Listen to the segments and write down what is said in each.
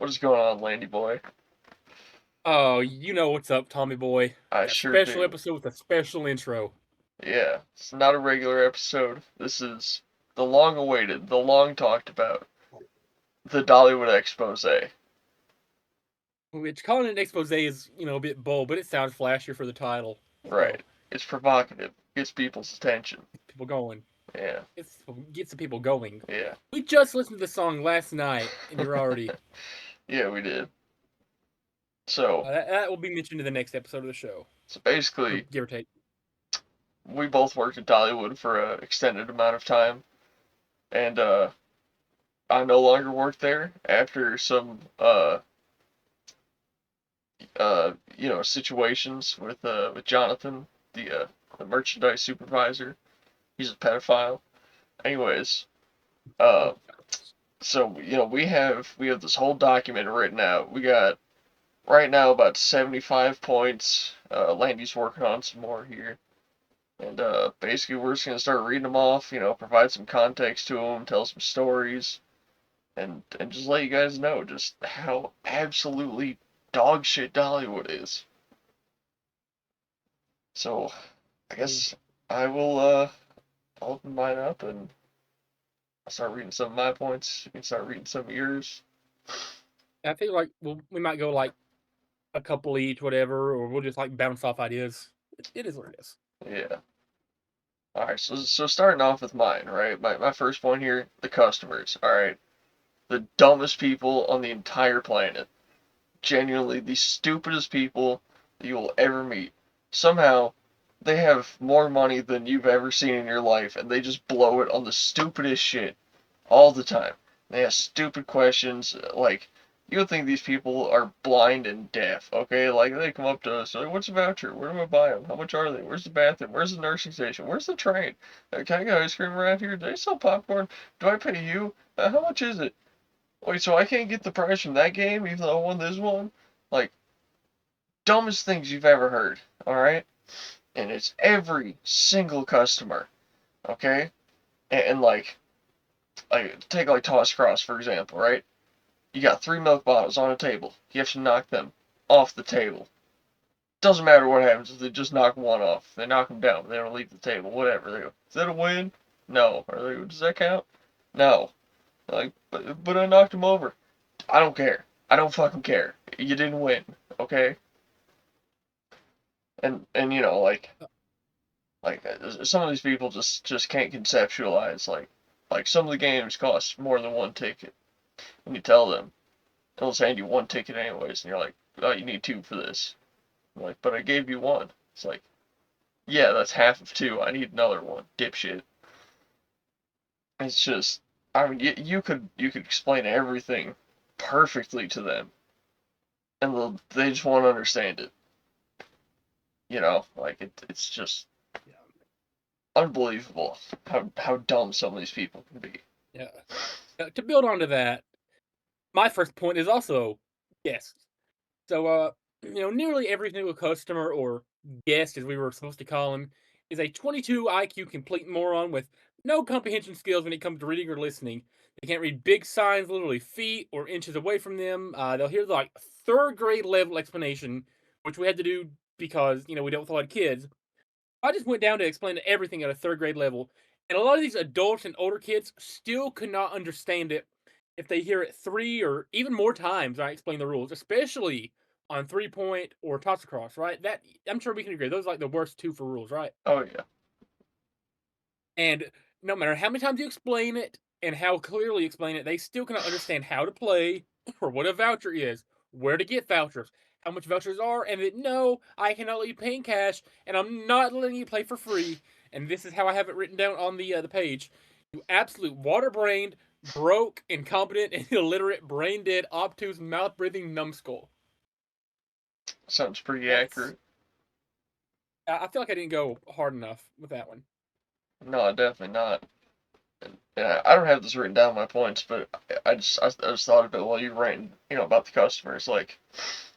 What is going on, Landy boy? Oh, you know what's up, Tommy boy. I Got a sure special do. episode with a special intro. Yeah, it's not a regular episode. This is the long awaited, the long talked about, the Dollywood expose. Which calling it an expose is, a bit bold, but it sounds flashier for the title. Right. So, It's provocative, gets people's attention. people going. Yeah, Gets the people going. yeah. We just listened to the song last night, and you're already. Yeah, we did. So, That will be mentioned in the next episode of the show, so or basically, give or take. we both worked at Dollywood for an extended amount of time, and I no longer work there after some situations with Jonathan, the merchandise supervisor. He's a pedophile. Anyways, uh, Oh, so we have this whole document written out. We got right now about 75 points. Landy's working on some more here, and basically we're just gonna start reading them off. Provide some context to them, tell some stories, and just let you guys know just how absolutely dog shit Dollywood is. So I oh. guess I will open mine up and I'll start reading some of my points. You can start reading some of yours. I feel like we might go like a couple each, whatever, or we'll just like bounce off ideas. It is what it is. Yeah. All right. So starting off with mine, right? My first point here, the customers. All right. The dumbest people on the entire planet. Genuinely the stupidest people that you will ever meet. Somehow they have more money than you've ever seen in your life, and they just blow it on the stupidest shit all the time. They ask stupid questions like you would think these people are blind and deaf, okay? Like they come up to us, like, "What's a voucher? Where do I buy them? How much are they? Where's the bathroom? Where's the nursing station? Where's the train? Can I get ice cream around here? Do they sell popcorn? Do I pay you? How much is it? Wait, so I can't get the prize from that game even though I won this one?" Like dumbest things you've ever heard, all right? And it's every single customer, okay? And like take like toss cross for example, right? You got three milk bottles on a table. You have to knock them off the table. Doesn't matter what happens if they just knock one off. They knock them down. They don't leave the table. Whatever. They go, is that a win? No. Or they go, does that count? No. Like, but I knocked him over. I don't care. I don't fucking care. You didn't win. Okay. And some of these people just can't conceptualize like some of the games cost more than one ticket. And you tell them, they'll hand you one ticket anyways, and you're like, oh, you need two for this. I'm like, but I gave you one. It's like, yeah, that's half of two. I need another one, dipshit. It's just, I mean, you could explain everything perfectly to them, and they just won't understand it. Like it's just Yeah. unbelievable how dumb some of these people can be. Yeah. To build onto that, my first point is also guests. So, nearly every single customer or guest, as we were supposed to call him, is a 22 IQ complete moron with no comprehension skills when it comes to reading or listening. They can't read big signs literally feet or inches away from them. They'll hear the like third grade level explanation, which we had to do because we don't throw out kids. I just went down to explain everything at a third grade level, and a lot of these adults and older kids still could not understand it if they hear it three or even more times. I explain the rules, especially on 3 point or toss across. Right? That I'm sure we can agree. Those are like the worst two for rules, right? Oh yeah, And no matter how many times you explain it and how clearly you explain it, they still cannot understand how to play or what a voucher is, where to get vouchers, how much vouchers are, and that no, I cannot let you pay in cash, and I'm not letting you play for free. And this is how I have it written down on the page. You absolute water-brained, broke, incompetent, and illiterate, brain-dead, obtuse, mouth-breathing numbskull. sounds pretty That's. accurate. I feel like I didn't go hard enough with that one. No, definitely not. And I don't have this written down in my points, but I just thought of it while you were ranting, about the customers. Like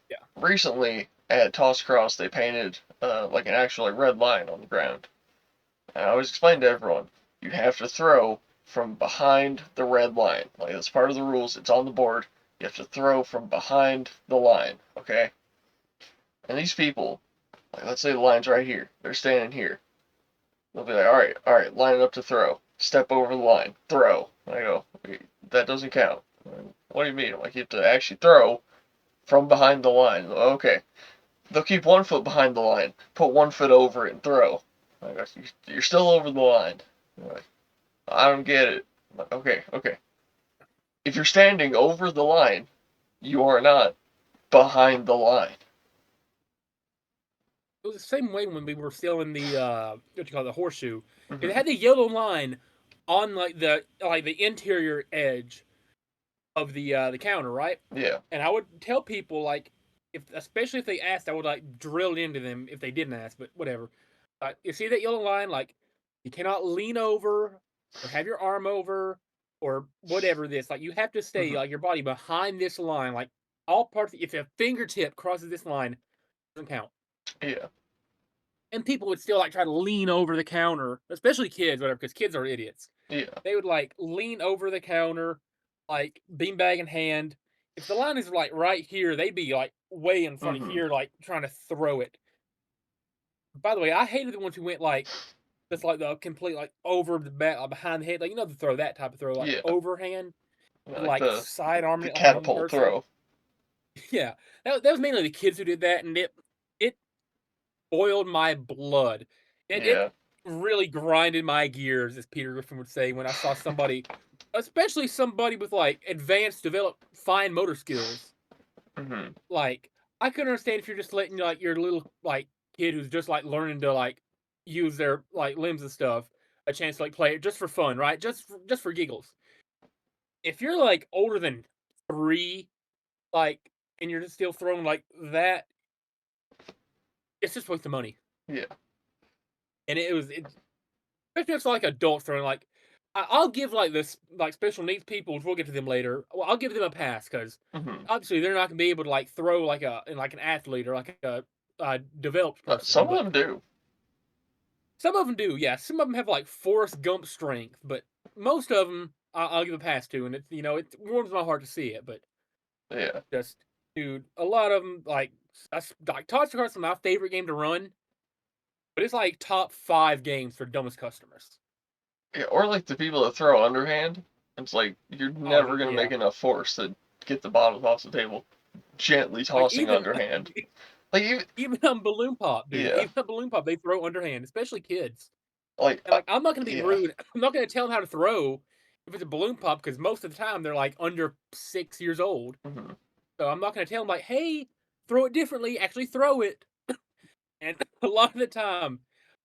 Yeah. recently at Toss Cross, they painted like an actual like, red line on the ground. And I always explain to everyone, you have to throw from behind the red line. Like that's part of the rules. It's on the board. You have to throw from behind the line, okay? And these people, like let's say the line's right here, they're standing here. They'll be like, all right, line it up to throw. Step over the line, throw. And I go, that doesn't count. What do you mean? Like you have to actually throw from behind the line. Okay. They'll keep 1 foot behind the line, put 1 foot over it, and throw. I go, you're still over the line. Like, I don't get it. Like, okay, okay. If you're standing over the line, you are not behind the line. It was the same way when we were still in the what you call it, the horseshoe. It Hmm. had the yellow line on like the interior edge of the counter, right? Yeah. And I would tell people like if especially if they asked, I would like drill it into them if they didn't ask, but whatever. You see that yellow line, like you cannot lean over or have your arm over or whatever this. Like you have to stay Hmm. like your body behind this line. Like all parts. If a fingertip crosses this line, it doesn't count. Yeah. And people would still like try to lean over the counter, especially kids, whatever, because kids are idiots. Yeah. They would like lean over the counter, like beanbag in hand. If the line is like right here, they'd be like way in front of Hmm. here, like trying to throw it. By the way, I hated the ones who went like just like the complete like over the back, like behind the head, like the throw that type of throw, like Yeah. overhand, Yeah, and like like the side arming the it like a normal catapult person. throw. Yeah, that was mainly the kids who did that, and it boiled my blood. It Yeah. really grinded my gears, as Peter Griffin would say, when I saw somebody, especially somebody with like advanced, developed, fine motor skills. Hmm. Like I couldn't understand if you're just letting like your little like kid who's just like learning to like use their like limbs and stuff a chance to like play it just for fun, right? Just for giggles. If you're like older than 3, like, and you're just still throwing like that, it's just waste of money. Yeah. And especially if it's like adults throwing like I'll give like this like special needs people, which we'll get to them later. Well, I'll give them a pass because Hmm. obviously they're not gonna be able to like throw like an athlete or like a developed person. Some of But them do. some of them do, yeah. Some of them have like Forrest Gump strength, but most of them I'll give a pass to, and it warms my heart to see it. But Yeah. just dude, a lot of them like Todd Kart's my favorite game to run, but it's like top 5 games for dumbest customers. Yeah. Or like the people that throw underhand. It's like you're Oh never gonna yeah, make enough force to get the bottles off the table. Gently like tossing even underhand. Like you. even on Balloon Pop, dude. Yeah. Even on Balloon Pop, they throw underhand, especially kids. Like And like, I'm not gonna be yeah. rude. I'm not gonna tell them how to throw if it's a balloon pop because most of the time they're like under 6 years old. Hmm. So I'm not gonna tell them like, hey, throw it differently. Actually, throw it. And a lot of the time,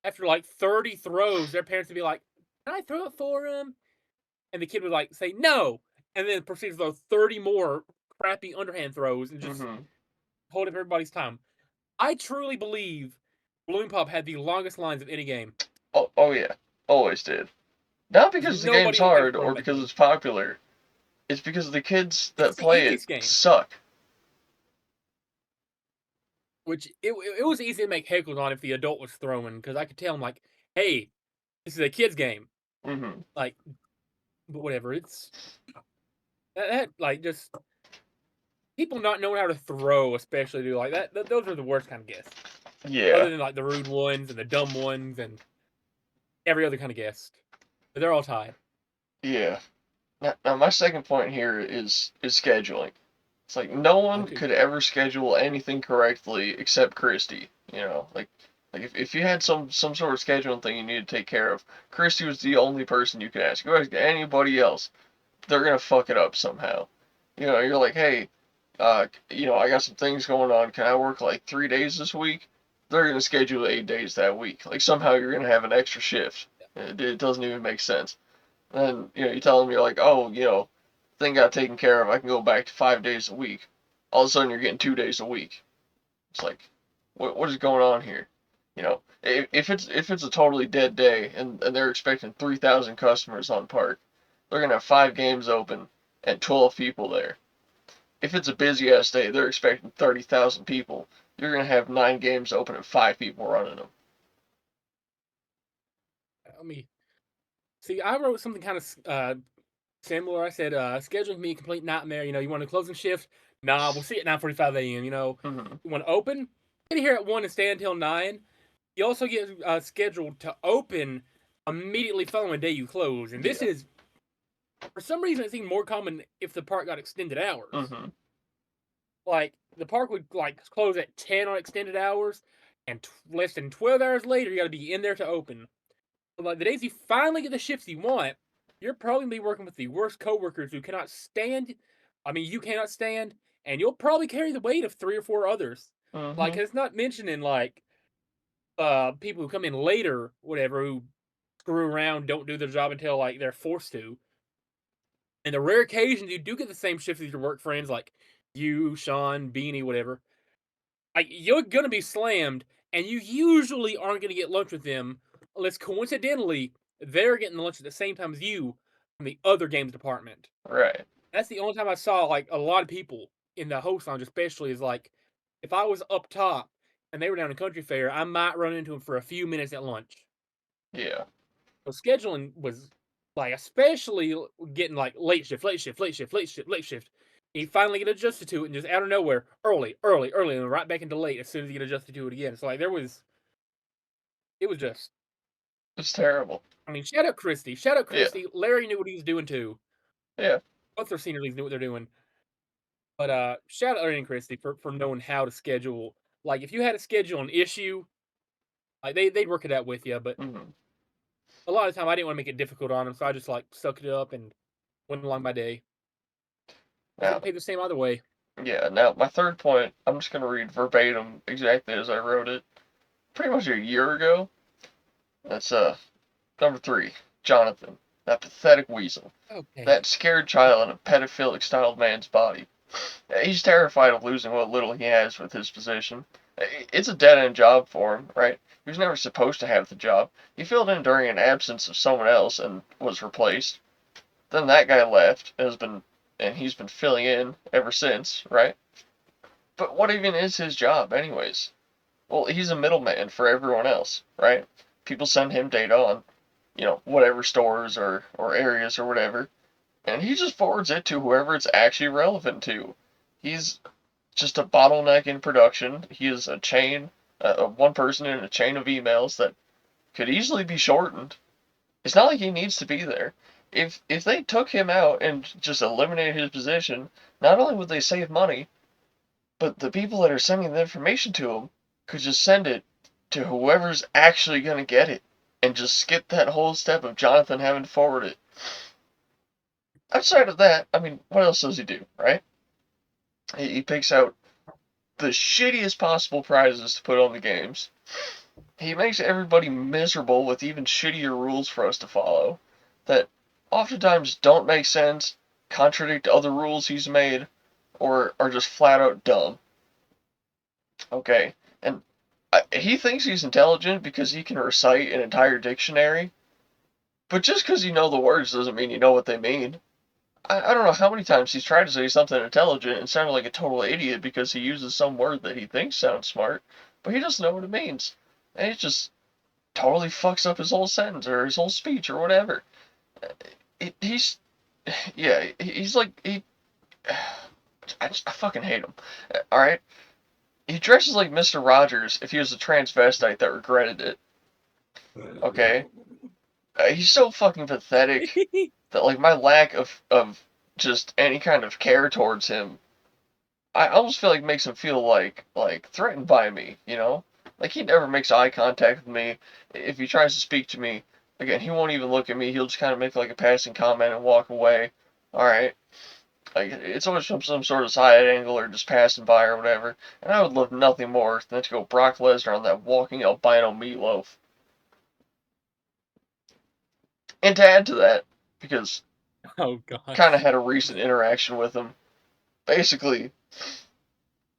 after like 30 throws, their parents would be like, "Can I throw it for him?" And the kid would like say no, and then proceed to throw 30 more crappy underhand throws and just Hmm. hold up everybody's time. I truly believe Balloon Pop had the longest lines of any game. Oh, oh yeah. Always did. Not Because because the game's nobody knew how to hard throw or that because game. it's popular. It's because the kids It's that just the play it easiest game. suck. Which it was easy to make heckles on if the adult was throwing because I could tell him like, "Hey, this is a kids game." Hmm. Like, but whatever. It's that like just people not knowing how to throw, especially do like that. Those are the worst kind of guests. Other Yeah. than like the rude ones and the dumb ones and every other kind of guest, but they're all tied. Yeah. Now my second point here is scheduling. It's like no Mine one too. could ever schedule anything correctly except Christy. Like if you had some sort of scheduling thing you need to take care of, Christy was the only person you could ask. You ask anybody else, they're gonna fuck it up somehow. You're like, hey, I got some things going on. Can I work like 3 days this week? They're gonna schedule 8 days that week. Like somehow you're gonna have an extra shift. It doesn't even make sense. And you tell them you're like, oh, thing got taken care of. I can go back to 5 days a week. All of a sudden you're getting 2 days a week. It's like, what is going on here? If it's a totally dead day and they're expecting 3,000 customers on park, they're gonna have 5 games open and 12 people there. If it's a busy ass day, they're expecting 30,000 people. You're gonna have 9 games open and 5 people running them. Let me see. I wrote something kind of similar. I said, scheduling can be a complete nightmare. You want a closing shift? Nah, we'll see at 9:45 a.m. Mm-hmm. You want to open? Get here at 1 and stay until 9. You also get scheduled to open immediately following the day you close. And this Yeah. is, for some reason, it's even more common if the park got extended hours. Mm-hmm. Like, the park would, close at 10 on extended hours, and less than 12 hours later, you got to be in there to open. But, like, the days you finally get the shifts you want, you're probably going to be working with the worst coworkers who cannot stand. I mean, you cannot stand, and you'll probably carry the weight of 3 or 4 others. Mm-hmm. Like, it's not mentioning, people who come in later, whatever, who screw around, don't do their job until, they're forced to. And the rare occasions you do get the same shift as your work friends, like you, Sean, Beanie, whatever, you're gonna be slammed, and you usually aren't gonna get lunch with them unless coincidentally they're getting lunch at the same time as you from the other games department. Right. That's the only time I saw a lot of people in the host lounge, especially is if I was up top and they were down in Country Fair, I might run into them for a few minutes at lunch. Yeah. So scheduling was especially getting late shift, late shift, late shift, late shift, late shift. And you finally get adjusted to it, and just out of nowhere, early, early, early, and right back into late as soon as you get adjusted to it again. So it was just. It's terrible. I mean, shout out Christy, shout out Yeah. Christy. Larry knew what he was doing too. Yeah. Both their senior leagues knew what they're doing. But shout out Larry and Christy for knowing how to schedule. Like if you had to schedule an issue, they'd work it out with you. But Mm-hmm. a lot of the time, I didn't want to make it difficult on them, so I just sucked it up and went along my day. I was Now, getting paid the same either way. yeah. Now, my third point, I'm just gonna read verbatim exactly as I wrote it. Pretty much a year ago. That's number 3, Jonathan, that pathetic weasel, Okay. that scared child in a pedophilic-styled man's body. He's terrified of losing what little he has with his position. It's a dead-end job for him, right? He was never supposed to have the job. He filled in during an absence of someone else and was replaced. Then that guy left and he's been filling in ever since, right? But what even is his job, anyways? Well, he's a middleman for everyone else, right? People send him data on, whatever stores or areas or whatever, and he just forwards it to whoever it's actually relevant to. He's just a bottleneck in production. He is a chain, one person in a chain of emails that could easily be shortened. It's not like he needs to be there. If they took him out and just eliminated his position, not only would they save money, but the people that are sending the information to him could just send it to whoever's actually going to get it and just skip that whole step of Jonathan having to forward it. Outside of that, I mean, what else does he do, right? He picks out the shittiest possible prizes to put on the games. He makes everybody miserable with even shittier rules for us to follow that oftentimes don't make sense, contradict other rules he's made, or are just flat out dumb. Okay, and he thinks he's intelligent because he can recite an entire dictionary, but just because you know the words doesn't mean you know what they mean. I don't know how many times he's tried to say something intelligent and sounded like a total idiot because he uses some word that he thinks sounds smart, but he doesn't know what it means. And it just totally fucks up his whole sentence or his whole speech or whatever. He's, yeah, he's like, I fucking hate him. Alright? He dresses like Mr. Rogers if he was a transvestite that regretted it. Okay? He's so fucking pathetic that, like, my lack of just any kind of care towards him, I almost feel like makes him feel like threatened by me, you know? Like, he never makes eye contact with me. If he tries to speak to me, again, he won't even look at me. He'll just kind of make, like, a passing comment and walk away. Alright? Like, it's always from some sort of side angle or just passing by or whatever. And I would love nothing more than to go Brock Lesnar on that walking albino meatloaf. And to add to that, because Oh kind of gosh. had a recent interaction with him, basically,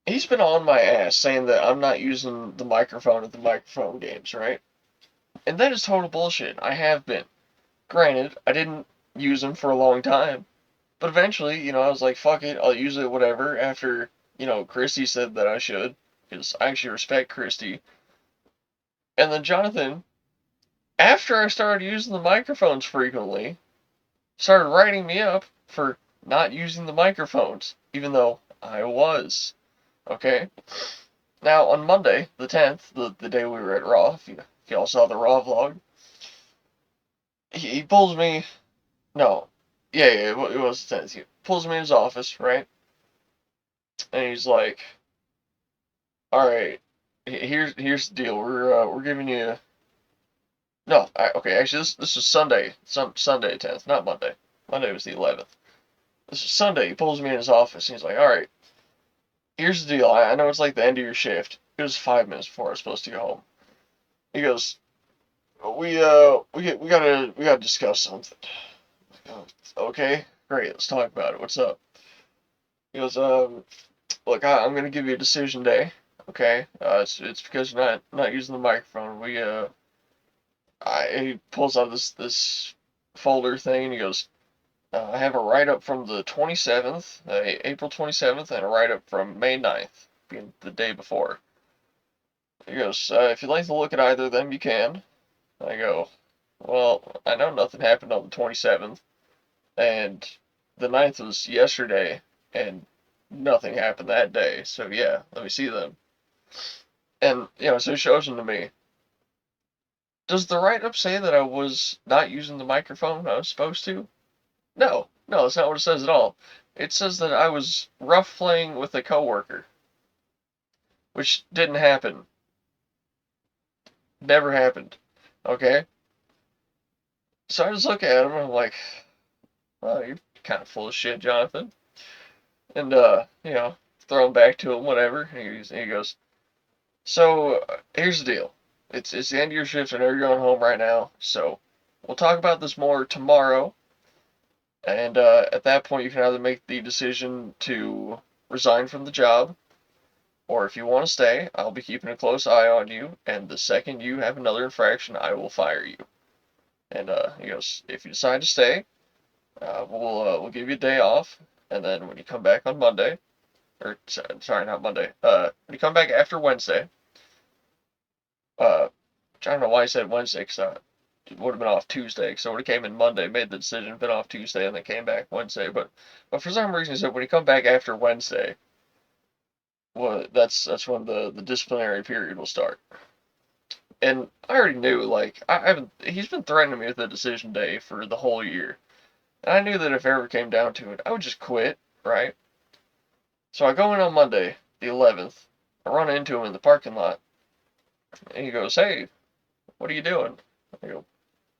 he's been on my ass saying that I'm not using the microphone at the microphone games, right? And that is total bullshit. I have been. Granted, I didn't use them for a long time, but eventually, I was like, fuck it, I'll use it, whatever, after, Christy said that I should, because I actually respect Christy. And then Jonathan, after I started using the microphones frequently, started writing me up for not using the microphones, even though I was. Okay? Now, on Monday, the 10th, the day we were at Raw, if y'all saw the Raw vlog, he pulls me. No. Yeah, it was the 10th. He pulls me in his office, right? And he's like, alright, here's the deal. We're giving you. No, okay, actually, this was Sunday. Sunday 10th, not Monday. Monday was the 11th. This is Sunday. He pulls me in his office and he's like, alright, here's the deal. I know it's like the end of your shift. It was 5 minutes before I was supposed to go home. He goes, we gotta discuss something. Oh, okay, great. Let's talk about it. What's up? He goes, look, I'm gonna give you a decision day. Okay, it's because you're not using the microphone. He pulls out this folder thing and he goes, I have a write up from the 27th, April 27th, and a write up from May 9th, being the day before. He goes, if you'd like to look at either of them, you can. I go, well, I know nothing happened on the 27th, and the 9th was yesterday, and nothing happened that day, so yeah, let me see them. And, so he shows them to me. Does the write up say that I was not using the microphone I was supposed to? No, no, that's not what it says at all. It says that I was rough playing with a coworker, which didn't happen. Never happened. Okay? So I just look at him and I'm like, well, you're kind of full of shit, Jonathan. And, throw him back to him, whatever. And he goes, so here's the deal. It's the end of your shift. I know you're going home right now. So we'll talk about this more tomorrow. And at that point, you can either make the decision to resign from the job, or if you want to stay, I'll be keeping a close eye on you. And the second you have another infraction, I will fire you. And he goes, if you decide to stay, we'll give you a day off, and then when you come back on Monday, or sorry, not Monday, when you come back after Wednesday, uh, I don't know why I said Wednesday, because it would have been off Tuesday, so when it came in Monday, made the decision, been off Tuesday, and then came back Wednesday, but for some reason he said when you come back after Wednesday, well, that's when the disciplinary period will start. And I already knew, like, I haven't, he's been threatening me with a decision day for the whole year. And I knew that if it ever came down to it, I would just quit, right? So I go in on Monday, the 11th. I run into him in the parking lot, and he goes, hey, what are you doing? I go,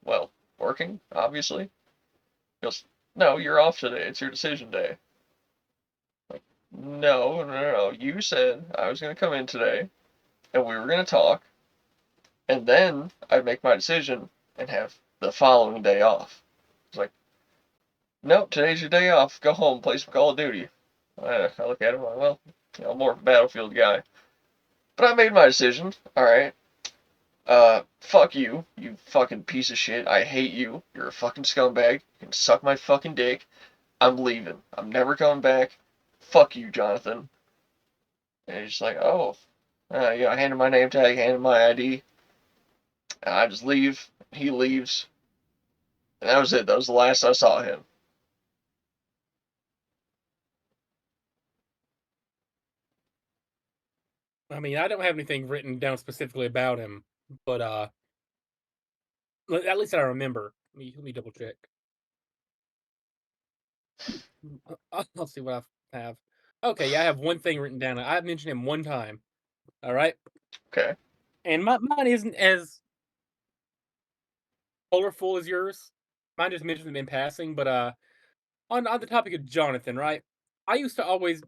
well, working, obviously. He goes, no, you're off today. It's your decision day. Like, no, no, no, no. You said I was going to come in today, and we were going to talk, and then I'd make my decision and have the following day off. It's like, nope, today's your day off. Go home, play some Call of Duty. I look at him like, well, I'm more of a Battlefield guy. But I made my decision. All right. Fuck you, you fucking piece of shit. I hate you. You're a fucking scumbag. You can suck my fucking dick. I'm leaving. I'm never coming back. Fuck you, Jonathan. And he's like, oh. I handed my name tag, handed my ID. And I just leave. He leaves. And that was it. That was the last I saw him. I mean, I don't have anything written down specifically about him, but at least I remember. Let me double check. I'll see what I have. Okay, yeah, I have one thing written down. I've mentioned him one time. All right, Okay. and mine isn't as colorful as yours. Mine just mentioned him in passing, but on the topic of Jonathan, right? I used to always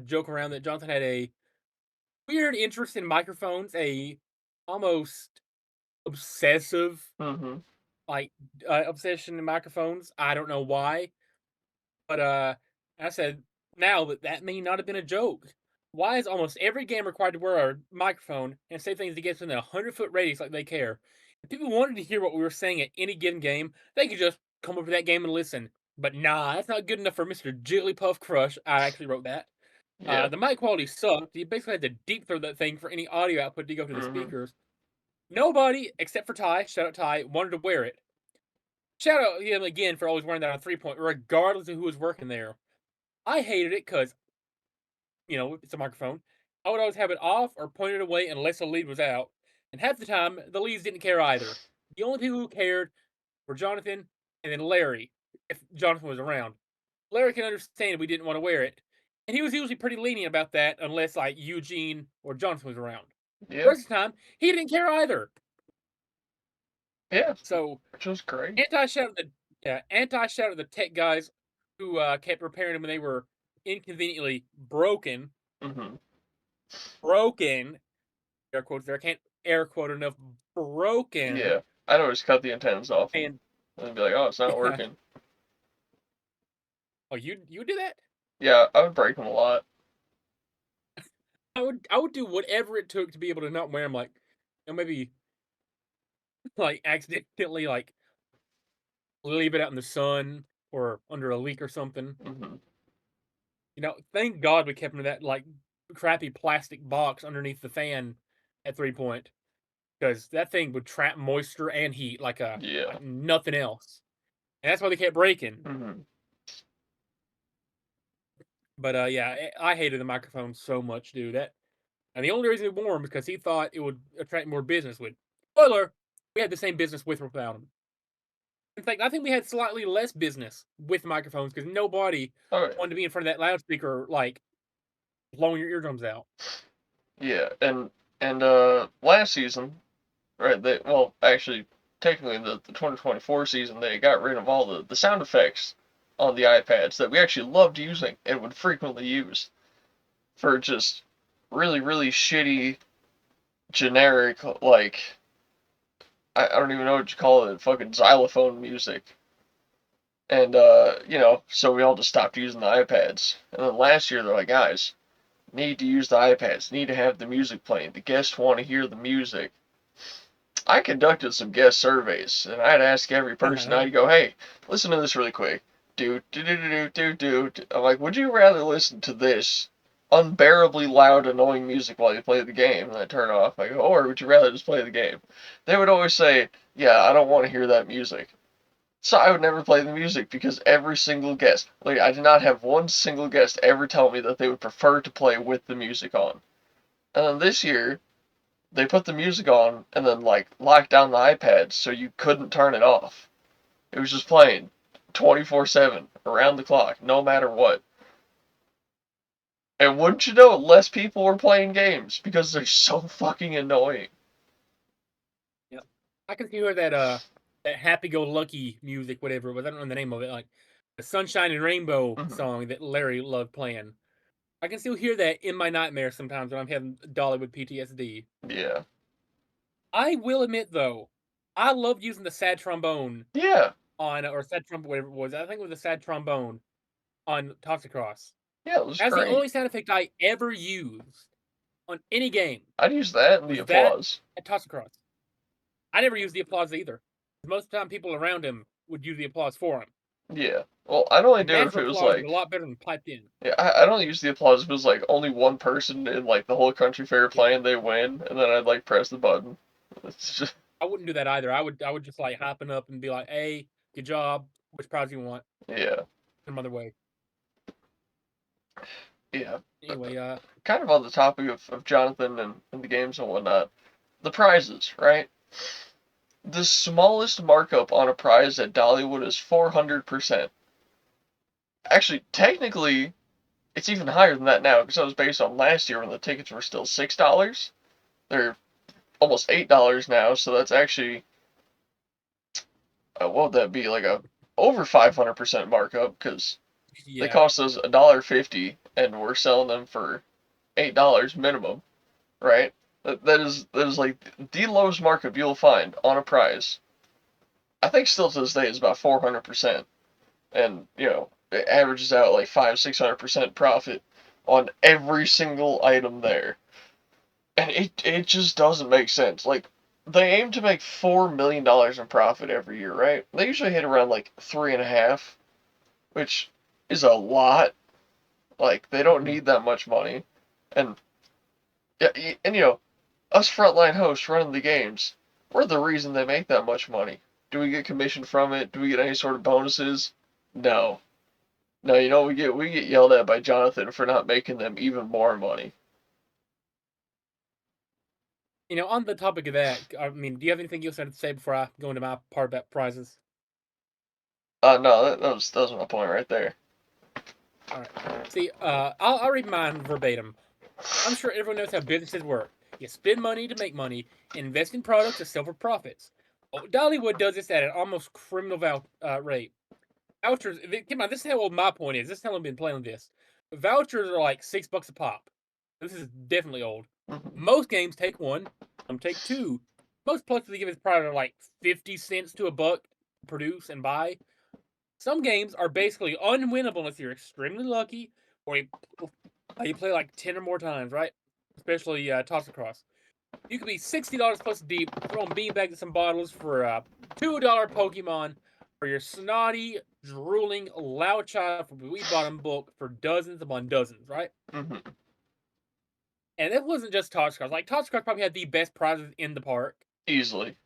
joke around that Jonathan had a weird interest in microphones, a almost obsessive Mm-hmm. like obsession in microphones. I don't know why, but I said now that may not have been a joke. Why is almost every game required to wear a microphone and say things to get within a 100-foot radius like they care? If people wanted to hear what we were saying at any given game, they could just come over to that game and listen. But nah, that's not good enough for Mr. Jigglypuff Crush. I actually wrote that. Yeah. The mic quality sucked. You basically had to deep throw that thing for any audio output to go to the Mm-hmm. speakers. Nobody, except for Ty, shout out Ty, wanted to wear it. shout out him again for always wearing that on 3-point, regardless of who was working there. I hated it because, it's a microphone. I would always have it off or pointed away unless a lead was out, and half the time, the leads didn't care either. The only people who cared were Jonathan and then Larry, if Jonathan was around. Larry can understand if we didn't want to wear it, and he was usually pretty lenient about that unless, like, Eugene or Jonathan was around. The Yeah, rest of the time, he didn't care either. yeah, So, which was great. anti-shout at the anti-shout at the tech guys who, kept repairing them when they were inconveniently Hmm. broken, air quotes there, I can't air quote enough, broken, Yeah, I'd always cut the antennas off them and and be like, "Oh, it's not yeah. working." Oh, you do that? Yeah, I would break them a lot. I would do whatever it took to be able to not wear them, like, maybe, like, accidentally, like, leave it out in the sun or under a leak or something. Hmm. Thank God we kept 'em in that, like, crappy plastic box underneath the fan at 3-point, because that thing would trap moisture and heat Yeah. like nothing else, and that's why they kept breaking. Hmm. But, yeah, I hated the microphone so much, dude, and the only reason we wore 'em because he thought it would attract more business with. Spoiler, we had the same business with or without 'em. In fact, I think we had slightly less business with microphones because nobody Oh wanted to be in front of that loudspeaker, like, blowing your eardrums out. yeah, and last season, right? Actually, technically the 2024 season, they got rid of all the sound effects on the iPads that we actually loved using and would frequently use for just really really shitty generic like I don't even know what you call it, fucking xylophone music. And so we all just stopped using the iPads. And then last year they're like, guys, need to use the iPads, need to have the music playing. The guests want to hear the music. I conducted some guest surveys, and I'd ask every person. I'd go, "Hey, listen to this really quick. Do do do do do do do." I'm like, "Would you rather listen to this unbearably loud, annoying music while you play the game, and then turn it off?" I go, "Or would you rather just play the game?" They would always say, "Yeah, I don't want to hear that music." So I would never play the music because every single guest, like I did not have one single guest ever tell me that they would prefer to play with the music on. And then this year, they put the music on and then like locked down the iPad so you couldn't turn it off. It was just playing 24/7 around the clock, no matter what. And wouldn't you know, less people were playing games because they're so fucking annoying. Yeah. I can hear that happy-go-lucky music, whatever it was. I don't know the name of it, like the Sunshine and Rainbow Hmm. song that Larry loved playing. I can still hear that in my nightmares sometimes when I'm having Dollywood PTSD. Yeah. I will admit though, I loved using the sad trombone Yeah. on or sad trumpet, whatever it was. I think it was a sad trombone on Toxicross. Yeah, it was That's the great. only sound effect I ever used on any game I'd use that and the was that applause. at Toxicross. I never used the applause either. Most of the time, people around him would use the applause for him. Yeah. Well, I'd only And do it if natural it was applause is a like, lot better than piped in. yeah, I'd only use the applause if it was like only one person in like the whole country fair Yeah, playing, they win, and then I'd like press the button. It's just, I wouldn't do that either. I would just like hopping up and be like, "Hey, good job. Which prize do you want?" yeah. Some other way. Yeah. Anyway, Kind of on the topic of Jonathan and the games and whatnot, the prizes, right? The smallest markup on a prize at Dollywood is 400%. Actually, technically, it's even higher than that now because that was based on last year when the tickets were still $6. They're almost $8 now, so that's actually, what would that be? Like a over 500% markup because they yeah, cost us $1.50 and we're selling them for $8 minimum, right? That is like the lowest markup you'll find on a prize. I think still to this day is about 400%, and it averages out like 500-600% profit on every single item there, and it just doesn't make sense. Like they aim to make $4 million in profit every year, right? They usually hit around like 3.5, which is a lot. Like they don't mhm, need that much money, and yeah, and us frontline hosts running the games, we're the reason they make that much money. Do we get commission from it? Do we get any sort of bonuses? No. No, you know we get yelled at by Jonathan for not making them even more money. On the topic of that, I mean, do you have anything else to say before I go into my part about prizes? No, that was my point right there. All right. See, I'll read mine verbatim. I'm sure everyone knows how businesses work. You spend money to make money, invest in products to sell for profits. Oh, Dollywood does this at an almost criminal rate. Vouchers, come on, this is how old my point is. This is how long I've been playing this. Vouchers are like $6 a pop. This is definitely old. Mhm. Most games take one, some take two. Most places they give its product are like 50 cents to a buck to produce and buy. Some games are basically unwinnable unless you're extremely lucky or you play like 10 or more times, right? Especially Toss Across. You could be $60 plus deep, throwing beanbags at some bottles for a $2 Pokemon, or your snotty, drooling, loud child for we bought in bulk for dozens upon dozens, right? Mhm. And it wasn't just Toss Across. Like Toss Across probably had the best prizes in the park, Easily.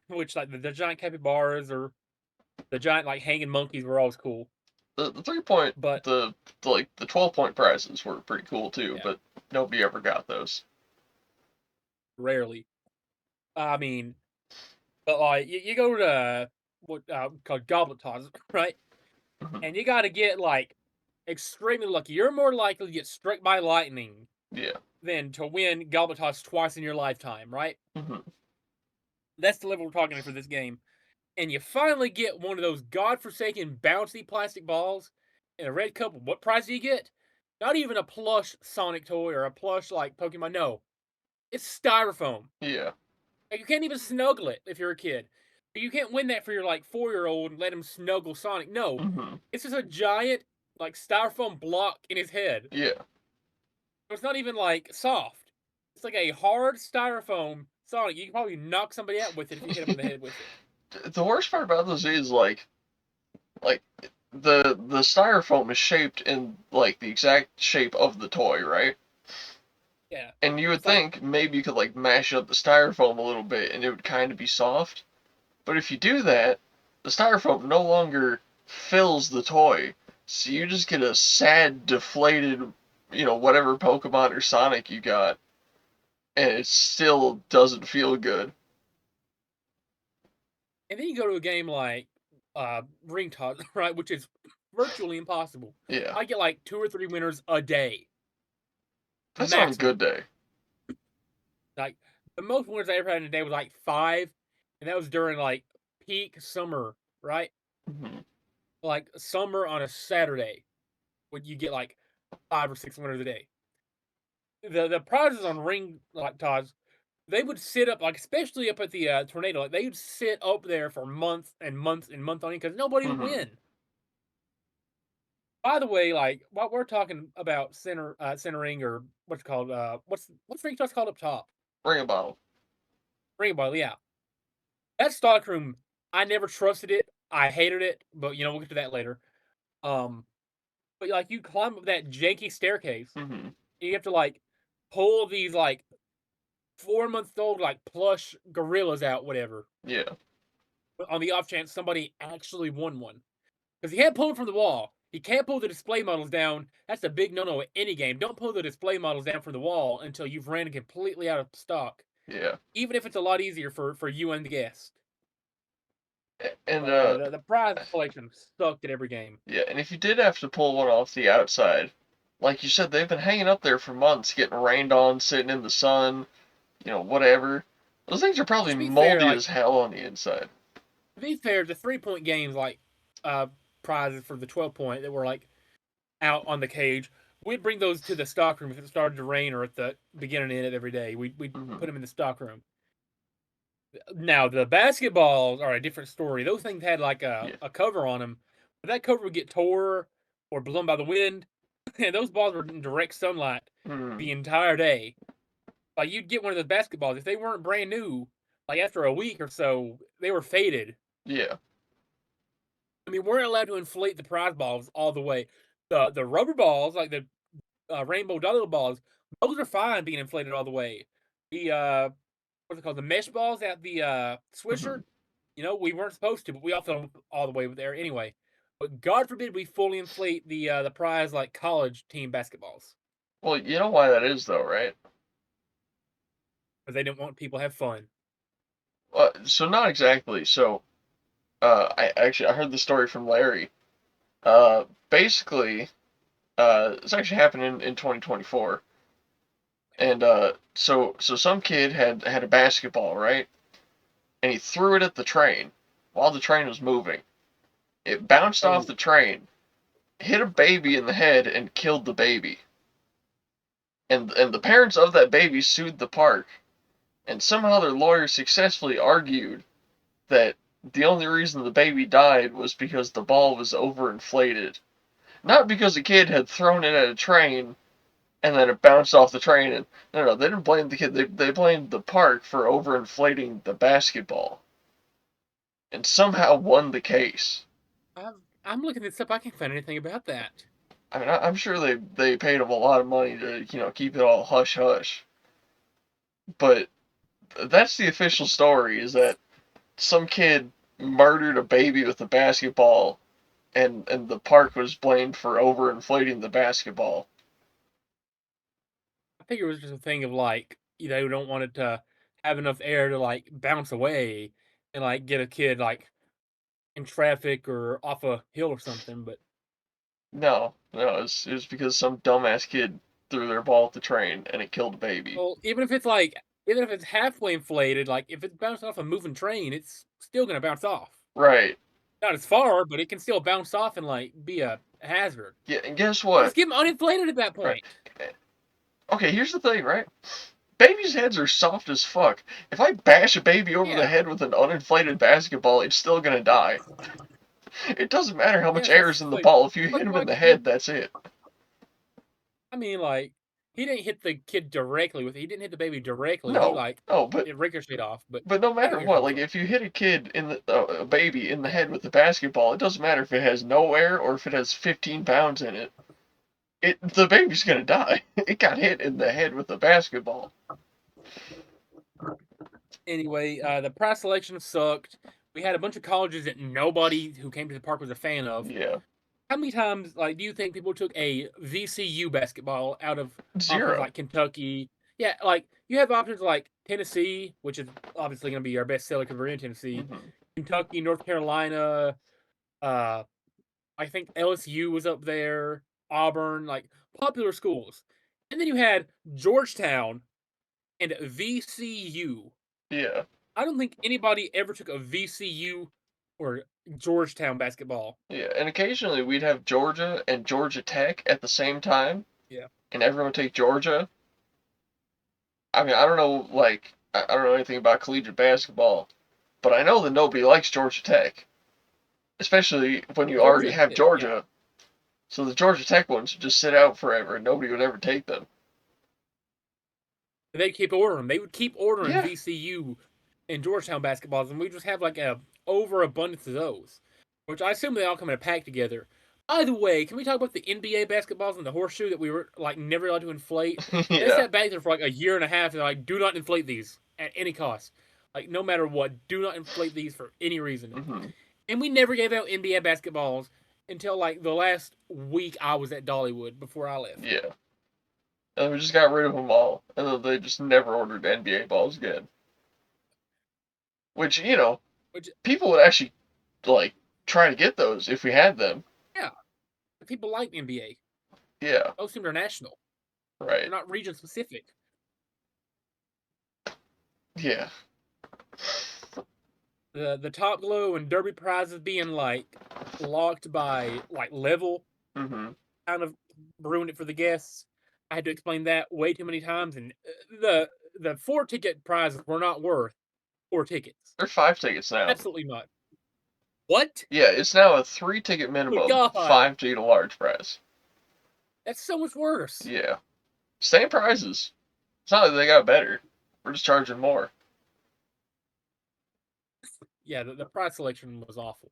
which like the giant capybaras or the giant like hanging monkeys were always cool. The 3 point But the 12 point prizes were pretty cool too, yeah, but nobody ever got those. rarely. I mean, but like you go to what called goblet toss, right? Mhm. And you got to get like extremely lucky. You're more likely to get struck by lightning Yeah. than to win goblet toss twice in your lifetime, right? Mhm. That's the level we're talking for this game. And you finally get one of those godforsaken bouncy plastic balls in a red cup. What prize do you get? Not even a plush Sonic toy or a plush like Pokemon. No, it's styrofoam. Yeah. Like, you can't even snuggle it if you're a kid. You can't win that for your like 4-year old and let him snuggle Sonic. No, Mhm. it's just a giant like styrofoam block in his head. Yeah. It's not even like soft. It's like a hard styrofoam Sonic. You can probably knock somebody out with it if you hit him in the head with it. The worst part about those is like the styrofoam is shaped in like the exact shape of the toy, right? Yeah, And you would it's like think maybe you could like mash up the styrofoam a little bit and it would kind of be soft. But if you do that, the styrofoam no longer fills the toy. So you just get a sad, deflated, whatever Pokemon or Sonic you got, and it still doesn't feel good. and then you go to a game like Ring Toss, right, which is virtually impossible. Yeah. I get like 2 or 3 winners a day, That's on a good maximum. day. Like the most winners I ever had in a day was like 5, and that was during like peak summer, right? Mhm. Like summer on a Saturday, when you get like 5 or 6 winners a day. The prizes on ring like toss, they would sit up like especially up at the tornado, like they'd sit up there for months and months and months on end because nobody would Mhm. win. By the way, like what we're talking about centering or what's it called what's ring toss called up top? Ring a bottle. Ring ball, yeah. That stock room, I never trusted it. I hated it, but we'll get to that later. Um, but like you climb up that janky staircase, Mhm. you have to like pull these like 4 month old like plush gorillas out, whatever, Yeah. on the off chance somebody actually won one. Because you can't pull them from the wall. You can't pull the display models down. That's a big no-no at any game. Don't pull the display models down from the wall until you've ran completely out of stock. Yeah. Even if it's a lot easier for you and the guest. And But yeah, the prize collection sucked at every game. yeah, and if you did have to pull one off the outside, like you said, they've been hanging up there for months, getting rained on, sitting in the sun, whatever. Those things are Well, probably to be fair, moldy like as hell on the inside. the 3 point games like prizes for the 12 point that were like out on the cage, we'd bring those to the stock room if it started to rain or at the beginning and end every day. We'd put Mhm. them in the stock room. Now the basketballs are a different story. Those things had like a, Yeah. a cover on them, but that cover would get tore or blown by the wind, and those balls were in direct sunlight Mhm. the entire day. Like you'd get one of those basketballs if they weren't brand new. Like after a week or so, they were faded. Yeah. I mean, we're not allowed to inflate the prize balls all the way. The rubber balls, like the rainbow dollar balls, those are fine being inflated all the way. The what's it called? The mesh balls at the Swisher, Mhm. We weren't supposed to, but we all fell all the way there anyway. But God forbid we fully inflate the prize like college team basketballs Well, you know why that is though, right? because they didn't want people to have fun. So not exactly. So I heard the story from Larry. Basically, it's actually happened in 2024, and so some kid had a basketball, right, and he threw it at the train while the train was moving. It bounced off Oh, the train, hit a baby in the head, and killed the baby. And the parents of that baby sued the park, and somehow their lawyers successfully argued that the only reason the baby died was because the ball was overinflated. Not because a kid had thrown it at a train and then it bounced off the train. And no, they didn't blame the kid. They blamed the park for overinflating the basketball and somehow won the case. I'm looking this up. I can't find anything about that. I mean, I'm sure they paid him a lot of money to keep it all hush hush. But that's the official story: is that some kid murdered a baby with a basketball, and the park was blamed for overinflating the basketball. I think it was just a thing of like, don't want it to have enough air to like bounce away and like get a kid like in traffic or off a hill or something. But No, no, it's because some dumbass kid threw their ball at the train and it killed a baby. well, even if it's halfway inflated, like if it's bouncing off a moving train, it's still gonna bounce off. Right. Not as far, but it can still bounce off and like be a hazard. Yeah, and guess So just what? keep them uninflated at that Right. point. Okay, here's the thing, right? Babies' heads are soft as fuck. If I bash a baby over the Yeah. head with an uninflated basketball, it's still gonna die. It doesn't matter how much Yes, air that's is in the like ball. If you hit like him in like the with head, that's it. I mean, like, he didn't hit the kid directly with it. He didn't hit the baby directly. He No, like no, but it ricocheted off, but but no I get matter where you're what, coming like from. if you hit a kid in a baby in the Yeah. head with the basketball, it doesn't matter if it has no air or if it has 15 pounds in it. The baby's gonna die. It got hit in the head with a basketball. Anyway, the prize selection sucked. We had a bunch of colleges that nobody who came to the park was a fan of. Yeah, How many times, like, do you think people took a VCU basketball out of options zero. like Kentucky? Yeah, like you have options like Tennessee, which is obviously going to be our best seller because we're in Tennessee. Hmm. Kentucky, North Carolina, uh, I think LSU was up there, Auburn, like popular schools. And then you had Georgetown and VCU. Yeah, I don't think anybody ever took a VCU or Georgetown basketball. yeah. And occasionally we'd have Georgia and Georgia Tech at the same time, Yeah. and everyone would take Georgia. I mean, I don't know, like, I don't know anything about collegiate basketball, but I know that nobody likes Georgia Tech, especially when you already Georgia have did, yeah. Georgia. So the Georgia Tech ones would just sit out forever, and nobody would ever take them. They'd keep ordering. They would keep ordering Yeah, VCU and Georgetown basketballs, and we just have like a overabundance of those, which I assume they all come in a pack together. Either way, can we talk about the NBA basketballs and the horseshoe that we were like never allowed to inflate? They yeah. sat back there for like a year and a half. And they're like, do not inflate these at any cost. Like no matter what, do not inflate these for any reason. Hmm. And we never gave out NBA basketballs until like the last week I was at Dollywood before I left. Yeah. And we just got rid of them all, and then they just never ordered NBA balls again. Which, Which people would actually, like, try to get those if we had them. yeah, people like the NBA. Yeah, Most of them are national. They're right. not region specific. Yeah. The top glow and derby prizes being like locked by like level Hmm. kind of ruined it for the guests. I had to explain that way too many times, and the 4 ticket prizes were not worth 4 tickets. They're 5 tickets now. Absolutely not. What? Yeah, it's now a 3 ticket Good minimum, God, 5 to get a large prize. that's so much worse. Yeah. Same prices. It's not like they got better. We're just charging more. Yeah, the prize selection was awful.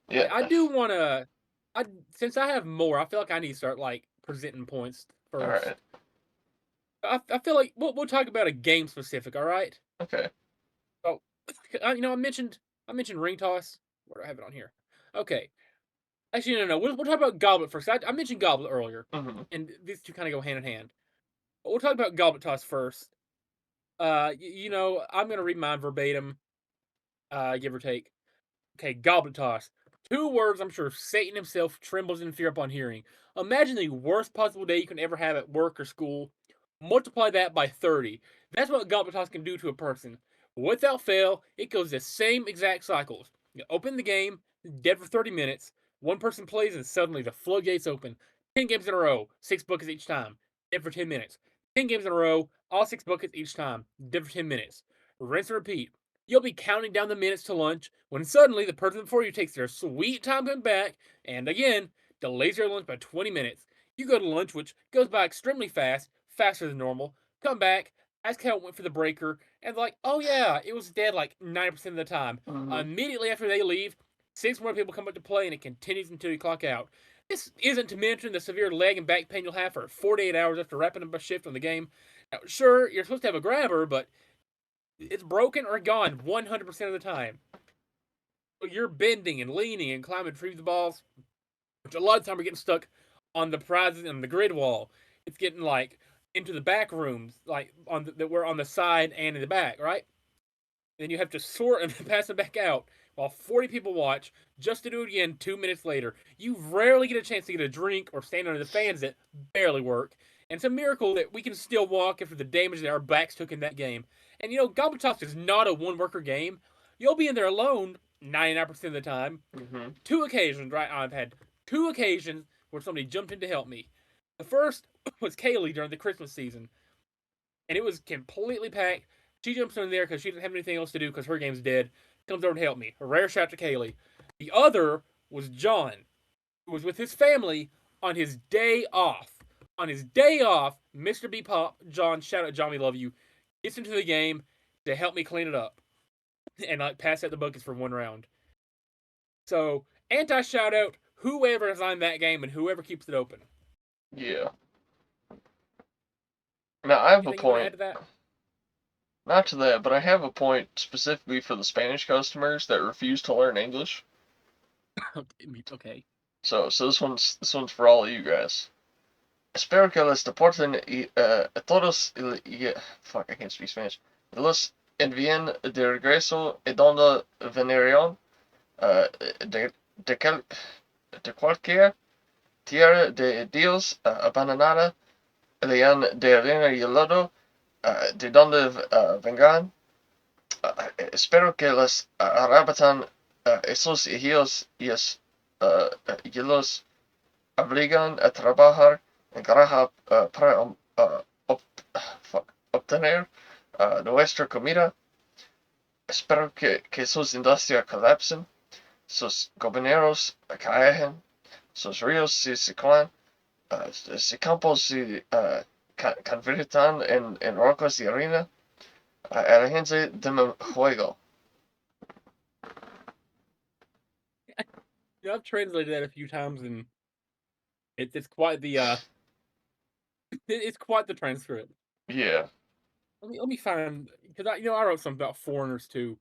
Yeah. I do want to. I Since I have more, I feel like I need to start like presenting points Alright. first. I feel like we'll talk about a game specific. All right. Okay. So, I mentioned I mentioned ring toss. Where do I have it on here? Okay. Actually, no. We'll talk about goblet first. I mentioned goblet earlier, Mhm. and these two kind of go hand in hand. But we'll talk about goblet toss first. I'm gonna read mine verbatim, give or take. Okay, goblet toss. Two words I'm sure Satan himself trembles in fear upon hearing. Imagine the worst possible day you can ever have at work or school. Multiply that by 30. That's what goblet toss can do to a person. Without fail, it goes the same exact cycles. You open the game, dead for 30 minutes, one person plays and suddenly the floodgates open. 10 games in a row, 6 buckets each time, dead for 10 minutes. 10 games in a row, all 6 buckets each time, dead for 10 minutes. Rinse and repeat. You'll be counting down the minutes to lunch when suddenly the person before you takes their sweet time coming back and again delays your lunch by 20 minutes. You go to lunch, which goes by extremely fast, faster than normal, come back, ask how it went for the breaker, and like, oh yeah, it was dead like 90% of the time. Mhm. Immediately after they leave, 6 more people come up to play and it continues until you clock out. This isn't to mention the severe leg and back pain you'll have for 48 hours after wrapping up a shift on the game. Now, sure, you're supposed to have a grabber, but it's broken or gone 100% of the time. You're bending and leaning and climbing to retrieve the balls, which a lot of time we're getting stuck on the prizes and the grid wall. It's getting like into the back rooms, like that we're on the side and in the back, right? Then you have to sort and pass it back out while 40 people watch just to do it again 2 minutes later. You rarely get a chance to get a drink or stand under the fans that barely work. And it's a miracle that we can still walk after the damage that our backs took in that game. And Goblet Toss is not a one worker game. You'll be in there alone 99% of the time. Mhm. Two occasions, right? I've had two occasions where somebody jumped in to help me. The first was Kaylee during the Christmas season, and it was completely packed. She jumps in there because she doesn't have anything else to do because her game's dead. Comes over to help me. A rare shout to Kaylee. The other was John, who was with his family on his day off. On his day off, Mr. B Pop, John, shout out John, we love you, gets into the game to help me clean it up and like pass out the buckets for one round. So, anti shout out whoever designed that game and whoever keeps it open. Yeah. Now I have a Anything you want to point. add to that? Not to that, but I have a point specifically for the Spanish customers that refuse to learn English. Okay. So this one's for all of you guys. Espero que les deporten y todos fuck, I can't speak Spanish. Los envíen de regreso y donde vinieron uh, de, de, de cualquier tierra de Dios abandonada, lean de arena y lodo, de donde vengan. Espero que les arrebatan esos hijos y los obligan a trabajar en granja para obtener nuestra comida. Espero que sus industrias colapsen, sus gobiernos caigan, sus ríos se secan, sus campos se conviertan en rocas y arena. Aléjense de mi juego. I've translated that a few times, and it's quite the it's quite the transcript. Yeah. Let me find because I wrote something about foreigners too.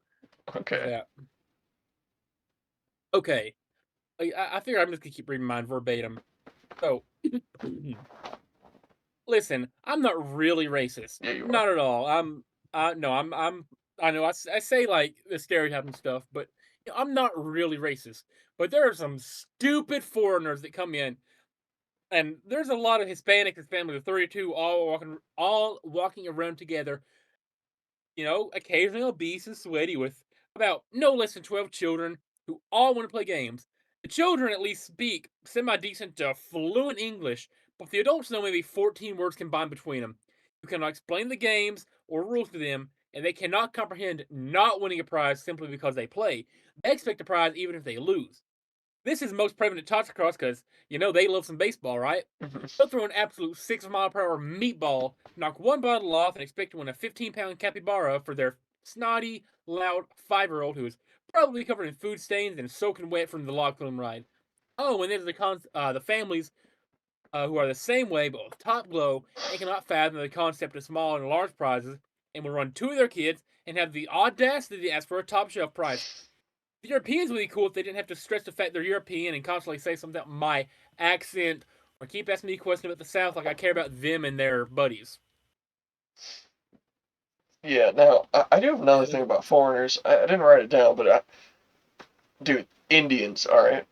With Okay. that. Okay, I figure I'm just gonna keep reading mine verbatim. So, listen, I'm not really racist, Yeah, you are. not at all. No, I know I say like the stereotype and stuff, but I'm not really racist. But there are some stupid foreigners that come in, and there's a lot of Hispanics and family of 32 all walking around together, occasionally obese and sweaty with about no less than 12 children who all want to play games. The children at least speak semi decent to fluent English, but the adults know maybe 14 words combined between them. You cannot explain the games or rules to them, and they cannot comprehend not winning a prize simply because they play. They expect a prize even if they lose. This is most prevalent at Totocross because, they love some baseball, right? They'll throw an absolute 6 mile per hour meatball, knock one bottle off, and expect to win a 15-pound capybara for their snotty, loud 5-year-old who is probably covered in food stains and soaking wet from the log flume ride. Oh, and there's the families who are the same way but with top glow and cannot fathom the concept of small and large prizes and will run two of their kids and have the audacity to ask for a top shelf prize. The Europeans would be cool if they didn't have to stress the fact they're European and constantly say something about my accent or keep asking me questions about the South like I care about them and their buddies. Yeah, now, I do have another thing about foreigners. I didn't write it down, but dude, Indians, alright?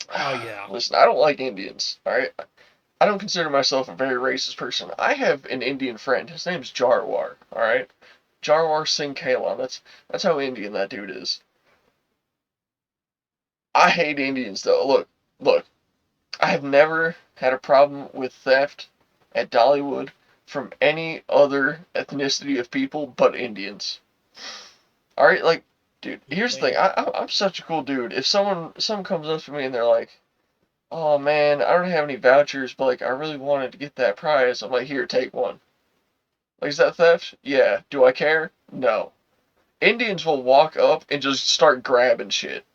Oh yeah. Listen, I don't like Indians, alright? I don't consider myself a very racist person. I have an Indian friend. His name's Jarwar, alright? Jarwar Singh Kalan. That's how Indian that dude is. I hate Indians though. Look. I have never had a problem with theft at Dollywood from any other ethnicity of people but Indians. All right, like, dude, here's the thing. Same. I'm such a cool dude. If someone comes up to me and they're like, "Oh man, I don't have any vouchers, but like I really wanted to get that prize," I'm like, "Here, take one." Like, is that theft? Yeah. Do I care? No. Indians will walk up and just start grabbing shit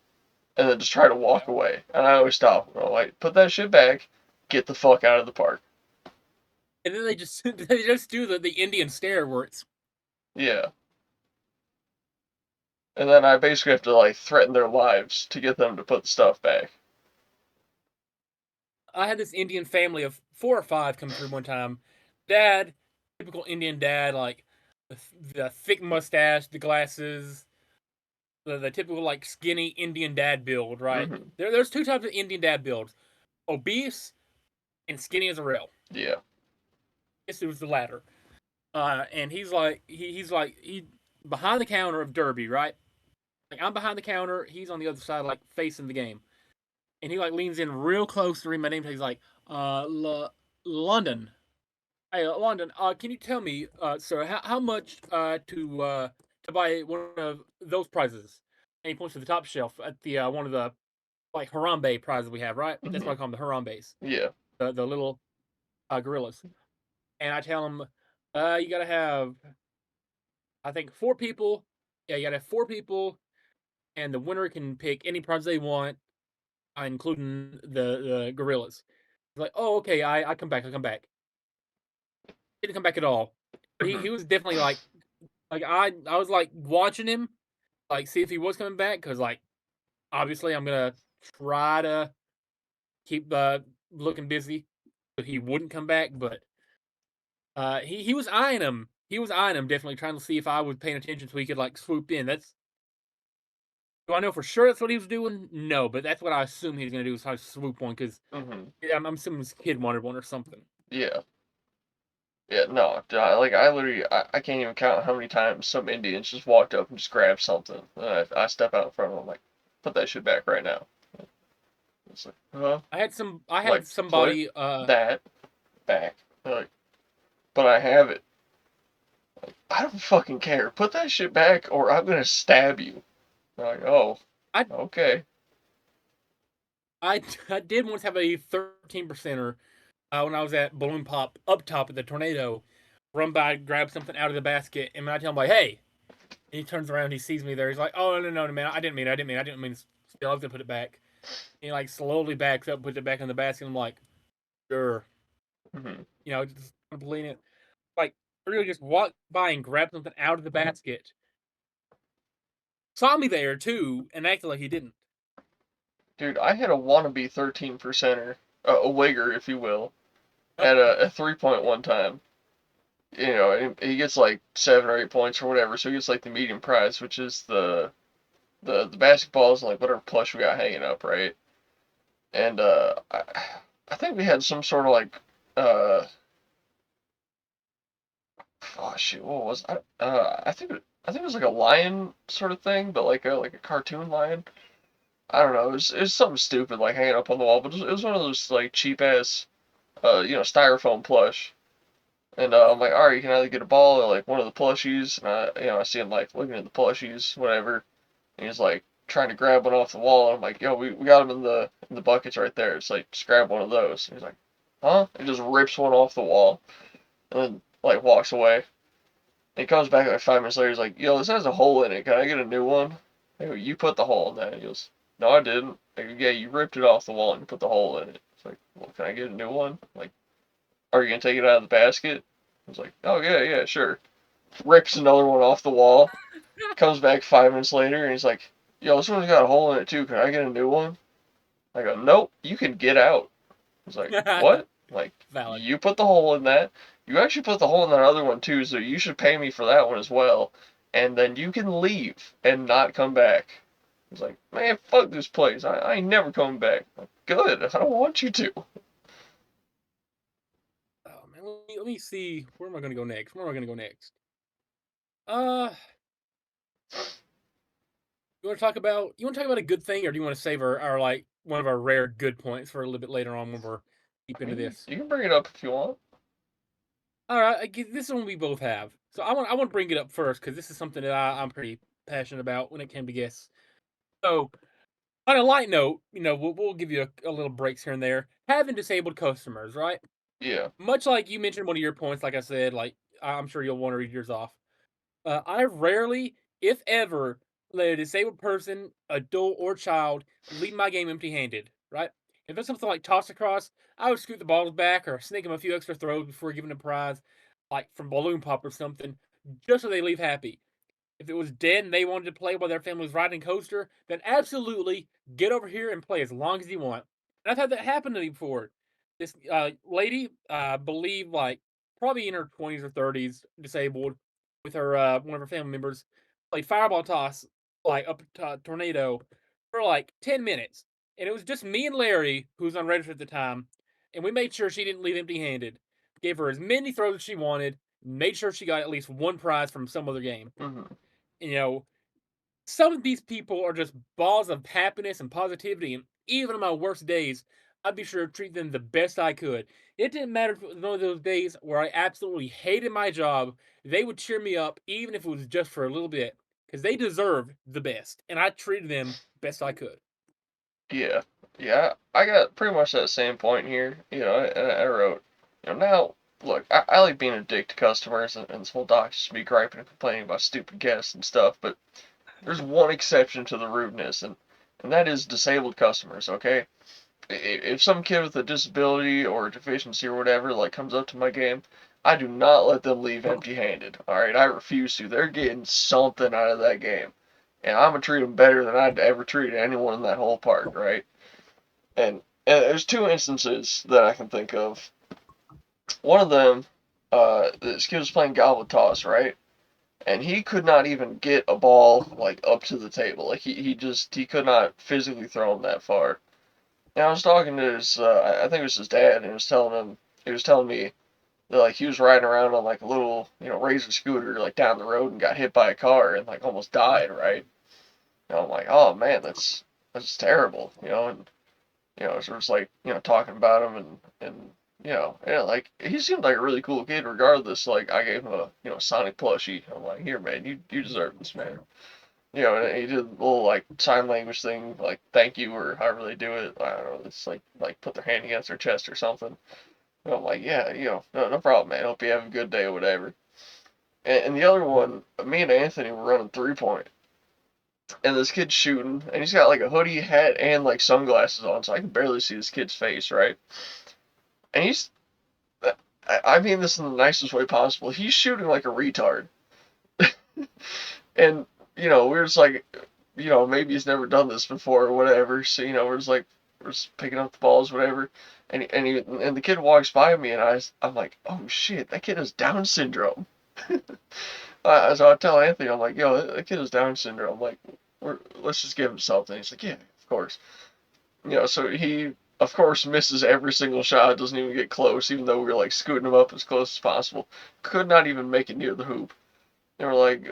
and then just try to walk Yeah. away. And I always stop them. I'm like, put that shit back. Get the fuck out of the park. And then they just they just do the Indian stare where it's Yeah. And then I basically have to like threaten their lives to get them to put the stuff back. I had this Indian family of 4 or 5 come through one time. Dad, typical Indian dad, like the thick mustache, the glasses, the typical like skinny Indian dad build, right? Hmm. There's 2 types of Indian dad builds: obese and skinny as a rail. Yeah. Guess it was the latter. And he's like he behind the counter of Derby, right? Like I'm behind the counter, he's on the other side, like facing the game, and he like leans in real close to read my name tag. He's like, London. Hey, London, can you tell me, sir, how much to buy one of those prizes? And he points to the top shelf at the one of the like Harambe prizes we have, right? That's Hmm. what I call them, the Harambes, Yeah. the little gorillas. And I tell him, you gotta have, I think, 4 people. Yeah, you gotta have 4 people, and the winner can pick any prize they want, including the gorillas. He's like, oh, okay, I come back, I come back. Didn't come back at all. But Hmm. he was definitely like I was like watching him, like see if he was coming back, because like obviously I'm gonna try to keep looking busy, but he wouldn't come back. But he was eyeing him. He was eyeing him, definitely trying to see if I was paying attention so he could like swoop in. That's Do I know for sure that's what he was doing? No, but that's what I assume he was gonna do, is try to swoop one, because Hmm. I'm assuming his kid wanted one or something. Yeah. Yeah. No. Like I literally, I can't even count how many times some Indians just walked up and just grabbed something. And I step out in front of them, like, put that shit back right now. It's like, huh? I Like, had put somebody that back. Like, but I have it. I don't fucking care. Put that shit back or I'm gonna stab you. They're like, oh, I okay. I I did once have a 13 percenter when I was at Balloon Pop up top at the tornado, run by, grab something out of the basket, and when I tell him like, "Hey," and he turns around, he sees me there. He's like, "Oh no, man, I didn't mean." Still, I was gonna put it back. And he like slowly backs up, puts it back in the basket. I'm like, "Sure," Hmm. just lean it. Like, really, just walked by and grabbed something out of the basket. Saw me there too, and acted like he didn't. Dude, I had a wannabe 13 percenter, a wigger, if you will, at a 3 point one time. You know, and he gets like 7 or 8 points or whatever, so he gets like the medium prize, which is the basketballs and like whatever plush we got hanging up, right? And I think we had some sort of like uh oh shit, what was I? I think it was like a lion sort of thing, but like a cartoon lion. I don't know. It was something stupid like hanging up on the wall, but it was one of those like cheap ass styrofoam plush. And I'm like, all right, you can either get a ball or like one of the plushies. And I see him like looking at the plushies, whatever. And he's like trying to grab one off the wall. And I'm like, yo, we got him in the buckets right there. It's like just grab one of those. And he's like, huh? He just rips one off the wall and then like walks away. And he comes back like 5 minutes later. He's like, yo, this has a hole in it. Can I get a new one? I go, you put the hole in that. He goes, no, I didn't. I go, yeah, you ripped it off the wall and you put the hole in it. It's like, well, can I get a new one? Like, are you gonna take it out of the basket? I was like, oh yeah, yeah, sure. Rips another one off the wall. Comes back 5 minutes later and he's like, yo, this one's got a hole in it too. Can I get a new one? I go, nope, you can get out. It's like, what? Like, Valid. you put the hole in that. You actually put the hole in that other one too, so you should pay me for that one as well. And then you can leave and not come back. It's like, man, fuck this place. I ain't never coming back. Like, good. I don't want you to. Oh man, let me see. Where am I gonna go next? Where am I gonna go next? Uh, you want to talk about a good thing, or do you want to save our like one of our rare good points for a little bit later on when we're deep into this? You can bring it up if you want. All right, this one we both have. So I want to bring it up first because this is something that I'm pretty passionate about when it came to guests. So on a light note, we'll give you a little breaks here and there. Having disabled customers, right? Yeah. Much like you mentioned one of your points, like I said, like I'm sure you'll want to read yours off. I rarely, if ever, let a disabled person, adult or child, leave my game empty-handed. Right? If it's something like toss across, I would scoot the balls back or sneak them a few extra throws before giving them a prize, like from balloon pop or something, just so they leave happy. If it was dead and they wanted to play while their family was riding a coaster, then absolutely get over here and play as long as you want. And I've had that happen to me before. This lady, I believe, like probably in her 20s or 30s, disabled, with her one of her family members, played fireball toss like up to tornado for like 10 minutes, and it was just me and Larry, who was on register at the time, and we made sure she didn't leave empty-handed. Gave her as many throws as she wanted, made sure she got at least one prize from some other game. Hmm. You know, some of these people are just balls of happiness and positivity, and even on my worst days, I'd be sure to treat them the best I could. It didn't matter if it was one of those days where I absolutely hated my job, they would cheer me up, even if it was just for a little bit, because they deserved the best, and I treated them best I could. Yeah. Yeah. I got pretty much that same point here. And I wrote, now, look, I like being a dick to customers, and this whole doc's just me griping and complaining about stupid guests and stuff, but there's one exception to the rudeness, and that is disabled customers, okay? If some kid with a disability or a deficiency or whatever like comes up to my game, I do not let them leave empty-handed. All right, I refuse to. They're getting something out of that game, and I'm gonna treat them better than I'd ever treated anyone in that whole park, right? And there's two instances that I can think of. One of them, this kid was playing Goblet Toss, right? And he could not even get a ball like up to the table. Like he could not physically throw him that far. And I was talking to his, I think it was his dad, and he was telling me that like he was riding around on like a little, razor scooter like down the road and got hit by a car and like almost died, right? And I'm like, oh man, that's terrible, and so it's like, talking about him and yeah, like he seemed like a really cool kid regardless. Like I gave him a, Sonic plushie. I'm like, here man, you deserve this, man. And he did a little like sign language thing, like thank you or however they do it. I don't know. It's like put their hand against their chest or something. And I'm like, yeah, no problem, man. Hope you have a good day or whatever. And the other one, me and Anthony were running 3 point, and this kid's shooting, and he's got like a hoodie, hat, and like sunglasses on, so I can barely see this kid's face, right? And I mean this in the nicest way possible. He's shooting like a retard, and we're just like, maybe he's never done this before or whatever. So we're just picking up the balls, whatever. And the kid walks by me, and I'm like, oh shit, that kid has Down syndrome. So I tell Anthony, I'm like, yo, that kid has Down syndrome. Like, let's just give him something. He's like, yeah, of course. So he of course misses every single shot. Doesn't even get close, even though we were like scooting him up as close as possible. Could not even make it near the hoop. They were like,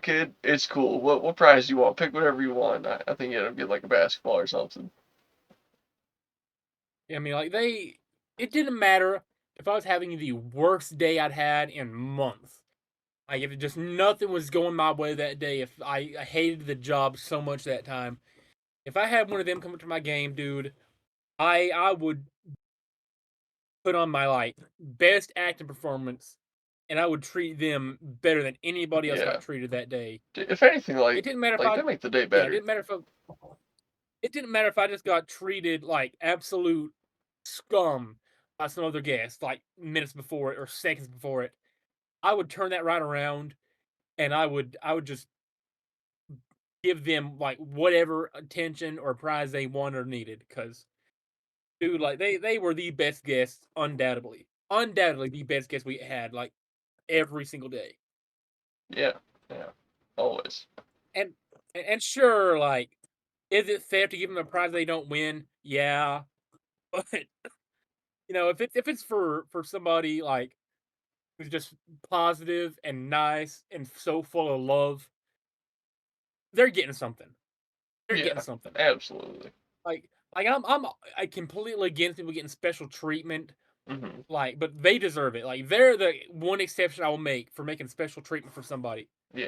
kid, it's cool. What prize do you want? Pick whatever you want. I think you end up getting like a basketball or something. I mean, it didn't matter if I was having the worst day I'd had in months. Like if it just nothing was going my way that day, if I hated the job so much that time, if I had one of them come up to my game, dude, I would put on my like best acting performance, and I would treat them better than anybody else got Yeah. treated that day. If anything, It like didn't matter if like I they make the day yeah, better. it didn't matter if I just got treated like absolute scum by some other guest, like minutes before it or seconds before it. I would turn that right around, and I would just give them like whatever attention or prize they wanted or needed. Because dude, like they were the best guests, undoubtedly the best guests we had like every single day. Yeah, yeah, always. And and sure, like, is it fair to give them a prize they don't win? Yeah, but if it's for somebody like who's just positive and nice and so full of love, they're getting something. They're getting Yeah, something. absolutely. I completely against people getting special treatment. Hmm. Like, but they deserve it. Like, they're the one exception I will make for making special treatment for somebody. Yeah.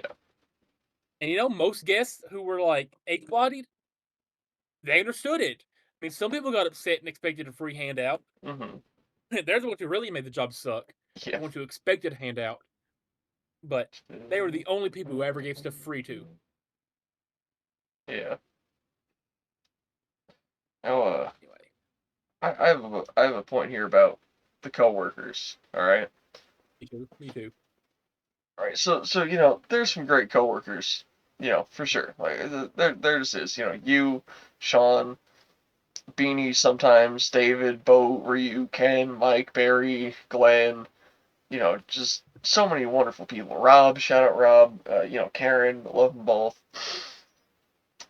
And most guests who were like able-bodied, they understood it. I mean, some people got upset and expected a free handout. Hmm. They're the ones who really made the job suck. The Yeah. ones who expected a handout, but they were the only people who ever gave stuff free to. Yeah. Now, Anyway, I have a point here about the coworkers. All right. me too. Me too. All right. So there's some great coworkers. For sure. Like there just is. You, Sean, Beanie, sometimes David, Bo, Ryu, Ken, Mike, Barry, Glenn. Just so many wonderful people. Rob, shout out Rob. Karen, love them both.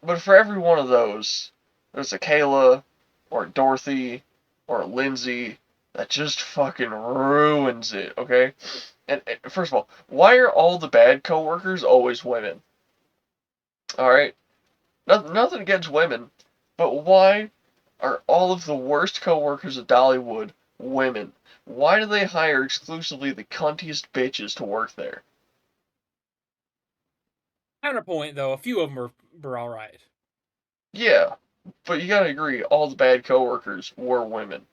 But for every one of those, there's a Kayla or a Dorothy or a Lindsay that just fucking ruins it, okay? And first of all, why are all the bad coworkers always women? Alright? Nothing against women, but why are all of the worst coworkers at Dollywood women? Why do they hire exclusively the cuntiest bitches to work there? Counterpoint though, a few of them were all right. Yeah, but you gotta agree, all the bad coworkers were women.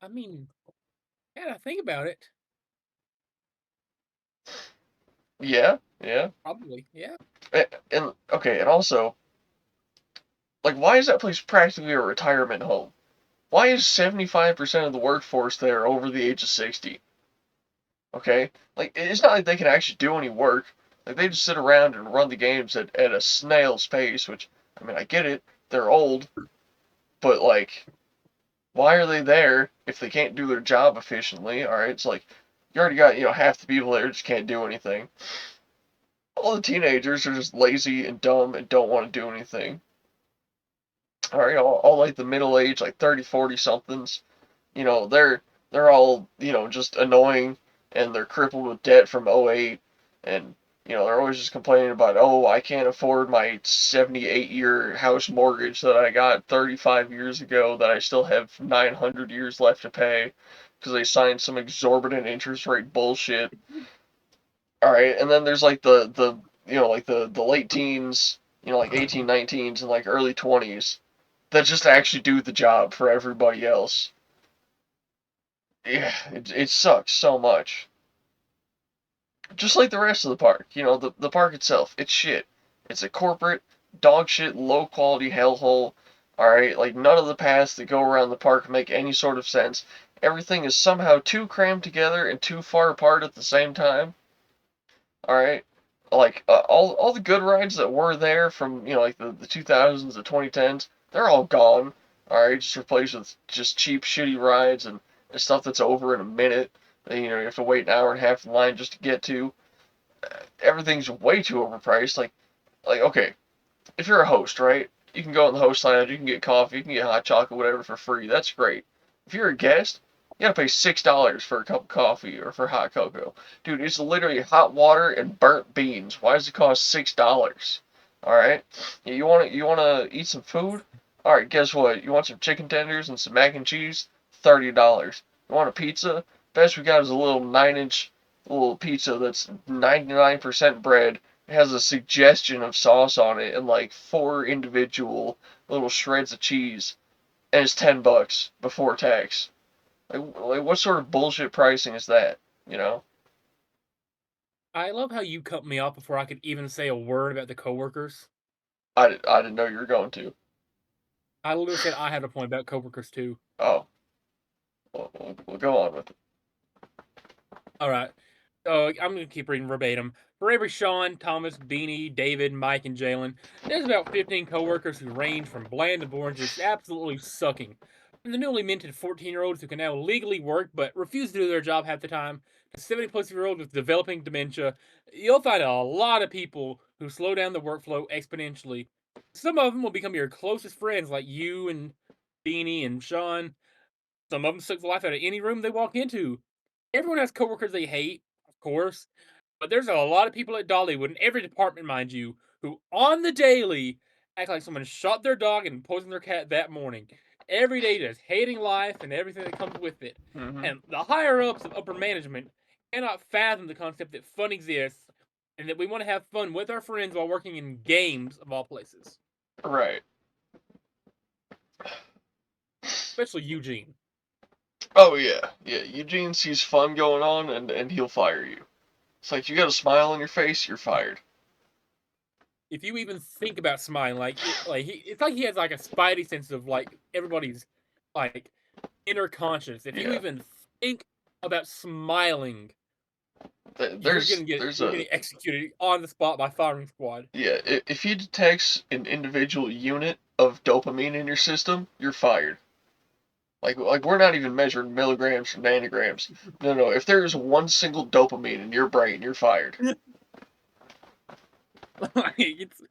I mean, yeah, think about it. Yeah, yeah. Probably, yeah. And okay, and also, like, why is that place practically a retirement home? Why is 75% of the workforce there over the age of 60? Okay? Like, it's not like they can actually do any work. Like, they just sit around and run the games at a snail's pace, which, I mean, I get it. They're old, but, like, why are they there if they can't do their job efficiently? Alright, it's like, you already got, half the people there just can't do anything. All the teenagers are just lazy and dumb and don't want to do anything. Alright, all like the middle age, like 30, 40 somethings, they're all, just annoying and they're crippled with debt from '08 and they're always just complaining about, oh, I can't afford my 78-year house mortgage that I got 35 years ago that I still have 900 years left to pay because they signed some exorbitant interest rate bullshit. All right, and then there's like the late teens, like 18, 19s and like early 20s that just actually do the job for everybody else. Yeah, it sucks so much. Just like the rest of the park. The park itself, it's shit. It's a corporate, dog shit, low quality hellhole. Alright, like none of the paths that go around the park make any sort of sense. Everything is somehow too crammed together and too far apart at the same time. Alright? Like, all the good rides that were there from, like the 2000s, the 2010s, they're all gone. Alright, just replaced with just cheap, shitty rides and stuff that's over in a minute. That, you have to wait an hour and a half in line just to get to. Everything's way too overpriced. Like okay, if you're a host, right? You can go in the host lounge, you can get coffee, you can get hot chocolate, whatever for free. That's great. If you're a guest, you gotta pay $6 for a cup of coffee or for hot cocoa. Dude, it's literally hot water and burnt beans. Why does it cost $6? Alright? You wanna eat some food? Alright, guess what? You want some chicken tenders and some mac and cheese? $30. You want a pizza? Best we got is a little 9-inch little pizza that's 99% bread. It has a suggestion of sauce on it and like four individual little shreds of cheese, and it's $10 before tax. Like what sort of bullshit pricing is that? You know? I love how you cut me off before I could even say a word about the coworkers. I didn't know you were going to. I literally said I had a point about coworkers too. Oh, we'll go on with it. All right. I'm gonna keep reading verbatim. For every Sean, Thomas, Beanie, David, Mike, and Jalen, there's about 15 coworkers who range from bland to boring, just absolutely sucking. From the newly minted 14-year-olds who can now legally work but refuse to do their job half the time, to 70-plus-year-olds with developing dementia, you'll find a lot of people who slow down the workflow exponentially. Some of them will become your closest friends, like you and Beanie and Sean. Some of them suck the life out of any room they walk into. Everyone has coworkers they hate, of course, but there's a lot of people at Dollywood, in every department, mind you, who on the daily act like someone shot their dog and poisoned their cat that morning. Every day just hating life and everything that comes with it. Hmm. And the higher ups of upper management cannot fathom the concept that fun exists and that we want to have fun with our friends while working in games of all places. Right. Especially Eugene. Oh yeah, yeah. Eugene sees fun going on, and he'll fire you. It's like you got a smile on your face, you're fired. If you even think about smiling, it's like he has like a spidey sense of like everybody's like inner conscience. If you Yeah. even think about smiling, There's there's you're a getting executed on the spot by firing squad. yeah. If he detects an individual unit of dopamine in your system, you're fired. Like we're not even measuring milligrams or nanograms. No, no. If there's one single dopamine in your brain, you're fired. Like it's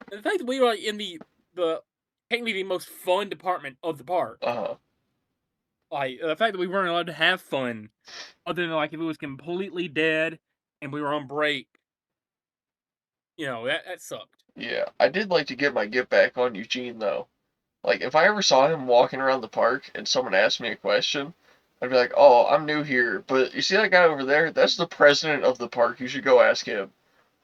the fact that we were like in the technically the most fun department of the park. Uh huh. Like the fact that we weren't allowed to have fun, other than like if it was completely dead and we were on break. That sucked. Yeah. I did like to get my get back on Eugene though. Like if I ever saw him walking around the park and someone asked me a question, I'd be like, "Oh, I'm new here, but you see that guy over there? That's the president of the park. You should go ask him."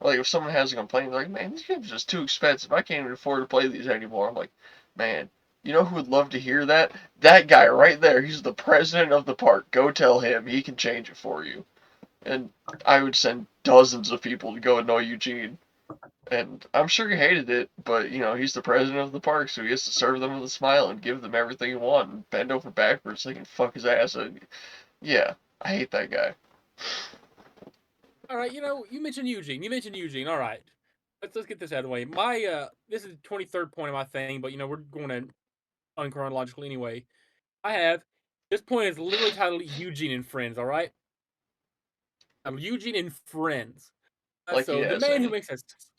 Like if someone has a complaint, they're like, "Man, these games are just too expensive. I can't even afford to play these anymore." I'm like, "Man, you know who would love to hear that? That guy right there. He's the president of the park. Go tell him. He can change it for you." And I would send dozens of people to go annoy Eugene. And I'm sure he hated it, but he's the president of the park, so he has to serve them with a smile and give them everything he wants and bend over backwards so he can fuck his ass. And yeah, I hate that guy. All right, you mentioned Eugene. You mentioned Eugene. All right, let's get this out of the way. My this is the 23rd point of my thing, but we're going to unchronological anyway. I have this point is literally titled Eugene and Friends. All right, Eugene and Friends. Like he So the has man who any. makes a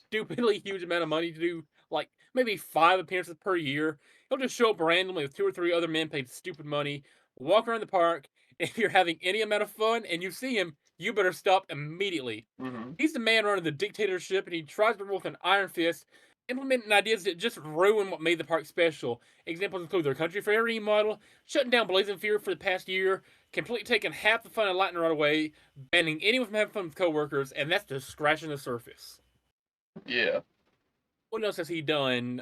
stupidly huge amount of money to do like maybe 5 appearances per year, he'll just show up randomly with two or three other men paid stupid money, walk around the park. If you're having any amount of fun and you see him, you better stop immediately. Hmm. He's the man running the dictatorship, and he tries to rule with an iron fist, implementing ideas that just ruin what made the park special. Examples include their country fair remodel, shutting down Blazing Fear for the past year, completely taking half the fun of Latin right away, banning anyone from having fun with coworkers, and that's just scratching the surface. Yeah. What else has he done?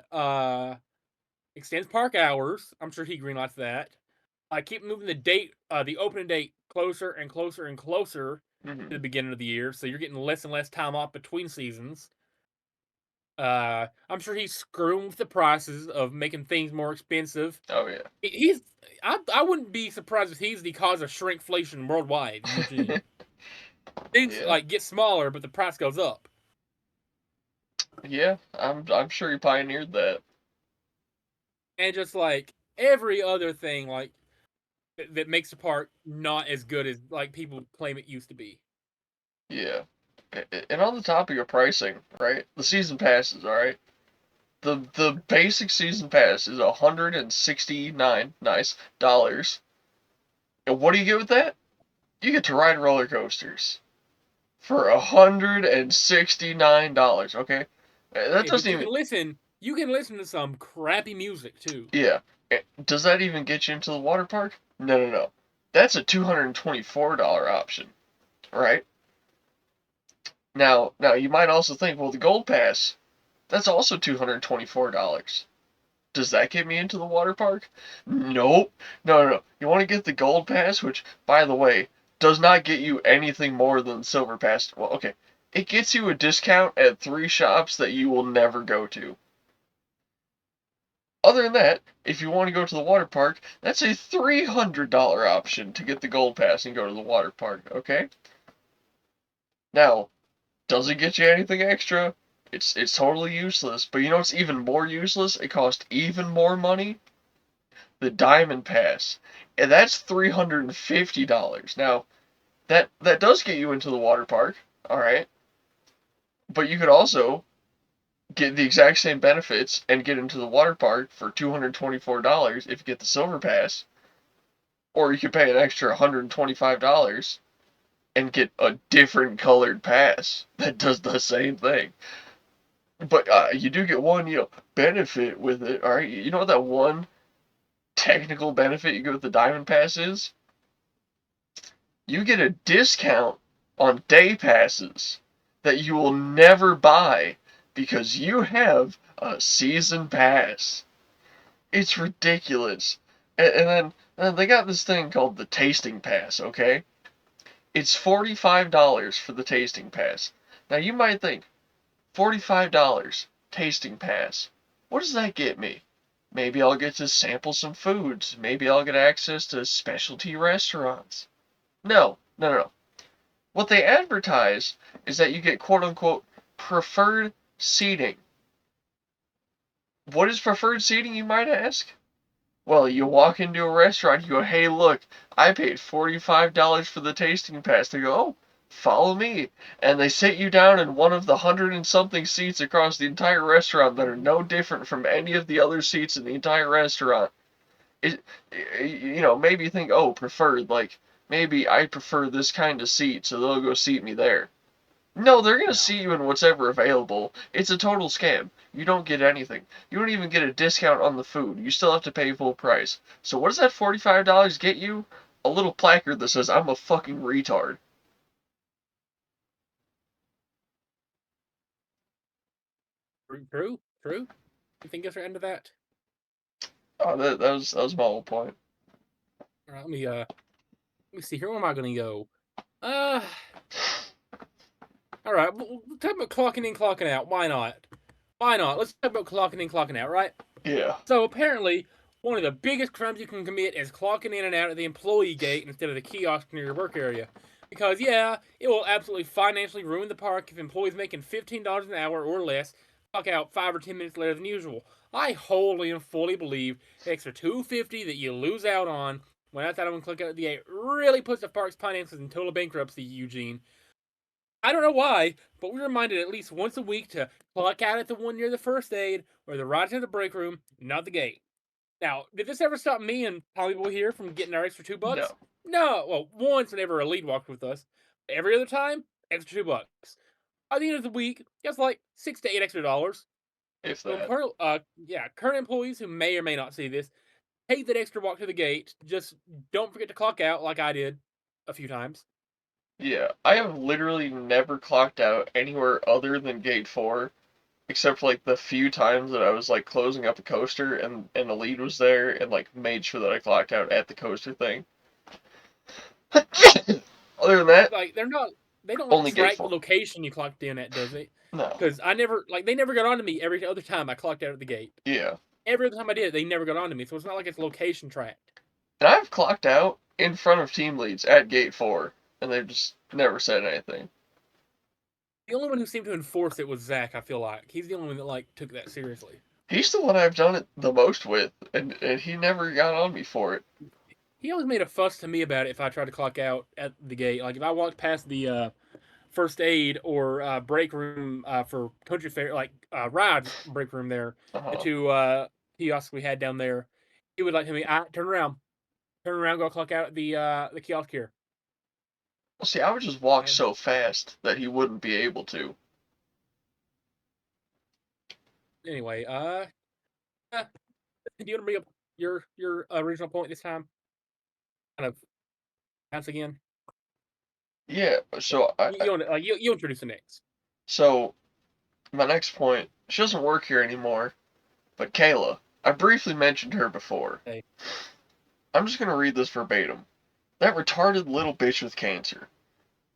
Extends park hours. I'm sure he greenlights that. I keep moving the opening date closer and closer and closer to Hmm. the beginning of the year, so you're getting less and less time off between seasons. I'm sure he's screwing with the prices of making things more expensive. Oh yeah. He's I wouldn't be surprised if he's the cause of shrinkflation worldwide. Eugene, things Yeah. like get smaller, but the price goes up, Yeah. I'm sure he pioneered that. and just like every other thing, like that makes the park not as good as like people claim it used to be. Yeah. And on the topic of pricing, right? The season passes, all right. The basic season pass is $169 nice dollars. And what do you get with that? You get to ride roller coasters for $169. Okay, that Hey, but doesn't even. You can listen to some crappy music too. Yeah, does that even get you into the water park? No, no, no. That's a $224 option, right? Now you might also think, well, the gold pass, that's also $224. Does that get me into the water park? Nope. No, no, no. You want to get the gold pass, which, by the way, does not get you anything more than the silver pass. Well, okay. It gets you a discount at 3 shops that you will never go to. Other than that, if you want to go to the water park, that's a $300 option to get the gold pass and go to the water park, okay? Now, does it get you anything extra? It's totally useless. But you know what's even more useless? It costs even more money. The Diamond Pass, and that's $350. Now, that does get you into the water park, all right. But you could also get the exact same benefits and get into the water park for $224 if you get the Silver Pass, or you could pay an extra $125 and get a different colored pass that does the same thing. But you do get one, benefit with it. All right, you know what that one technical benefit you get with the Diamond Pass is? You get a discount on day passes that you will never buy because you have a season pass. It's ridiculous. And then they got this thing called the tasting pass, okay? It's $45 for the tasting pass. Now you might think, $45 tasting pass. What does that get me? Maybe I'll get to sample some foods. Maybe I'll get access to specialty restaurants. No, no, no, no. What they advertise is that you get quote unquote preferred seating. What is preferred seating, you might ask? Well, you walk into a restaurant, you go, hey, look, I paid $45 for the tasting pass. They go, oh, follow me. And they sit you down in one of the hundred and something seats across the entire restaurant that are no different from any of the other seats in the entire restaurant. It, maybe you think, oh, preferred, like, maybe I prefer this kind of seat, so they'll go seat me there. No, they're gonna Yeah. see you in what's ever available. It's a total scam. You don't get anything. You don't even get a discount on the food. You still have to pay full price. So what does that $45 get you? A little placard that says I'm a fucking retard. True. True. You think that's the end of that? Oh, that was my whole point. All right. Let me see here. Where am I going to go? Uh. All right. We'll talk about clocking in, clocking out. Why not? Why not? Let's talk about clocking in, clocking out. Right. Yeah. So apparently, one of the biggest crimes you can commit is clocking in and out at the employee gate instead of the kiosk near your work area. Because yeah, it will absolutely financially ruin the park if employees making $15 an hour or less clock out 5 or 10 minutes later than usual. I wholly and fully believe the extra $250 that you lose out on when I thought I'm gonna click out at the gate really puts the park's finances in total bankruptcy, Eugene. I don't know why, but we're reminded at least once a week to clock out at the one near the first aid or the right to the break room, not the gate. Now, did this ever stop me and Hollywood here from getting our extra $2? No. No. Well, once whenever a lead walked with us. Every other time, extra $2. By the end of the week, that's like $6 to $8 extra dollars. If So, that. current employees who may or may not see this, take that extra walk to the gate. Just don't forget to clock out like I did a few times. Yeah. I have literally never clocked out anywhere other than gate 4, except for like the few times that I was like closing up a coaster and the lead was there and like made sure that I clocked out at the coaster thing. Other than that, Like they're not, they don't like only gate track the 4. location you clocked in at, does it? No. Because they never got onto me every other time I clocked out at the gate. Yeah. Every other time I did it, they never got onto me. So it's not like it's location tracked. And I've clocked out in front of team leads at gate 4, and they've just never said anything. The only one who seemed to enforce it was Zach. I feel like he's the only one that like took that seriously. He's the one I've done it the most with, and he never got on me for it. He always made a fuss to me about it if I tried to clock out at the gate. Like if I walked past the first aid or break room for country fair, like rides break room there, the Uh-huh. two kiosks we had down there, he would like to me, turn around, go clock out at the kiosk here. Well, see, I would just walk And so fast that he wouldn't be able to. anyway, do you want to bring up your original point this time? Kind of once again. Yeah, so You introduce the next. so my next point, she doesn't work here anymore, but Kayla, I briefly mentioned her before. Hey, I'm just gonna read this verbatim. That retarded little bitch with cancer.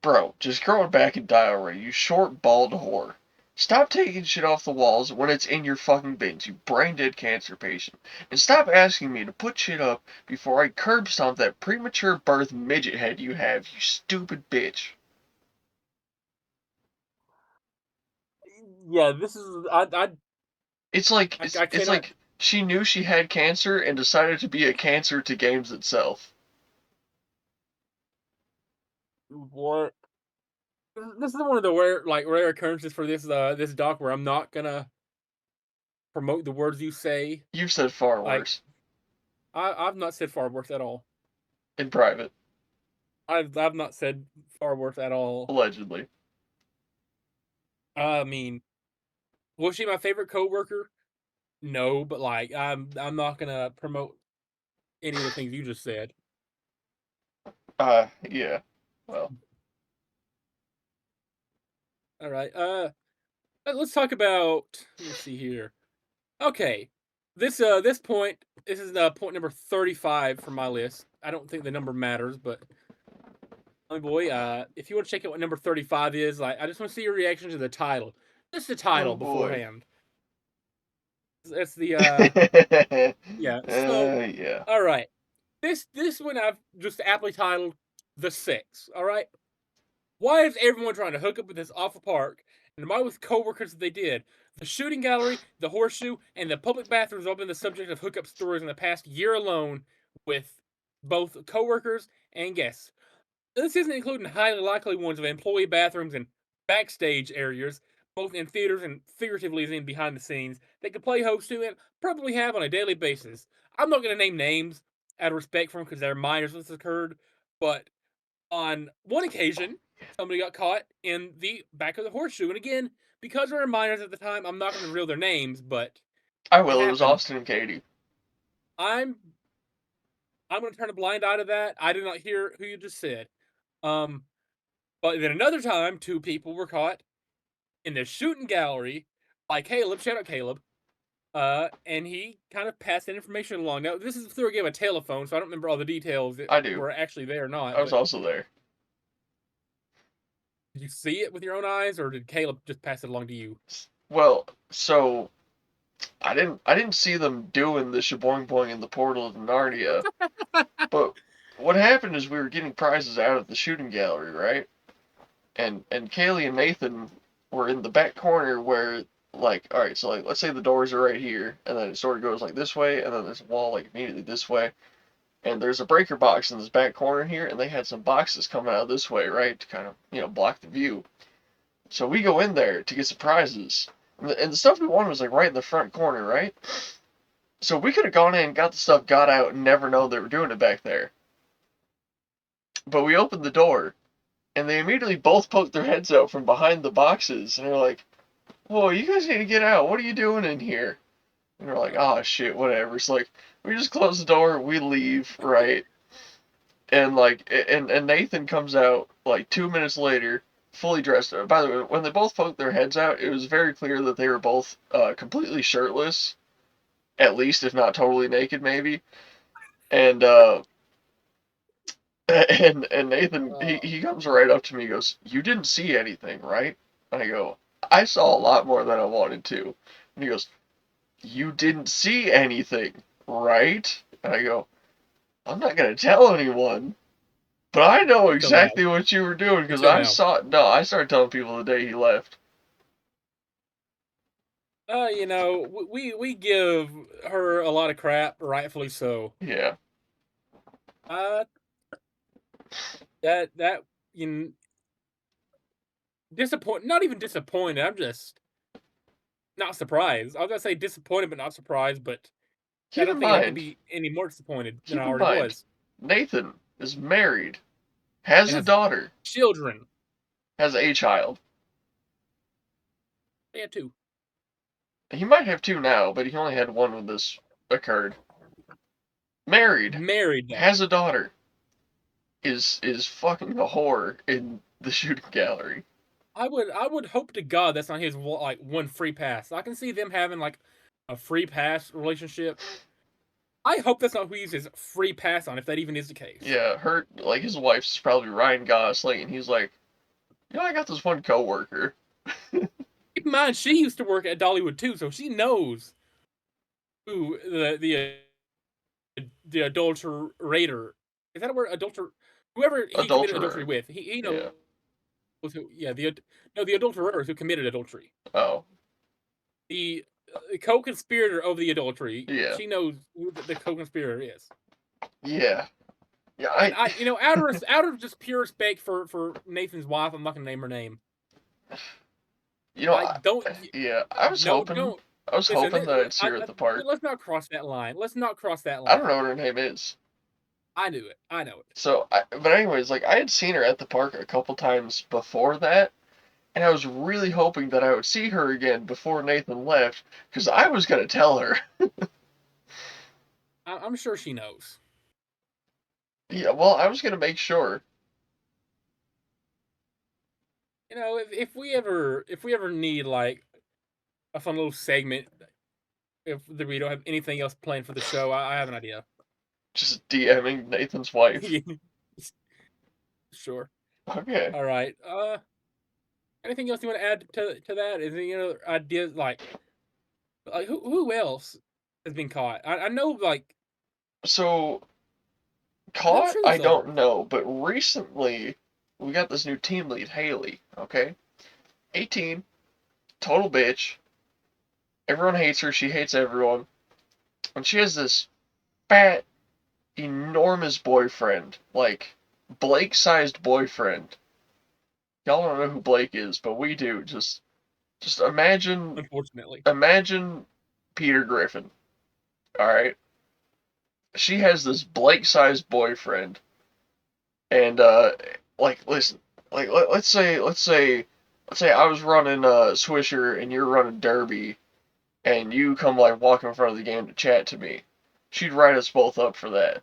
Bro, just grow it back and die already, you short, bald whore. Stop taking shit off the walls when it's in your fucking bins, you brain dead cancer patient. And stop asking me to put shit up before I curb stomp that premature birth midget head you have, you stupid bitch. yeah, this is I It's cannot. like she knew she had cancer and decided to be a cancer to games itself. What? This is one of the rare occurrences for this doc where I'm not gonna promote the words you say. You've said far Like worse I've not said far worse at all. in private, I've not said far worse at all. allegedly. I mean, was she my favorite coworker? No, but like I'm not gonna promote any of the things you just said. Yeah. Well, All right. Let's talk about. Let me see here. Okay, this point. This is point number 35 for my list. I don't think the number matters, but oh boy, if you want to check out what number 35 is, like I just want to see your reaction to the title. Just the oh title boy. beforehand. It's the yeah. So, Yeah. all right. This one I've just aptly titled The Six. All right. Why is everyone trying to hook up with this awful park? And am I with coworkers that they did? The shooting gallery, the horseshoe, and the public bathrooms have all been the subject of hookup stories in the past year alone with both coworkers and guests. This isn't including highly likely ones of employee bathrooms and backstage areas, both in theaters and figuratively as in behind the scenes, that could play host to and probably have on a daily basis. I'm not going to name names out of respect for them because they're minors when this occurred, but on one occasion, somebody got caught in the back of the horseshoe. And again, because we were minors at the time, I'm not going to reveal their names, but I it will. It was happened. Austin and Katie. I'm I'm going to turn a blind eye to that. I did not hear who you just said. Um, but then another time, two people were caught in the shooting gallery by Caleb. Shout out Caleb. And he kind of passed that information along. Now, this is through a game of telephone, so I don't remember all the details that I do. were actually there or I not. was But also there. did you see it with your own eyes, or did Caleb just pass it along to you? Well, so I didn't see them doing the shaboing boing in the portal of Narnia, but what happened is we were getting prizes out of the shooting gallery, right? And Kaylee and Nathan were in the back corner where like all right, so like let's say the doors are right here, and then it sort of goes like this way, and then there's a wall like immediately this way, and there's a breaker box in this back corner here, and they had some boxes coming out this way, right, to kind of block the view. So we go in there to get surprises, and the stuff we wanted was like right in the front corner, right? So we could have gone in, got the stuff, got out, and never known they were doing it back there. But we opened the door, and they immediately both poked their heads out from behind the boxes, and they're like, "Whoa, you guys need to get out! What are you doing in here?" And we're like, "Oh shit, whatever." So like, we just close the door, we leave, right? And like, and Nathan comes out like 2 minutes later, fully dressed. By the way, when they both poked their heads out, it was very clear that they were both completely shirtless, at least if not totally naked, maybe. And and Nathan he comes right up to me, and goes, "You didn't see anything, right?" And I go, "I saw a lot more than I wanted to." And he goes, "You didn't see anything, right?" And I go, "I'm not gonna tell anyone, but I know Until now. exactly what you were doing because Until I now. saw it." No, I started telling people the day he left. We give her a lot of crap, rightfully so. Yeah, Uh, that you know, not even disappointed. I'm just not surprised. I was gonna say disappointed, but not surprised. But I keep don't in think I can mind, be any more disappointed than I keep in already mind, was. Nathan is married, has And a has daughter, children. has a child. Yeah, too. He might have two now, but he only had one when this occurred. Married, Married though. has a daughter, is fucking a whore in the shooting gallery. I would hope to God that's not his like one free pass. I can see them having like a free pass relationship. I hope that's not who he uses free pass on, if that even is the case. Yeah, her like his wife's probably Ryan Gosling, and he's like, I got this one coworker. Keep in mind, she used to work at Dollywood too, so she knows who the adulterator is that a word? Adulter, whoever he committed adultery Adulterer. with, he knows Yeah. who. Yeah, no, the adulterers who committed adultery. Oh. the co-conspirator of the adultery. Yeah. She knows who the co-conspirator is. Yeah. Yeah, And I, out of just pure respect for Nathan's wife, I'm not gonna name her name. you know, I I, don't. yeah, No, don't I was listen. hoping that I'd see her at the park. Let's not cross that line. Let's not cross that I don't line. know what her name is. I knew it. I know it. But anyways, like I had seen her at the park a couple times before that, and I was really hoping that I would see her again before Nathan left, because I was gonna tell her. I'm sure she knows. Yeah, well, I was gonna make sure. If we ever need like a fun little segment, if we don't have anything else planned for the show, I have an idea. Just DMing Nathan's wife. Sure. Okay. All right. Anything else you want to add to that? Is there ideas like who else has been caught? I know like So I know caught, truth I of don't her. know, but recently we got this new team lead, Haley. Okay, 18, total bitch. Everyone hates her. She hates everyone, and she has this fat, enormous boyfriend, like Blake-sized boyfriend. Y'all don't know who Blake is, but we do. Just Unfortunately, imagine Peter Griffin. All right, she has this Blake-sized boyfriend, and like listen, like let's say I was running Swisher and you're running Derby, and you come like walk in front of the game to chat to me. She'd write us both up for that.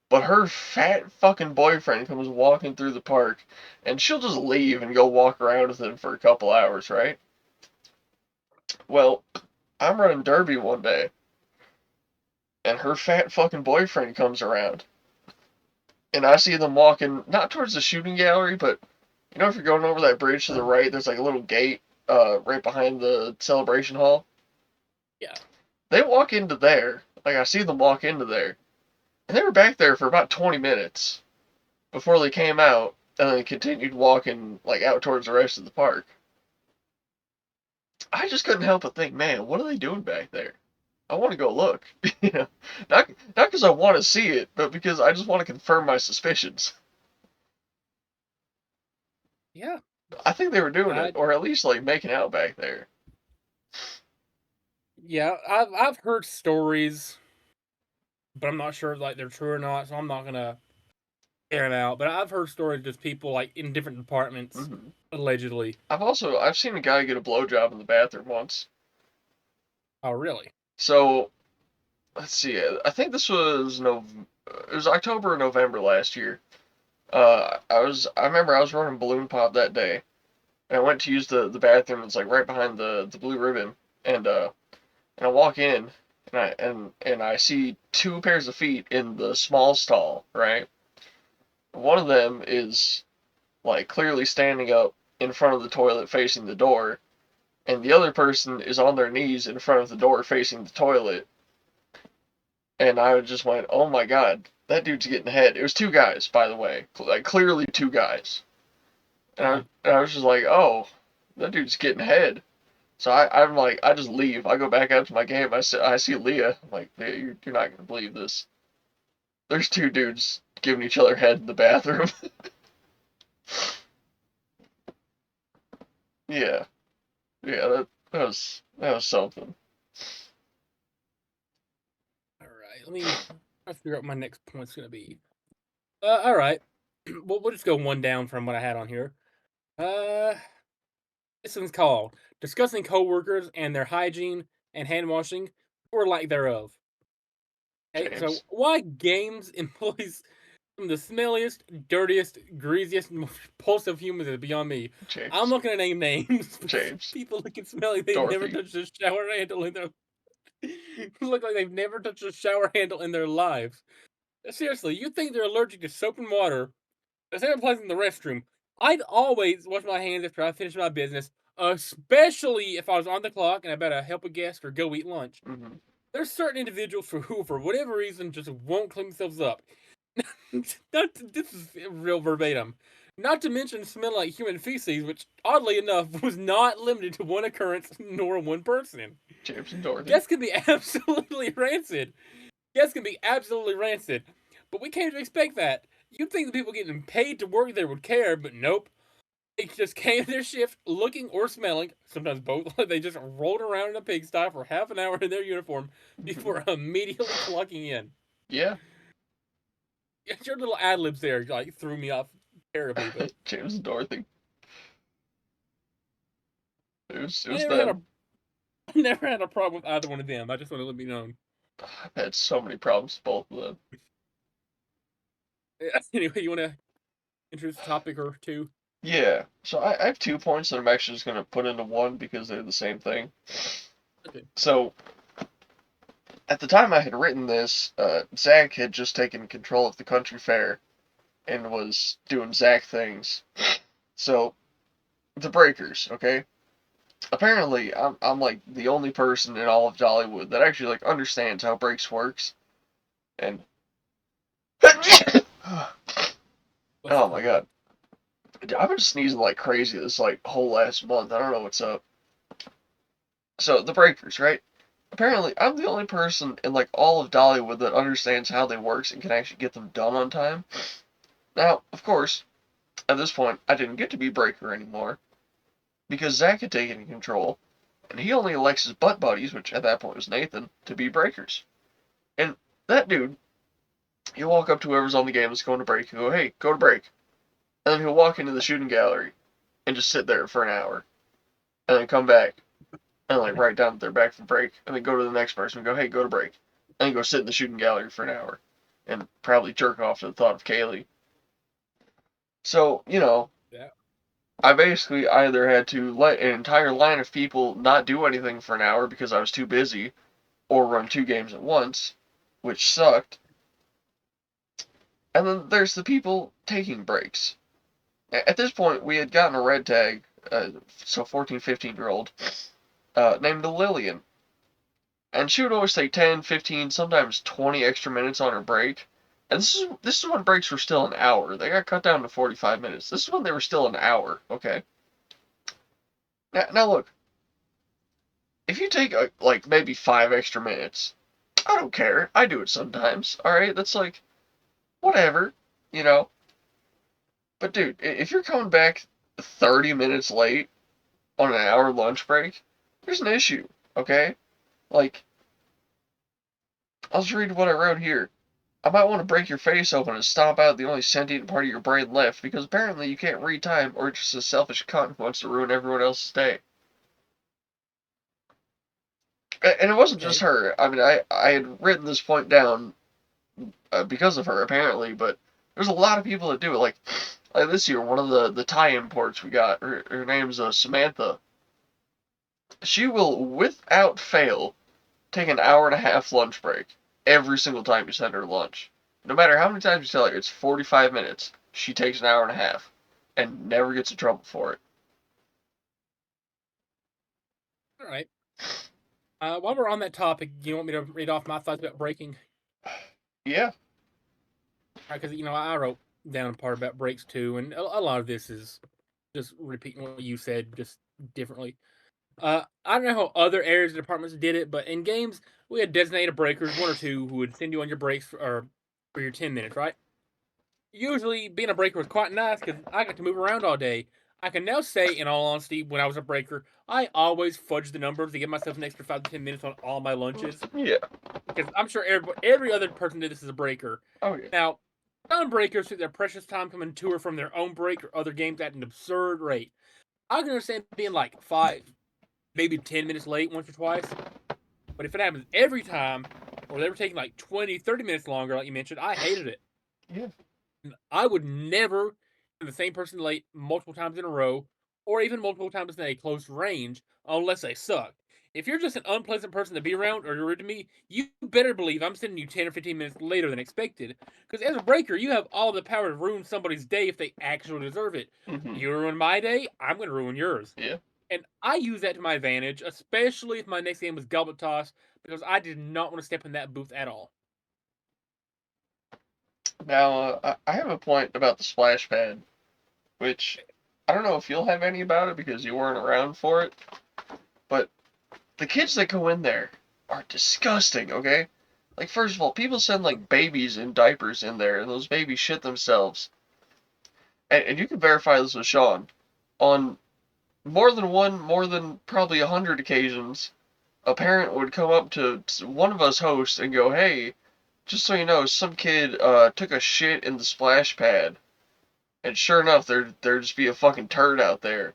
But her fat fucking boyfriend comes walking through the park, and she'll just leave and go walk around with him for a couple hours, right? Well, I'm running Derby one day, and her fat fucking boyfriend comes around, and I see them walking not towards the shooting gallery, but you know if you're going over that bridge to the right, there's like a little gate right behind the celebration hall. yeah. They walk into there, like I see them walk into there, and they were back there for about 20 minutes before they came out, and then continued walking like out towards the rest of the park. I just couldn't help but think, man, what are they doing back there? I want to go look, you know, not because I want to see it, but because I just want to confirm my suspicions. Yeah. I think they were doing it, I or at least like making out back there. yeah. I've heard stories, but I'm not sure like they're true or not. So I'm not gonna air them out. But I've heard stories of just people like in different departments Hmm. allegedly. I've seen a guy get a blowjob in the bathroom once. Oh, really? So let's see. I think this was no, it was October or November last year. I remember I was running balloon pop that day, and I went to use the bathroom. It's like right behind the blue ribbon, and and I walk in, and I see two pairs of feet in the small stall. Right, one of them is like clearly standing up in front of the toilet facing the door, and the other person is on their knees in front of the door facing the toilet. And I just went, "Oh my god, that dude's getting head." It was two guys, by the way, like clearly two guys. Uh, And I was just like, "Oh, that dude's getting head." So I'm like, I just leave. I go back out to my game. I see Leah. I'm like, Leah, you're not gonna believe this. There's two dudes giving each other head in the bathroom. Yeah, yeah, that was something. all right. Let me try to figure out what my next point's gonna be. All right. We'll just go one down from what I had on here. Uh, this one's called "Discussing Coworkers and Their Hygiene and Hand Washing or Lack Thereof." Okay, so James, why games employs some of the smelliest, dirtiest, greasiest, most repulsive humans is beyond me. I'm James, not gonna name names, but James, people looking smelly they've never Dorothy. touched a shower handle in their look like they've never touched a shower handle in their lives. Seriously, you think they're allergic to soap and water? The same applies in the restroom. I'd always wash my hands after I finish my business, especially if I was on the clock and I better help a guest or go eat lunch. Hmm. There's certain individuals who, for whatever reason, just won't clean themselves up. This is real verbatim. Not to mention smell like human feces, which oddly enough was not limited to one occurrence nor one person. James and Dorothy. Guests can be absolutely rancid. Guests can be absolutely rancid. But we came to expect that. You'd think the people getting paid to work there would care, but nope. They just came to their shift looking or smelling, sometimes both. They just rolled around in a pigsty for half an hour in their uniform before immediately clocking in. Yeah. Your little ad libs there like threw me off terribly, but James and Dorothy. It I was never had a them. never had a problem with either one of them. I just want to let me know. I've had so many problems with both of them. Anyway, you want to introduce a topic or two? Yeah. So I have 2 points that I'm actually just gonna put into one because they're the same thing. Okay. So at the time I had written this, Zach had just taken control of the country fair and was doing Zach things. So the breakers, okay? Apparently, I'm like the only person in all of Dollywood that actually like understands how breaks works. And What's oh the my problem? god, I've been sneezing like crazy this like whole last month. I don't know what's up. So the breakers, right? Apparently, I'm the only person in like all of Dollywood that understands how they works and can actually get them done on time. Now, of course, at this point, I didn't get to be breaker anymore because Zach had taken control, and he only elects his butt buddies, which at that point was Nathan, to be breakers. And that dude, he'll walk up to whoever's on the game that's going to break and go, "Hey, go to break," and then he'll walk into the shooting gallery and just sit there for an hour, and then come back and like write down that they're back from break, and then go to the next person and go, "Hey, go to break," and then go sit in the shooting gallery for an hour, and probably jerk off to the thought of Kaylee. So Yeah. I basically either had to let an entire line of people not do anything for an hour because I was too busy, or run 2 games at once, which sucked. And then there's the people taking breaks. At this point, we had gotten a red tag, so 14, 15-year-old, named Lillian. And she would always take 10, 15, sometimes 20 extra minutes on her break. And this is when breaks were still an hour. They got cut down to 45 minutes. This is when they were still an hour, okay? Now look, if you take like maybe 5 extra minutes, I don't care. I do it sometimes. All right, that's like whatever, you know. But dude, if you're coming back 30 minutes late on an hour lunch break, there's an issue. Okay, like I'll just read what I wrote here. I might want to break your face open and stomp out the only sentient part of your brain left because apparently you can't read time or just a selfish cunt who wants to ruin everyone else's day. And it wasn't just Okay. her. I mean, I had written this point down because of her apparently, but there's a lot of people that do it. Like this year, one of the Thai imports we got, her name's Samantha. She will, without fail, take an hour and a half lunch break every single time you send her lunch. No matter how many times you tell her it's 45 minutes, she takes an hour and a half and never gets in trouble for it. All right. While we're on that topic, do you want me to read off my thoughts about breaking? Yeah. Because I wrote down a part about breaks too, and a lot of this is just repeating what you said, just differently. I don't know how other areas of departments did it, but in games we had designated breakers, one or two, who would send you on your breaks for your 10 minutes, right? Usually, being a breaker was quite nice because I got to move around all day. I can now say, in all honesty, when I was a breaker, I always fudged the numbers to give myself an extra 5 to 10 minutes on all my lunches Yeah. because I'm sure every other person did this as a breaker. Oh yeah. Now, some breakers took their precious time coming to or from their own break or other games at an absurd rate. I can understand being like 5, maybe 10 minutes late once or twice, but if it happens every time, or they were taking like 20, 30 minutes longer, like you mentioned, I hated it. Yeah. I would never be the same person late multiple times in a row, or even multiple times in a close range, unless they suck. If you're just an unpleasant person to be around or you're rude to me, you better believe I'm sending you 10 or 15 minutes later than expected. Because as a breaker, you have all the power to ruin somebody's day if they actually deserve it. Mhm. You ruin my day, I'm going to ruin yours. Yeah. And I use that to my advantage, especially if my next game was Goblet Toss, because I did not want to step in that booth at all. Now I have a point about the splash pad. which I don't know if you'll have any about it because you weren't around for it, but the kids that go in there are disgusting, okay? Like, first of all, people send, like, babies in diapers in there, and those babies shit themselves. And you can verify this with Sean. On more than probably 100 occasions, a parent would come up to one of us hosts and go, "Hey, just so you know, some kid took a shit in the splash pad." And sure enough, there'd just be a fucking turd out there.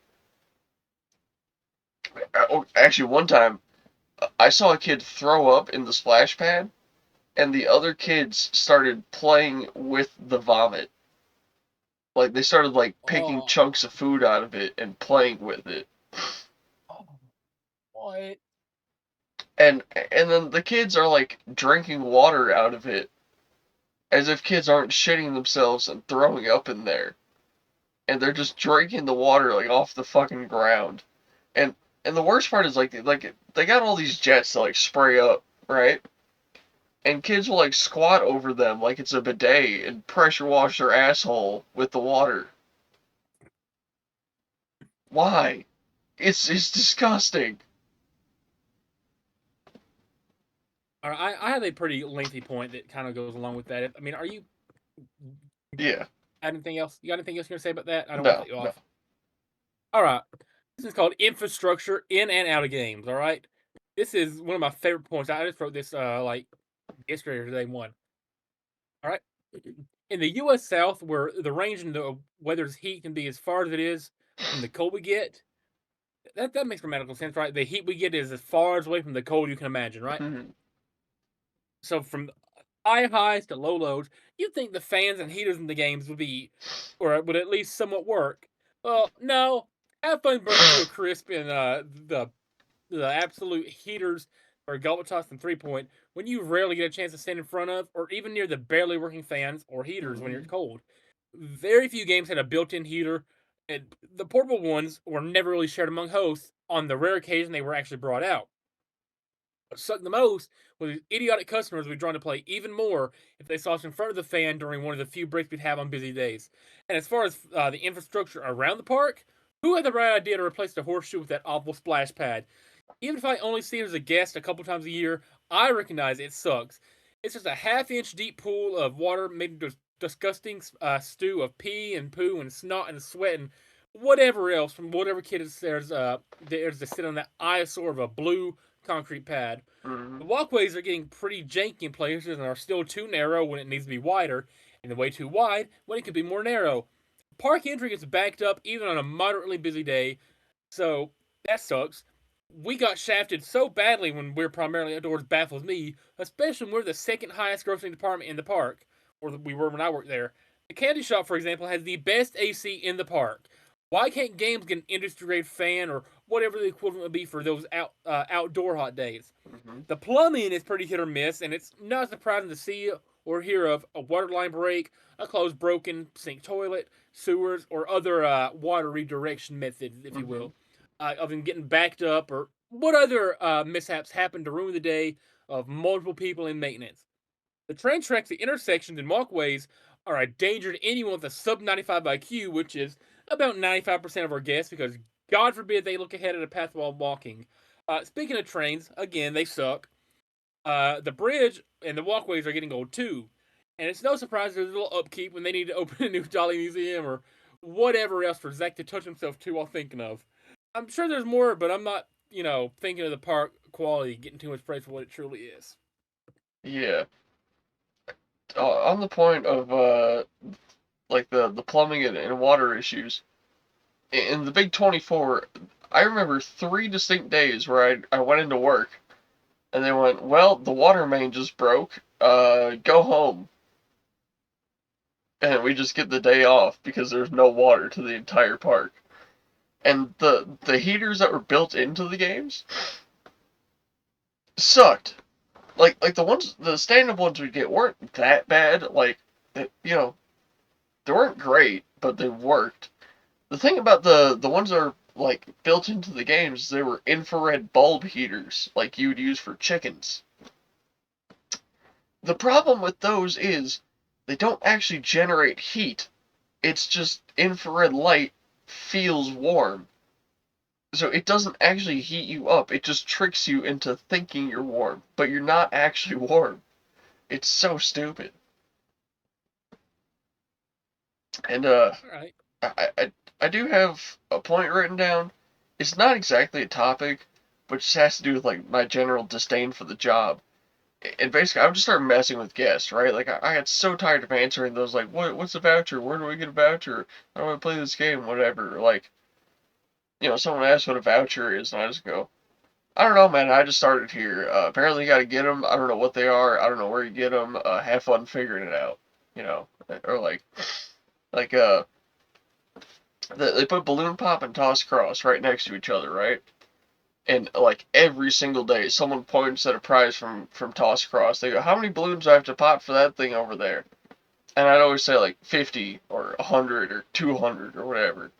Actually, one time, I saw a kid throw up in the splash pad, and the other kids started playing with the vomit. Like, they started, like, picking Oh, chunks of food out of it and playing with it. oh, what? And then the kids are, like, drinking water out of it as if kids aren't shitting themselves and throwing up in there. And they're just drinking the water, like, off the fucking ground. And and the worst part is, like they got all these jets to, like, spray up, right? And kids will, like, squat over them like it's a bidet and pressure wash their asshole with the water. Why? It's disgusting. All right, I have a pretty lengthy point that kind of goes along with that. I mean, are you Yeah. anything else? You got anything else you're gonna say about that? I don't want to No, cut you no. off. All right, this is called infrastructure in and out of games. All right, this is one of my favorite points. I just wrote this like yesterday or today one. All right, in the U.S. South, where the range in the weather's heat can be as far as it is from the cold we get, that makes grammatical sense, right? The heat we get is as far as away from the cold you can imagine, right? Mhm. So from high highs to low lows, you'd think the fans and heaters in the games would be, or would at least somewhat work. Well, no. Have fun burning to a crisp in the absolute heaters or goblet toss and 3 point when you rarely get a chance to stand in front of or even near the barely working fans or heaters when you're Mhm. cold. Very few games had a built-in heater, and the portable ones were never really shared among hosts on the rare occasion they were actually brought out. What sucked the most was idiotic customers would be drawn to play even more if they saw us in front of the fan during one of the few breaks we'd have on busy days. And as far as the infrastructure around the park, who had the right idea to replace the horseshoe with that awful splash pad? Even if I only see it as a guest a couple times a year, I recognize it sucks. It's just a half-inch deep pool of water made into a disgusting stew of pee and poo and snot and sweat and whatever else from whatever kid is there's to sit on that eyesore of a blue concrete pad. The Mhm. walkways are getting pretty janky in places and are still too narrow when it needs to be wider, and way too wide when it could be more narrow. Park entry gets backed up even on a moderately busy day, so that sucks. We got shafted so badly when we're primarily outdoors baffles me, especially when we're the second highest grossing department in the park, or we were when I worked there. The candy shop, for example, has the best AC in the park. Why can't games get an industry grade fan or whatever the equivalent would be for those outdoor hot days? Mhm. The plumbing is pretty hit or miss, and it's not surprising to see or hear of a water line break, a closed broken sink toilet, sewers, or other water redirection methods, if you Mhm. will, of them getting backed up, or what other mishaps happen to ruin the day of multiple people in maintenance. The train tracks, the intersections, and walkways are a danger to anyone with a sub 95 IQ, which is about 95% of our guests, because God forbid they look ahead at a path while walking. Speaking of trains, again, they suck. The bridge and the walkways are getting old too. And it's no surprise there's a little upkeep when they need to open a new Dolly Museum or whatever else for Zach to touch himself to while thinking of. I'm sure there's more, but I'm not, thinking of the park quality getting too much praise for what it truly is. Yeah. On the point of like the plumbing and water issues in the Big 24, I remember 3 distinct days where I went into work and they went, "Well, the water main just broke. Go home." And we just get the day off because there's no water to the entire park. And the heaters that were built into the games sucked. Like the stand-up ones we get weren't that bad. Like, they weren't great, but they worked. The thing about the ones that are like built into the games, they were infrared bulb heaters, like you would use for chickens. The problem with those is they don't actually generate heat. it's just infrared light feels warm. So it doesn't actually heat you up. It just tricks you into thinking you're warm, but you're not actually warm. It's so stupid. And All right. I, I I do have a point written down. It's not exactly a topic, but it just has to do with like my general disdain for the job. And basically, I would just start messing with guests, right? Like I got so tired of answering those like, what's a voucher? Where do we get a voucher? How do I play this game? Whatever. Like, someone asks what a voucher is, and I just go, I don't know, man. I just started here. Apparently, you got to get them. I don't know what they are. I don't know where you get them. Have fun figuring it out. Or like they put balloon pop and toss cross right next to each other, right? And like every single day, someone points at a prize from toss cross. They go, "How many balloons do I have to pop for that thing over there?" And I'd always say like 50 or 100 or 200 or whatever.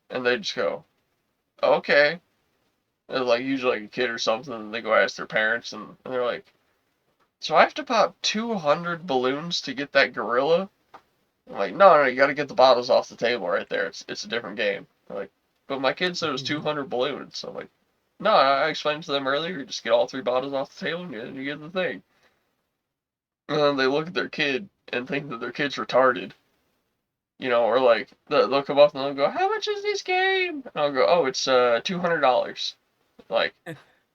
And they just go, "Okay." And like usually like a kid or something, and they go ask their parents, and they're like, "So I have to pop 200 balloons to get that gorilla?" I'm like, no, you got to get the bottles off the table right there. It's a different game. They're like, but my kid said it was Mm-hmm. 200 balloons. So I'm like, no, I explained to them earlier. You just get all three bottles off the table and you get the thing. And then they look at their kid and think that their kid's retarded. Or like they'll come up and they'll go, "How much is this game?" And I'll go, "Oh, it's $200." Like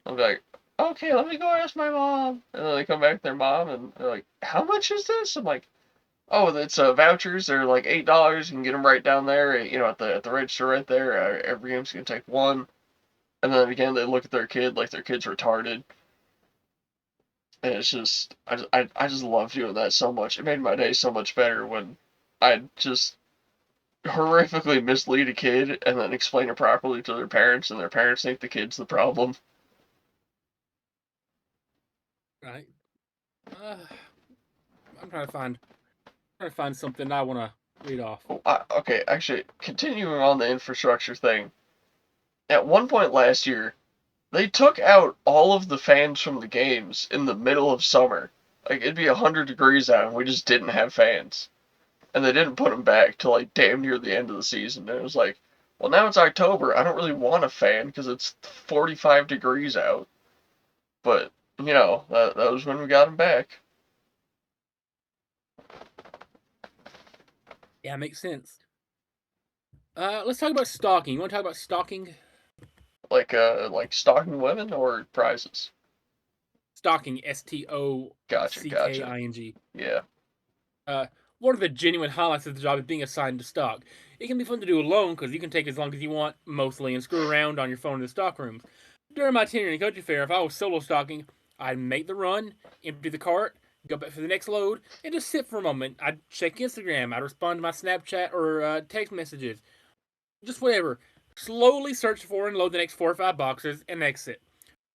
I'll be like, "Okay, let me go ask my mom." And then they come back to their mom and they're like, "How much is this?" I'm like, "Oh, it's vouchers. They're like $8. You can get them right down there. At the register right there. Every game's gonna take one." And then again, they look at their kid like their kid's retarded, and it's just I just love doing that so much. It made my day so much better when I just horrifically mislead a kid and then explain it properly to their parents, and their parents think the kid's the problem. Right. Uh, I'm trying to find something I want to read off. Okay, actually, continuing on the infrastructure thing. At one point last year, they took out all of the fans from the games in the middle of summer. Like it'd be 100 degrees out, and we just didn't have fans. And they didn't put them back till like damn near the end of the season. And it was like, well, now it's October. I don't really want a fan because it's 45 degrees out. But that was when we got them back. Yeah, makes sense. Let's talk about stalking. You want to talk about stalking? Like stalking women or prizes. Stalking, STOCKING. Gotcha. Yeah, Uh, One of the genuine highlights of the job is being assigned to stock. It can be fun to do alone because you can take as long as you want, mostly, and screw around on your phone in the stock rooms. During my tenure in Country Fair, if I was solo stocking, I'd make the run, empty the cart, go back for the next load, and just sit for a moment. I'd check Instagram, I'd respond to my Snapchat or text messages, just whatever. Slowly search for and load the next 4 or 5 boxes and exit.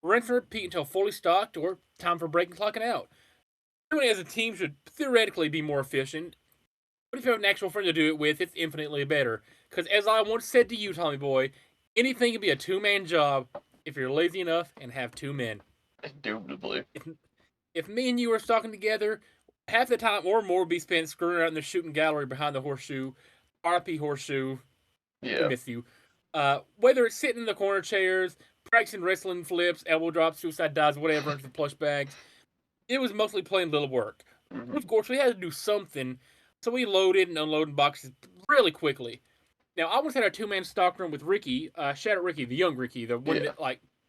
Rinse and repeat until fully stocked or time for break and clocking out. Doing it as a team should theoretically be more efficient, but if you have an actual friend to do it with, it's infinitely better. Because as I once said to you, Tommy Boy, anything can be a two-man job if you're lazy enough and have two men. indubitably. If, if me and you are stalking together, half the time or more will be spent screwing around in the shooting gallery behind the horseshoe. RP horseshoe, we Yeah. miss you. Whether it's sitting in the corner chairs, practicing wrestling flips, elbow drops, suicide dives, whatever, into the plush bags, it was mostly plain little work. But of Hmm. course, we had to do something, so we loaded and unloaded boxes really quickly. Now, I once had a two-man stockroom with Ricky, shout out Ricky, the young Ricky, the one Yeah.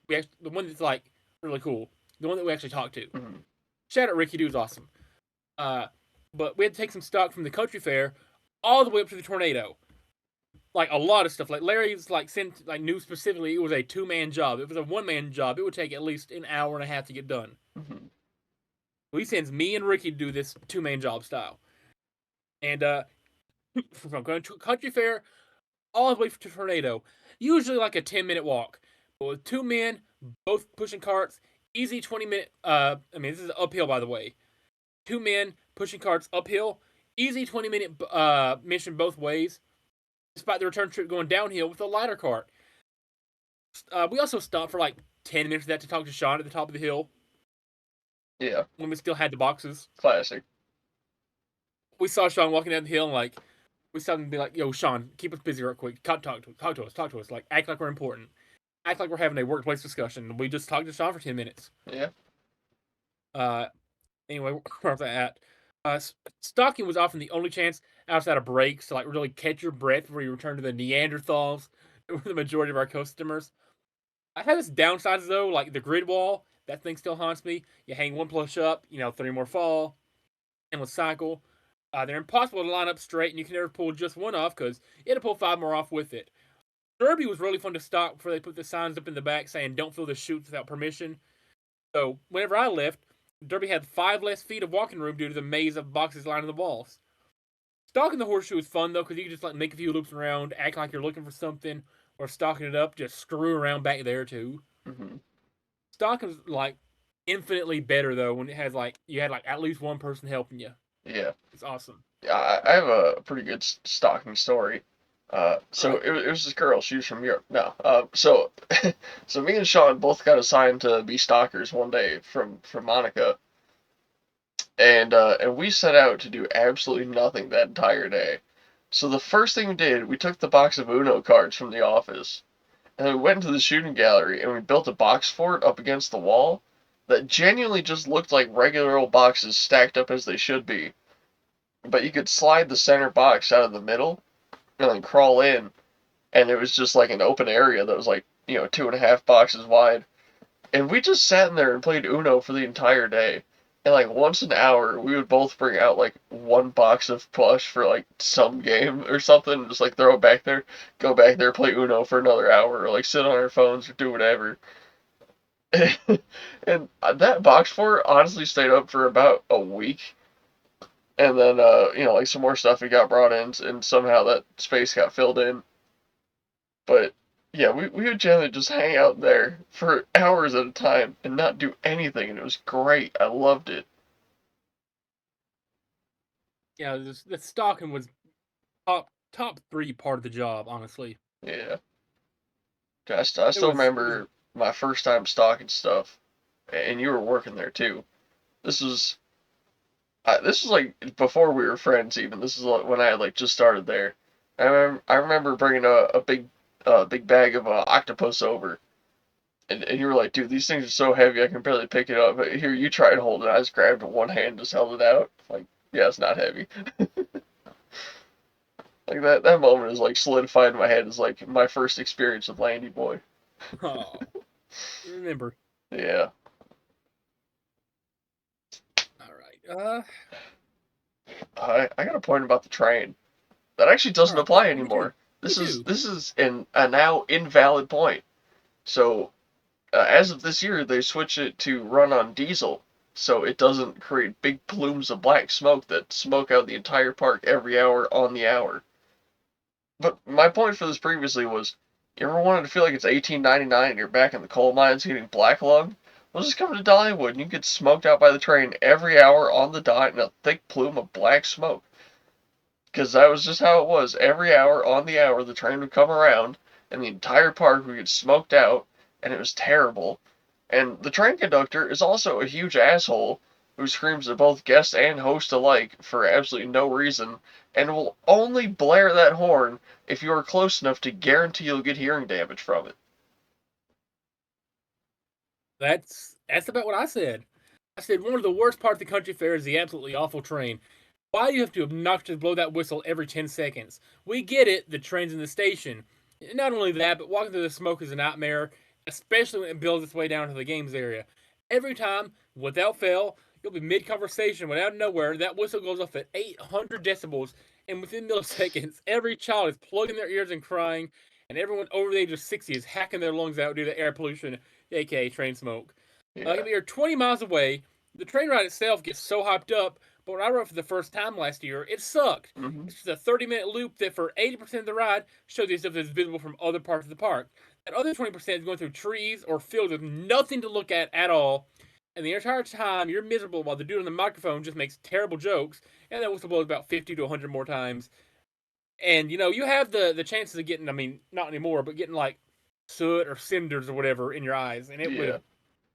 that the one that's like really cool, the one that we actually talked to. Hmm. Shout out Ricky, dude's awesome. Uh, but we had to take some stock from the country fair all the way up to the tornado. Like a lot of stuff. Like Larry's like sent like knew specifically it was a two-man job. If it was a one-man job, it would take at least an hour and a half to get done. Hmm. So he sends me and Ricky to do this two-man job style. And from going to country fair all the way to tornado, usually like a 10-minute walk. But with two men, both pushing carts, easy 20-minute. This is uphill by the way. Two men pushing carts uphill, easy 20-minute mission both ways. Despite the return trip going downhill with a lighter cart. We also stopped for like 10 minutes of that to talk to Sean at the top of the hill Yeah. when we still had the boxes. Classic. We saw Sean walking down the hill and like, we stop and be like, "Yo, Sean, keep us busy real quick. Talk to us. Like, act like we're important. Act like we're having a workplace discussion." We just talked to Sean for 10 minutes. Yeah. Uh, anyway, where was I at? Stalking was often the only chance outside of breaks to like really catch your breath before you return to the Neanderthals that were the majority of our customers. I have its downsides though, like the grid wall. That thing still haunts me. You hang one plush up, 3 more fall, endless cycle. They're impossible to line up straight, and you can never pull just one off because you had to pull 5 more off with it. Derby was really fun to stock before they put the signs up in the back saying "Don't fill the chutes without permission." So whenever I left, Derby had 5 less feet of walking room due to the maze of boxes lining the walls. Stalking the horseshoe is fun though because you can just like make a few loops around, act like you're looking for something, or stalking it up, just screw around back there too. Hmm. Stalking's like infinitely better though when it has like you had like at least one person helping you. Yeah. It's awesome. Yeah, I have a pretty good stalking story. All So right. it was this girl. She was from Europe. No. So me and Sean both got assigned to be stalkers one day from Monica, and we set out to do absolutely nothing that entire day. So the first thing we did, we took the box of Uno cards from the office, and we went into the shooting gallery, and we built a box fort up against the wall that genuinely just looked like regular old boxes stacked up as they should be. But you could slide the center box out of the middle and then crawl in, and it was just like an open area that was like 2.5 boxes wide. And we just sat in there and played Uno for the entire day. And like once an hour, we would both bring out like one box of plush for like some game or something, and just like throw it back there, go back there, play Uno for another hour, or like sit on our phones or do whatever. And that box fort honestly stayed up for about a week, and then like some more stuff got brought in, and somehow that space got filled in. But yeah, we would generally just hang out there for hours at a time and not do anything, and it was great. I loved it. Yeah, the stalking was top three part of the job, honestly. Yeah, I It still was it was remember my first time stalking stuff, and you were working there too. This was this was like before we were friends even. This is like when I had like just started there. I remember bringing a big bag of octopus over. And you were like, dude, these things are so heavy I can barely pick it up. But here, you try and hold it. I just grabbed it with one hand, just held it out. Like, yeah, it's not heavy. Like that moment is like solidified in my head as like my first experience with Landy Boy. oh, remember. Yeah. All right. I got a point about the train that actually All doesn't right. apply Me too. anymore. Me This is too. this is a now invalid point. So as of this year, they switch it to run on diesel, so it doesn't create big plumes of black smoke that smoke out the entire park every hour on the hour. But my point for this previously was, you ever wanted to feel like it's 1899 and you're back in the coal mines getting black lung? Well, just come to Dollywood and you get smoked out by the train every hour on the dot in a thick plume of black smoke. Because that was just how it was. Every hour on the hour, the train would come around and the entire park would get smoked out, and it was terrible. And the train conductor is also a huge asshole who screams at both guest and host alike for absolutely no reason, and will only blare that horn if you are close enough to guarantee you'll get hearing damage from it. That's about what I said. I said one of the worst parts of the country fair is the absolutely awful train. Why do you have to obnoxiously blow that whistle every 10 seconds? We get it, the train's in the station. Not only that, but walking through the smoke is a nightmare, especially when it builds its way down to the games area. Every time, without fail, you'll be mid conversation when out of nowhere that whistle goes off at 800 decibels, and within milliseconds, every child is plugging their ears and crying, and everyone over the age of 60 is hacking their lungs out due to air pollution, aka train smoke. Yeah. You're 20 miles away. The train ride itself gets so hyped up, but when I rode for the first time last year, it sucked. Hmm. It's just a 30-minute loop that for 80% of the ride shows you stuff that's visible from other parts of the park. That other 20% is going through trees or fields with nothing to look at all. And the entire time you're miserable while the dude on the microphone just makes terrible jokes, and that whistle blows about 50 to 100 more times. And you have the chances of getting, I mean, not anymore, but getting like soot or cinders or whatever in your eyes, and it Yeah. would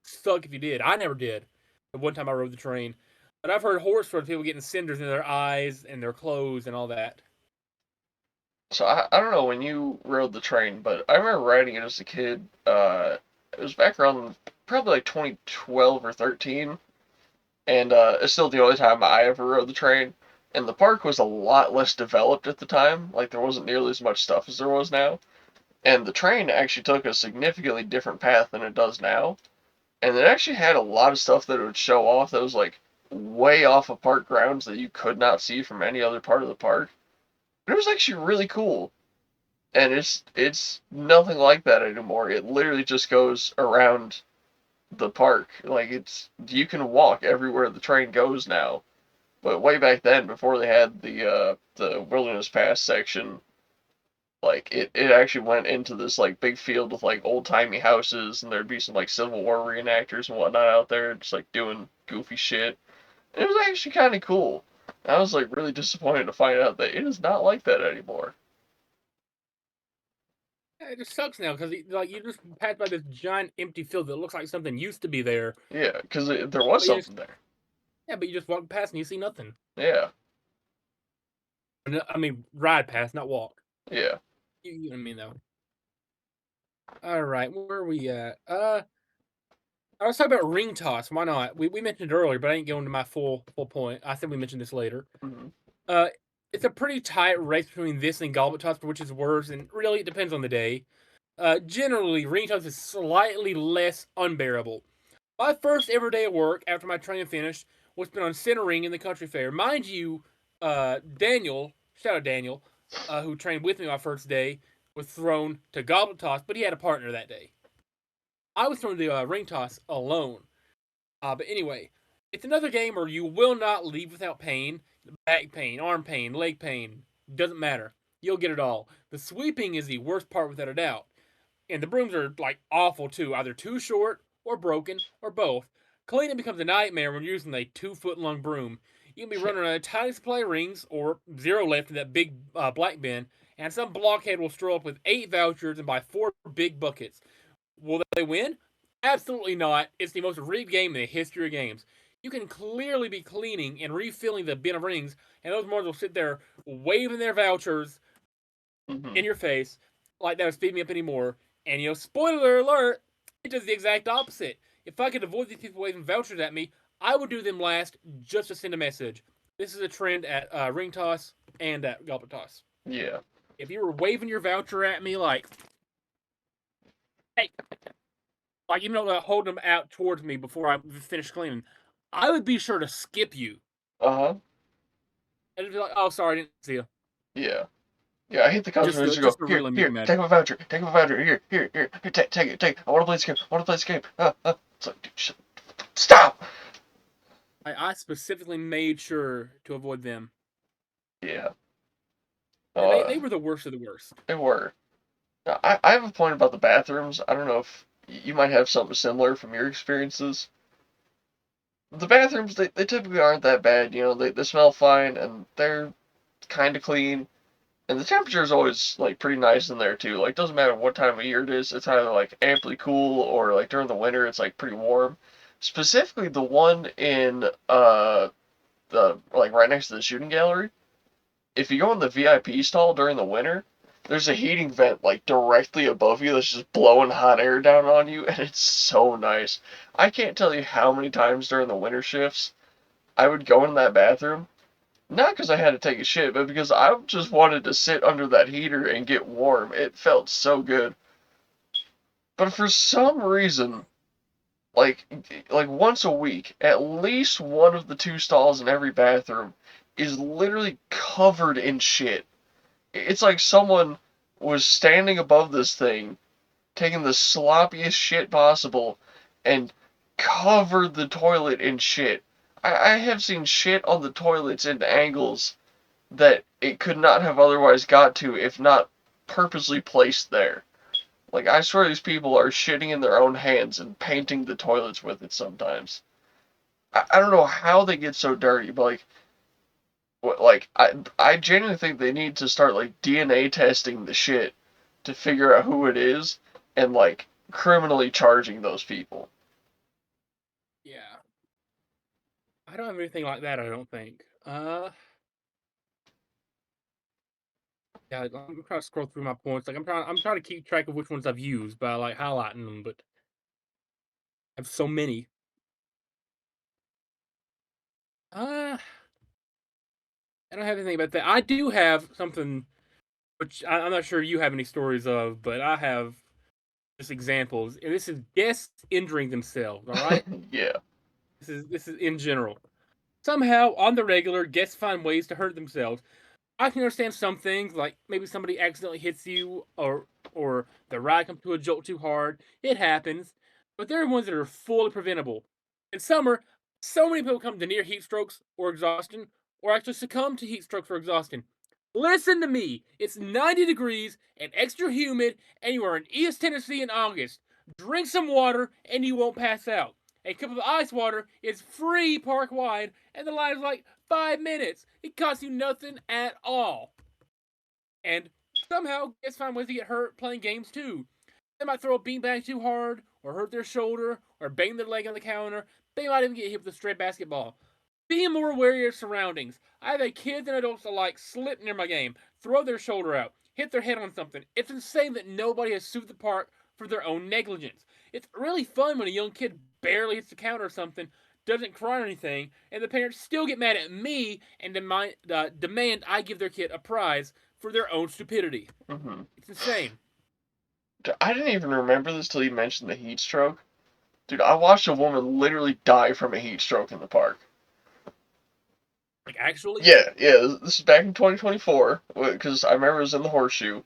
suck if you did. I never did. The one time I rode the train, but I've heard horror stories of people getting cinders in their eyes and their clothes and all that. So I don't know when you rode the train, but I remember riding it as a kid. It was back around probably like 2012 or 13, and it's still the only time I ever rode the train. And the park was a lot less developed at the time. Like there wasn't nearly as much stuff as there was now. And the train actually took a significantly different path than it does now. And it actually had a lot of stuff that it would show off that was like way off of park grounds that you could not see from any other part of the park. And it was actually really cool. And it's nothing like that anymore. It literally just goes around the park. Like it's you can walk everywhere the train goes now. But way back then, before they had the Wilderness Pass section, like it actually went into this like big field with like old timey houses, and there'd be some like Civil War reenactors and whatnot out there, just like doing goofy shit. And it was actually kind of cool. I was like really disappointed to find out that it is not like that anymore. Yeah, it just sucks now because like you just pass by this giant empty field that looks like something used to be there, Yeah, because there was but you just something there. but you just walk past and you see nothing. Yeah, I mean, ride past, not walk. yeah. You know what I mean, though. All right, where are we at? I was talking about ring toss. Why not? We mentioned it earlier, but I ain't going to my full point. I think we mentioned this later. Hmm. Uh, it's a pretty tight race between this and goblet toss, for which is worse, and really it depends on the day. Generally, ring toss is slightly less unbearable. My first ever day at work after my training finished was spent on center ring in the country fair. Mind you, Daniel, shout out Daniel, who trained with me my first day, was thrown to goblet toss, but he had a partner that day. I was thrown to the ring toss alone. But anyway, it's another game where you will not leave without pain. Back pain, arm pain, leg pain, doesn't matter. You'll get it all. The sweeping is the worst part without a doubt. And the brooms are like awful too, either too short or broken or both. Cleaning becomes a nightmare when you're using a 2 foot long broom. You can be Yeah. running a tiny supply of rings or zero left in that big black bin, and some blockhead will stroll up with 8 vouchers and buy 4 big buckets. Will they win? Absolutely not. It's the most rigged game in the history of games. You can clearly be cleaning and refilling the bin of rings, and those morons will sit there waving their vouchers Hmm. in your face like that would speed me up anymore. And spoiler alert, it does the exact opposite. If I could avoid these people waving vouchers at me, I would do them last just to send a message. This is a trend at ring toss and at goblet toss. Yeah. If you were waving your voucher at me like, hey, like holding them out towards me before I finish cleaning, I would be sure to skip you Uh huh. and be like, "Oh, sorry, I didn't see you." Yeah. Yeah, I hate the customers who go, Just to here, really make you here, mad. take my voucher, take my voucher, here, take it, take it. I want to play this game, I want to play this game. It's like, dude, stop! I specifically made sure to avoid them, Yeah, and uh, they were the worst of the worst. they were. Now, I have a point about the bathrooms. I don't know if you might have something similar from your experiences. The bathrooms, they typically aren't that bad, they smell fine and they're kind of clean. And the temperature is always like pretty nice in there too. Like doesn't matter what time of year it is, it's either like amply cool or like during the winter it's like pretty warm. Specifically the one in the like right next to the shooting gallery. If you go in the VIP stall during the winter, there's a heating vent like directly above you that's just blowing hot air down on you and it's so nice. I can't tell you how many times during the winter shifts I would go in that bathroom not because I had to take a shit, but because I just wanted to sit under that heater and get warm. It felt so good. But for some reason, like once a week, at least one of the two stalls in every bathroom is literally covered in shit. It's like someone was standing above this thing, taking the sloppiest shit possible, and covered the toilet in shit. I have seen shit on the toilets in angles that it could not have otherwise got to if not purposely placed there. Like I swear these people are shitting in their own hands and painting the toilets with it sometimes. I don't know how they get so dirty, but like I genuinely think they need to start like DNA testing the shit to figure out who it is and like criminally charging those people. Yeah, I don't have anything like that. I don't think. Yeah, I'm trying to scroll through my points. Like I'm trying to keep track of which ones I've used by like highlighting them, but I have so many. Uh, I don't have anything about that. I do have something which I'm not sure you have any stories of, but I have just examples. And this is guests injuring themselves. All right, Yeah. this is in general. Somehow, on the regular, guests find ways to hurt themselves. I can understand some things, like maybe somebody accidentally hits you, or the ride comes to a jolt too hard. It happens, but there are ones that are fully preventable. In summer, so many people come to near heat strokes or exhaustion, or actually succumb to heat strokes or exhaustion. Listen to me. It's 90 degrees and extra humid, and you are in East Tennessee in August. Drink some water, and you won't pass out. A cup of ice water is free park wide, and the line is like 5 minutes. It costs you nothing at all. And somehow, guests find ways to get hurt playing games too. They might throw a beanbag too hard, or hurt their shoulder, or bang their leg on the counter. They might even get hit with a stray basketball. Be more aware of your surroundings. I have a kids and adults alike slip near my game, throw their shoulder out, hit their head on something. It's insane that nobody has sued the park for their own negligence. It's really fun when a young kid barely hits the counter or something, doesn't cry or anything, and the parents still get mad at me and demand I give their kid a prize for their own stupidity. Hmm. It's insane. I didn't even remember this till you mentioned the heat stroke. Dude, I watched a woman literally die from a heat stroke in the park. Like, actually? Yeah, yeah, this is back in 2024, because I remember it was in the horseshoe.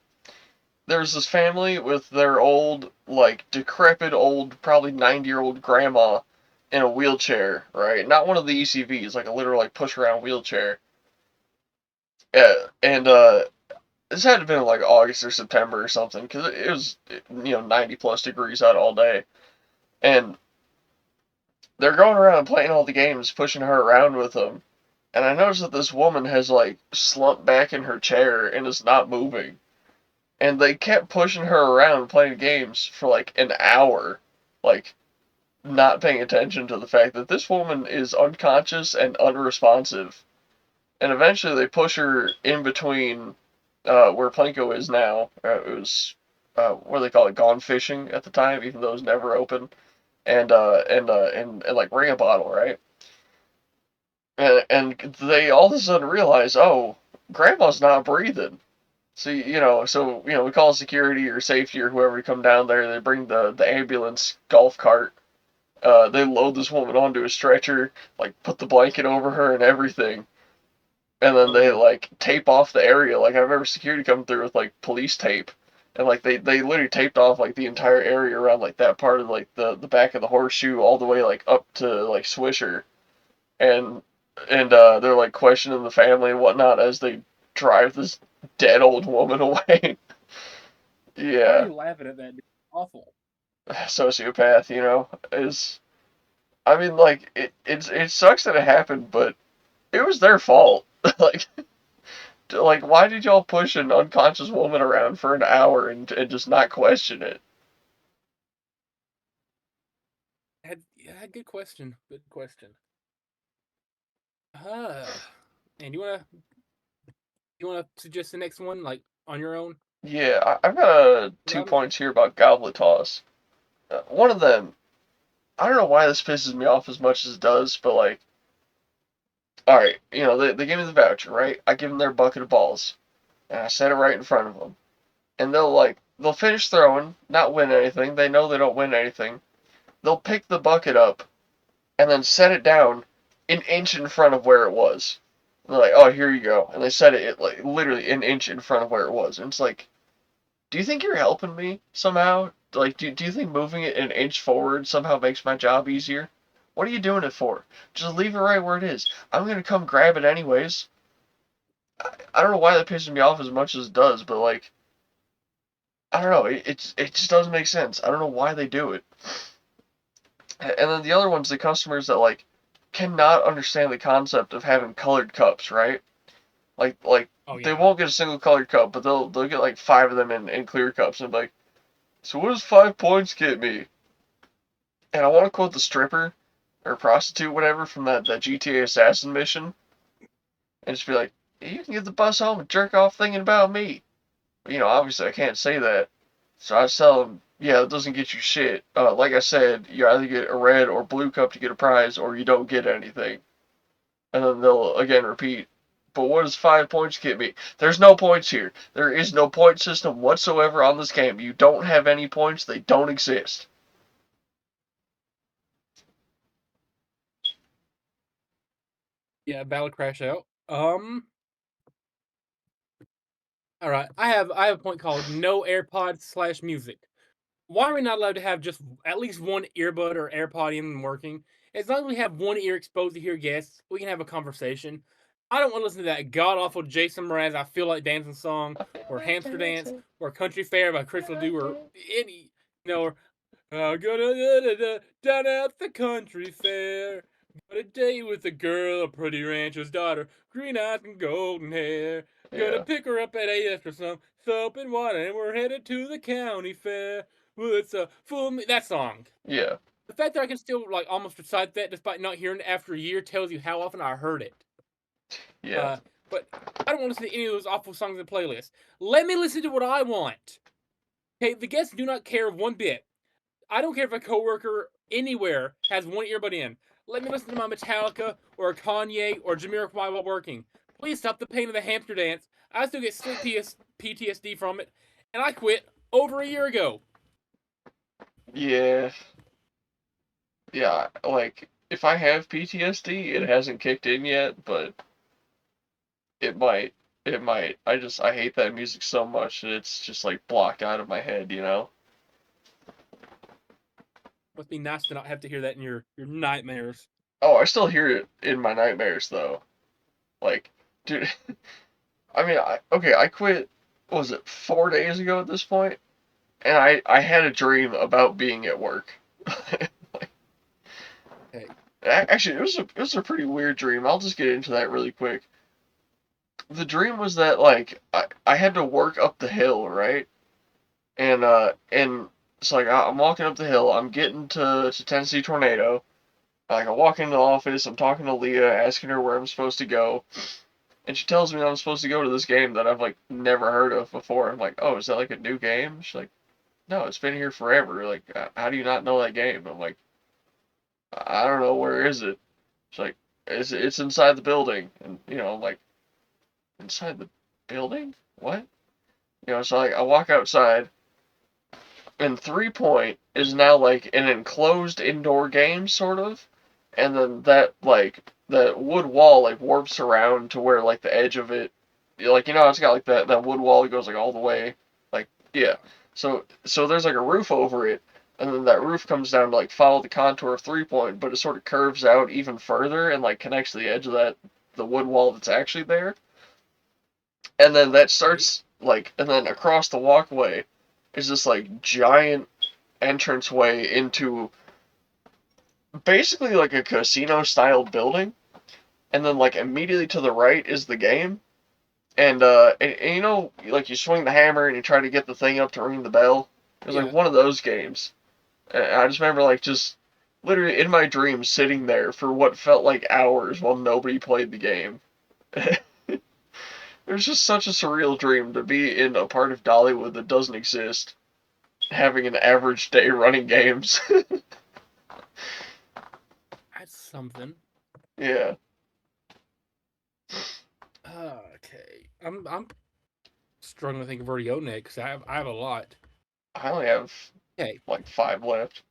There was this family with their old, like, decrepit old, probably 90-year-old grandma in a wheelchair, right? Not one of the ECVs, like a literal, like, push-around wheelchair. And, this had to have been like August or September or something, because it was, 90 plus degrees out all day. And they're going around playing all the games, pushing her around with them. And I noticed that this woman has like slumped back in her chair and is not moving. And they kept pushing her around playing games for like an hour, like not paying attention to the fact that this woman is unconscious and unresponsive. And eventually they push her in between where Planko is now. It was what do they call it? Gone fishing at the time, even though it was never open. And like ring a bottle, right? And they all of a sudden realize, oh, grandma's not breathing. So we call security or safety or whoever to come down there. They bring the ambulance golf cart. They load this woman onto a stretcher, like put the blanket over her and everything, and then they Oh, like tape off the area. Like I remember security coming through with like police tape, and like they literally taped off like the entire area around like that part of like the back of the horseshoe all the way like up to like Swisher, and they're like questioning the family and whatnot as they drive this dead old woman away. why are Yeah, you laughing at that? Dude? Awful. sociopath, is. I mean, like it sucks that it happened, but it was their fault. Like, why did y'all push an unconscious woman around for an hour and just not question it? Yeah, good question. Good question. Uh, and you wanna suggest the next one, like on your own? Yeah, I've got 2 I'm points here about goblet toss. One of them, I don't know why this pisses me off as much as it does, but like, all right, they give me the voucher, right? I give them their bucket of balls, and I set it right in front of them, and they'll finish throwing, not win anything. They know they don't win anything. They'll pick the bucket up and then set it down an inch in front of where it was. And they're like, "Oh, here you go," and they set it like literally an inch in front of where it was. And it's like, do you think you're helping me somehow? Like, do you think moving it an inch forward somehow makes my job easier? What are you doing it for? Just leave it right where it is. I'm gonna come grab it anyways. I don't know why that pisses me off as much as it does, but like, I don't know. It just doesn't make sense. I don't know why they do it. And then the other one's the customers that like cannot understand the concept of having colored cups, right? Like Oh they yeah. won't get a single colored cup, but they'll get like five of them in clear cups and be like, so what does 5 points get me? And I want to quote the stripper or prostitute, whatever, from that GTA Assassin mission, and just be like, you can get the bus home and jerk off thinking about me. Obviously I can't say that. So I tell them, yeah, it doesn't get you shit. Like I said, you either get a red or blue cup to get a prize, or you don't get anything. And then they'll again repeat, but what does 5 points get me? There's no points here. There is no point system whatsoever on this game. You don't have any points. They don't exist. Yeah, Battle Crash out. All right. I have a point called no AirPods slash music. Why are we not allowed to have just at least one earbud or AirPod in and working? As long as we have one ear exposed to hear guests, we can have a conversation. I don't want to listen to that god awful Jason Mraz "I Feel Like Dancing" song, I feel or like "Hamster Dance," dancing. or "Country Fair" by Crystal Dew, or any, or gonna down at the country fair. Got a date with a girl, a pretty rancher's daughter, green eyes and golden hair. Gonna Yeah, pick her up at 8 after some soap and water, and we're headed to the county fair. Well, it's a full that song. yeah, The fact that I can still like almost recite that despite not hearing it after a year tells you how often I heard it. yeah, Uh, but I don't want to listen to any of those awful songs in the playlist. Let me listen to what I want. Okay, the guests do not care one bit. I don't care if a coworker anywhere has one earbud in. Let me listen to my Metallica or a Kanye or Jamiroquai while working. Please stop the pain of the hamster dance. I still get sleep PTSD from it, and I quit over a year ago. yeah, yeah. Like, if I have PTSD, it hasn't kicked in yet, but it might. It might. I hate that music so much that it's just like blocked out of my head. Must be nice to not have to hear that in your nightmares. Oh, I still hear it in my nightmares though. Like, dude, I mean, okay, I quit, what was it, 4 days ago at this point? And I had a dream about being at work. Like, Okay. actually, it was a pretty weird dream. I'll just get into that really quick. The dream was that like I had to work up the hill, right? And it's like I'm walking up the hill. I'm getting to Tennessee Tornado. Like I walk into the office. I'm talking to Leah, asking her where I'm supposed to go. And she tells me that I'm supposed to go to this game that I've like never heard of before. I'm like, oh, is that like a new game? She's like, no, it's been here forever. Like, how do you not know that game? I'm like, I don't know. Where is it? She's like, it's inside the building. And I'm like, inside the building? What? So like I walk outside, and 3 Point is now like an enclosed indoor game, sort of. And then that wood wall like warps around to where like the edge of it, like it's got like that wood wall that goes like all the way, like yeah. Yeah. So there's like a roof over it, and then that roof comes down to like follow the contour of 3 Point, but it sort of curves out even further and like connects to the edge of the wood wall that's actually there, and then that Okay. starts like, and then across the walkway is this like giant entranceway into basically like a casino style building, and then like immediately to the right is the game. And like you swing the hammer and you try to get the thing up to ring the bell. It was like Yeah. one of those games. And I just remember like just literally in my dreams sitting there for what felt like hours while nobody played the game. It was just such a surreal dream to be in a part of Dollywood that doesn't exist, having an average day running games. That's something. Yeah, Okay. I'm struggling to think of where to go next. I have a lot. I only have Okay. like 5 left.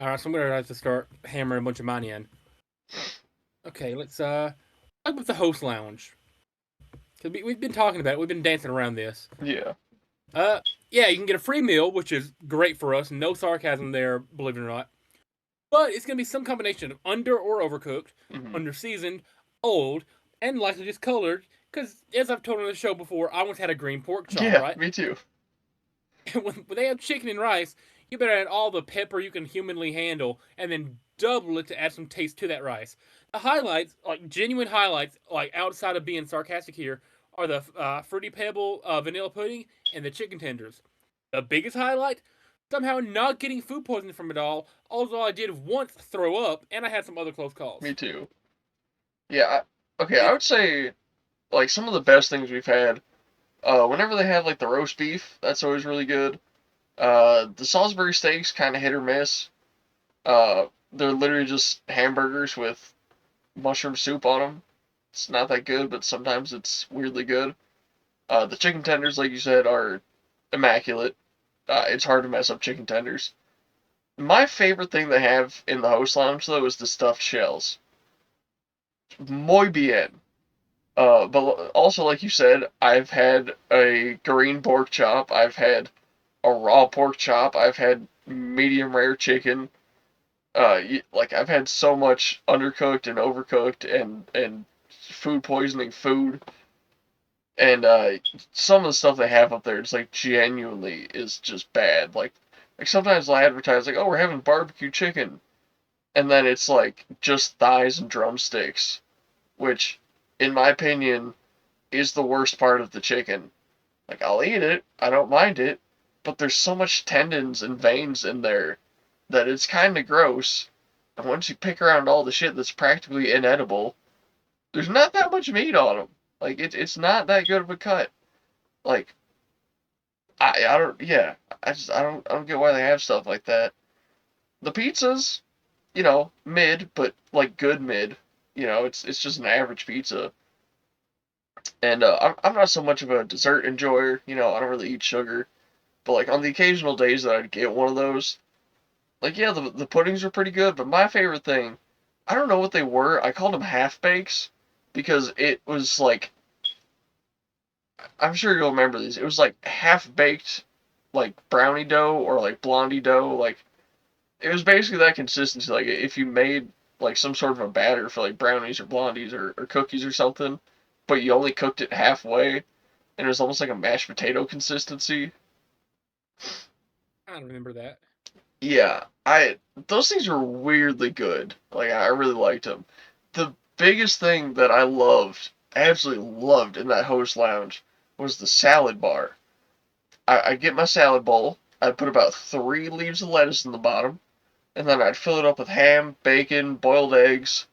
All right. So I'm gonna have to start hammering a bunch of money in. Okay. Let's talk about the host lounge, because we've been talking about it. We've been dancing around this. Yeah. Uh, yeah, you can get a free meal, which is great for us. No sarcasm there, believe it or not. But it's going to be some combination of under or overcooked, Hmm. under seasoned, old, and likely discolored. Because, as I've told on the show before, I once had a green pork chop, Yeah, right? me too. And when they have chicken and rice, you better add all the pepper you can humanly handle, and then double it to add some taste to that rice. The highlights, like genuine highlights, like outside of being sarcastic here, are the fruity pebble vanilla pudding and the chicken tenders. The biggest highlight, somehow not getting food poisoning from it all, although I did once throw up, and I had some other close Me calls. too. Yeah. Okay, I It, would say like some of the best things we've had. Whenever they have like the roast beef, that's always really good. The Salisbury steaks kind of hit or miss. They're literally just hamburgers with mushroom soup on them. It's not that good, but sometimes it's weirdly good. The chicken tenders, like you said, are immaculate. It's hard to mess up chicken tenders. My favorite thing they have in the host lounge though is the stuffed shells. Muy bien. But also, like you said, I've had a green pork chop. I've had a raw pork chop. I've had medium rare chicken. Like I've had so much undercooked and overcooked and food poisoning food. And some of the stuff they have up there, it's like genuinely is just bad. Like sometimes they'll advertise like, oh, we're having barbecue chicken, and then it's like just thighs and drumsticks, which, in my opinion, is the worst part of the chicken. Like I'll eat it, I don't mind it, but there's so much tendons and veins in there that it's kind of gross. And once you pick around all the shit that's practically inedible, there's not that much meat on them. Like it's not that good of a cut. Like I don't yeah I don't get why they have stuff like that. The pizzas, mid, but like good mid. It's just an average pizza. And I'm not so much of a dessert enjoyer. I don't really eat sugar. But like on the occasional days that I'd get one of those, like yeah, the puddings are pretty good. But my favorite thing, I don't know what they were. I called them half bakes because it was like I'm sure you'll remember these. It was like half baked, like brownie dough or like blondie dough. Like it was basically that consistency. Like if you made like some sort of a batter for like brownies or blondies or cookies or something, but you only cooked it halfway, and it was almost like a mashed potato consistency. I don't remember that. Yeah, I those things were weirdly good. Like I really liked them. The biggest thing that I loved, absolutely loved in that host lounge was the salad bar. I'd get my salad bowl. I'd put about 3 leaves of lettuce in the bottom, and then I'd fill it up with ham, bacon, boiled eggs,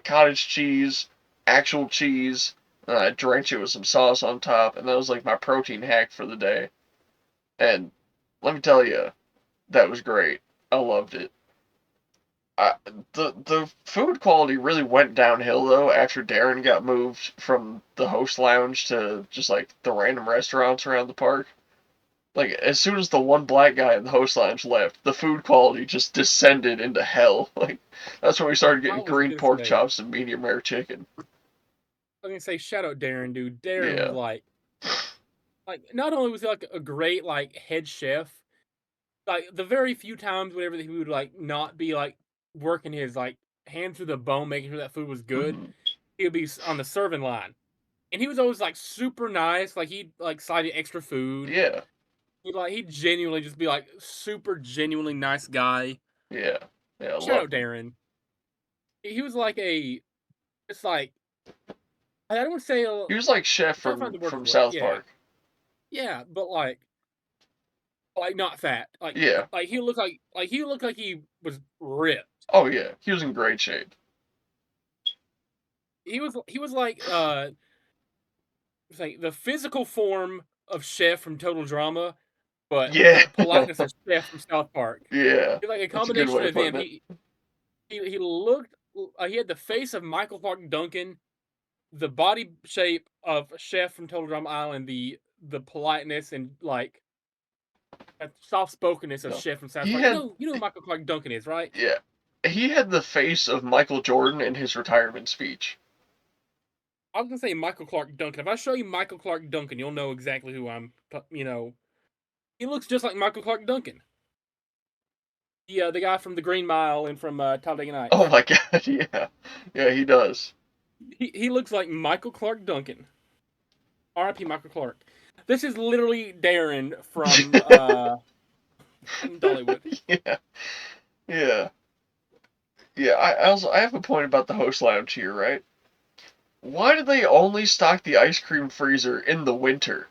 cottage cheese, actual cheese, and I'd drench it with some sauce on top, and that was like my protein hack for the day. And let me tell you, that was great. I loved it. I, the food quality really went downhill though after Darren got moved from the host lounge to just like the random restaurants around the park. Like as soon as the one black guy in the host lounge left, the food quality just descended into hell. Like that's when we started I getting was green gonna pork say, chops and medium rare chicken. shout out Darren, dude. Darren was Yeah. not only was he like a great like head chef, like the very few times whenever he would like not be like working his like hand through the bone making sure that food was good, Hmm. he would be on the serving line, and he was always like super nice. Like he'd like cited extra food. Yeah. He'd genuinely just be like super genuinely nice guy. Yeah. Yeah. I Shout out loved him. Darren. He was like a it's like I don't want to say He was like Chef I'm trying to find the word from for it. South Yeah, Park. yeah, but like not fat. Yeah. He looked like he was ripped. Oh yeah. He was in great shape. He was like the physical form of Chef from Total Drama, but Yeah. the politeness of Chef from South Park. Yeah. He's like a That's a good combination way of of them. putting it. He looked he had the face of Michael Clark Duncan, the body shape of Chef from Total Drama Island, the politeness and like soft spokenness of No. Chef from South He Park. had You know who Michael Clark Duncan is, right? Yeah. He had the face of Michael Jordan in his retirement speech. I was gonna say Michael Clark Duncan. If I show you Michael Clark Duncan, you'll know exactly who I'm. He looks just like Michael Clark Duncan. The guy from the Green Mile and from Talladega Oh Nights. my god, yeah. Yeah, he does. He looks like Michael Clark Duncan. R.I.P. Michael Clark. This is literally Darren from Dollywood. Yeah. Yeah. Yeah, I have a point about the host lounge here, right? Why do they only stock the ice cream freezer in the winter?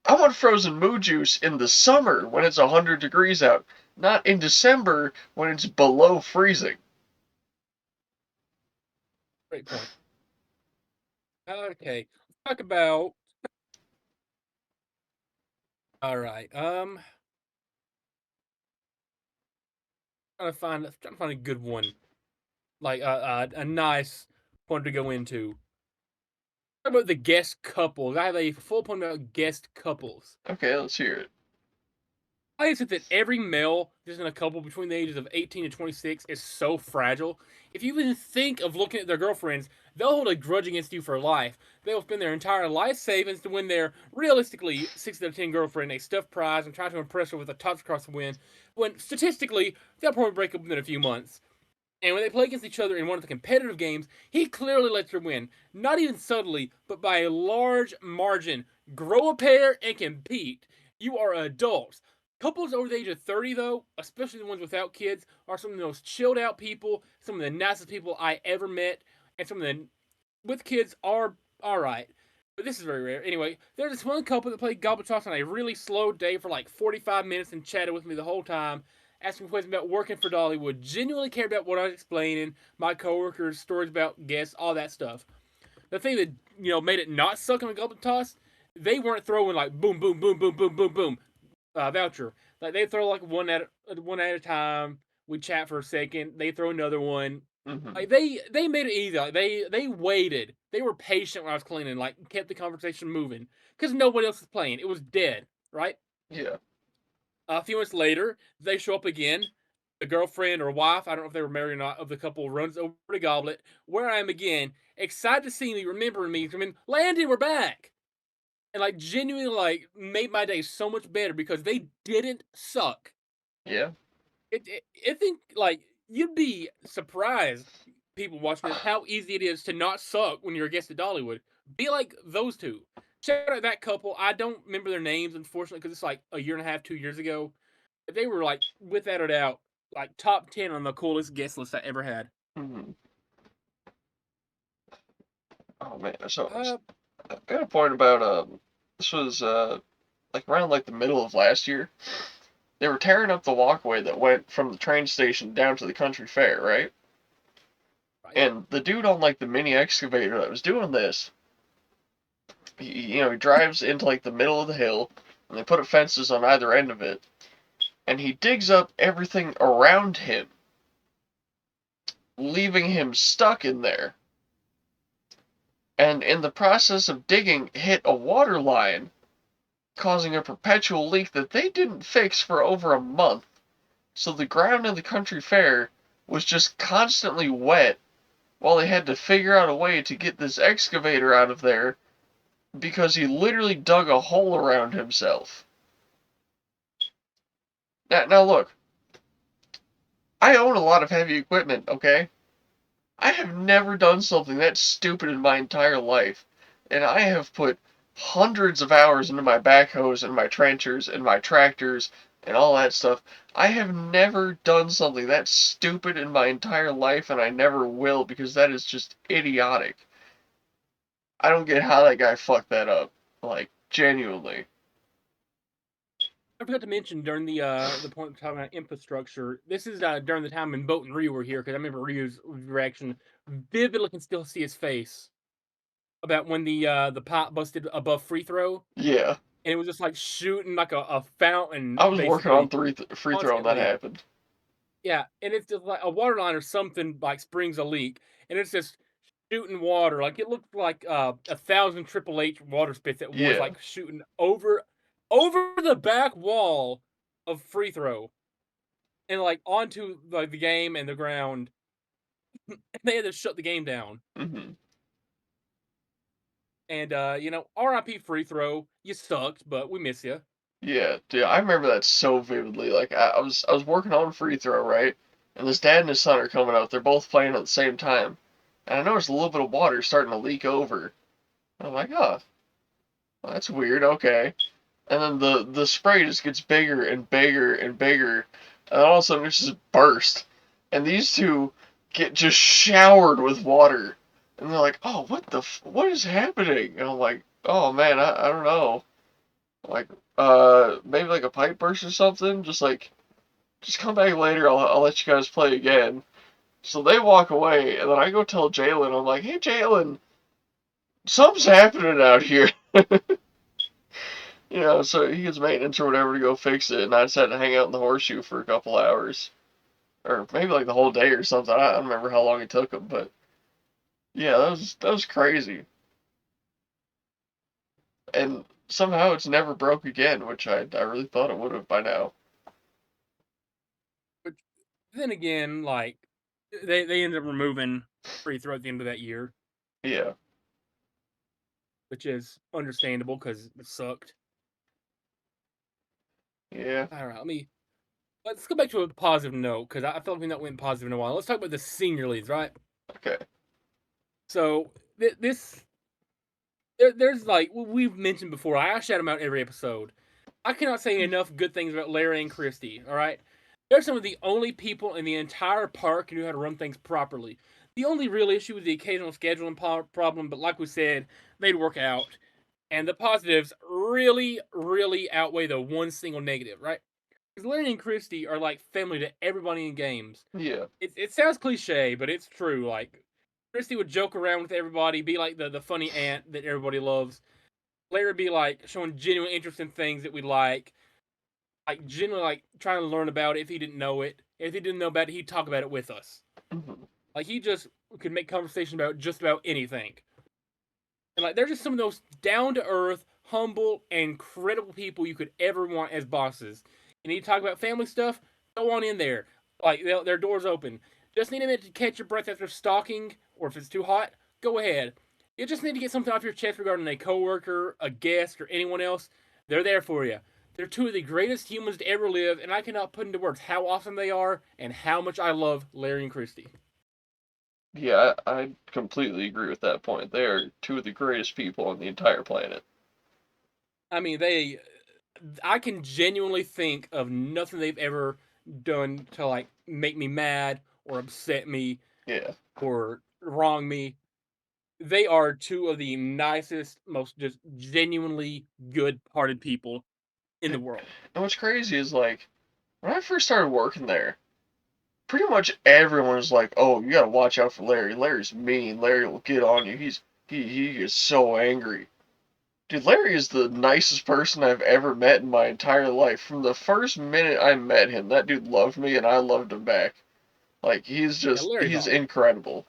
I want frozen moo juice in the summer when it's 100 degrees out, not in December when it's below freezing. Great point. Okay, let's talk about All right. Trying to find a good one, like a nice one to go into. How about the guest couples? I have a full point about guest couples. Okay, let's hear it. I think that every male that's in a couple between the ages of 18 and 26 is so fragile. If you even think of looking at their girlfriends, they'll hold a grudge against you for life. They'll spend their entire life savings to win their, realistically, 6 out of 10 girlfriend a stuffed prize and try to impress her with a tops across the win, when statistically, they'll probably break up within a few months. And when they play against each other in one of the competitive games, he clearly lets her win. Not even subtly, but by a large margin. Grow a pair and compete. You are adults. Couples over the age of 30, though, especially the ones without kids, are some of the most chilled out people, some of the nicest people I ever met, and some of the with kids are alright. But this is very rare. Anyway, there's this one couple that played Gobble Toss on a really slow day for like 45 minutes and chatted with me the whole time, asking questions about working for Dollywood, genuinely cared about what I was explaining, my coworkers, stories about guests, all that stuff. The thing that, made it not suck on the Gobble Toss, they weren't throwing like boom, boom, boom, boom, boom, boom, boom, voucher. Like they throw like one at a time. We chat for a second. They throw another one. Hmm. Like they made it easy. Like they waited. They were patient when I was cleaning. Like kept the conversation moving because nobody else was playing. It was dead. Right. Yeah. A few months later, they show up again. The girlfriend or wife, I don't know if they were married or not, of the couple runs over to Goblet, where I am again, excited to see me, remembering me. I mean, Landon, we're back, and like genuinely like made my day so much better because they didn't suck. Yeah. I think like you'd be surprised, people watching this, how easy it is to not suck when you're a guest at Dollywood. Be like those two. Shout out that couple. I don't remember their names, unfortunately, because it's like a year and a half, 2 years ago. But they were like, without a doubt, like top 10 on the coolest guest list I ever had. Hmm. Oh man, so Uh, I've got a point about this was like around like the middle of last year. They were tearing up the walkway that went from the train station down to the country fair, right? right. And the dude on like the mini excavator that was doing this, he drives into like the middle of the hill, and they put up fences on either end of it, and he digs up everything around him, leaving him stuck in there. And in the process of digging, hit a water line, causing a perpetual leak that they didn't fix for over a month. So the ground in the country fair was just constantly wet while they had to figure out a way to get this excavator out of there because he literally dug a hole around himself. Now look, I own a lot of heavy equipment, okay? I have never done something that stupid in my entire life, and I have put hundreds of hours into my backhoes and my trenchers and my tractors and all that stuff. I have never done something that stupid in my entire life, and I never will because that is just idiotic. I don't get how that guy fucked that up. Like, genuinely. I forgot to mention during the point of talking about infrastructure. This is during the time when Boat and Ryu were here because I remember Ryu's reaction vividly. Can still see his face about when the pipe busted above free throw Yeah. and it was just like shooting like a fountain I was working on basically free throw when that constantly. happened. Yeah, and it's just like a water line or something like springs a leak, and it's just shooting water. Like it looked like 1,000 Triple H water spits that was Yeah. like shooting over the back wall of free throw and like onto the game and the ground. And they had to shut the game down. Hmm. And RIP free throw. You sucked, but we miss you. Yeah, dude, I remember that so vividly. Like I was working on free throw, right? And this dad and his son are coming out. They're both playing at the same time. And I noticed a little bit of water starting to leak over. I'm like, oh, well, that's weird. Okay. And then the spray just gets bigger and bigger and bigger, and all of a sudden it's just burst. And these two get just showered with water. And they're like, oh, what is happening? And I'm like, oh man, I don't know. Like, maybe like a pipe burst or something. Just come back later. I'll let you guys play again. So they walk away, and then I go tell Jalen. I'm like, hey, Jalen, something's happening out here. So he gets maintenance or whatever to go fix it, and I just had to hang out in the horseshoe for a couple hours, or maybe like the whole day or something. I don't remember how long it took him, but yeah, that was crazy. And somehow it's never broke again, which I really thought it would have by now. But then again, like they ended up removing free throw at the end of that year, Yeah, which is understandable because it sucked. yeah, All right, let's go back to a positive note because I feel like we've not went positive in a while. Let's talk about the senior leagues, right? okay, So there's like we've mentioned before. I shout them out every episode. I cannot say enough good things about Larry and Christy. All right, they're some of the only people in the entire park who know how to run things properly. The only real issue was the occasional scheduling problem, but like we said, they'd work out. And the positives really, really outweigh the one single negative, right? Because Larry and Christy are like family to everybody in games. yeah, It sounds cliche, but it's true. Like Christy would joke around with everybody, be like the funny aunt that everybody loves. Larry would be like showing genuine interest in things that we like genuinely like trying to learn about it if he didn't know it. If he didn't know about it, he'd talk about it with us. hmm Like he just could make conversation about just about anything. And like they're just some of those down to earth, humble, and incredible people you could ever want as bosses. You need to talk about family stuff? Go on in there. Like their doors open. Just need a minute to catch your breath after stalking, or if it's too hot, go ahead. You just need to get something off your chest regarding a coworker, a guest, or anyone else. They're there for you. They're two of the greatest humans to ever live, and I cannot put into words how awesome they are and how much I love Larry and Christy. yeah. I completely agree with that point. They are two of the greatest people on the entire planet. I mean, I can genuinely think of nothing they've ever done to like make me mad or upset me Yeah. or wrong me. They are two of the nicest, most just genuinely good-hearted people in the world. And what's crazy is like when I first started working there, pretty much everyone was like, "Oh, you gotta watch out for Larry. Larry's mean. Larry will get on you. He is so angry." Dude, Larry is the nicest person I've ever met in my entire life. From the first minute I met him, that dude loved me and I loved him back. Like Yeah, Larry's he's awesome. incredible.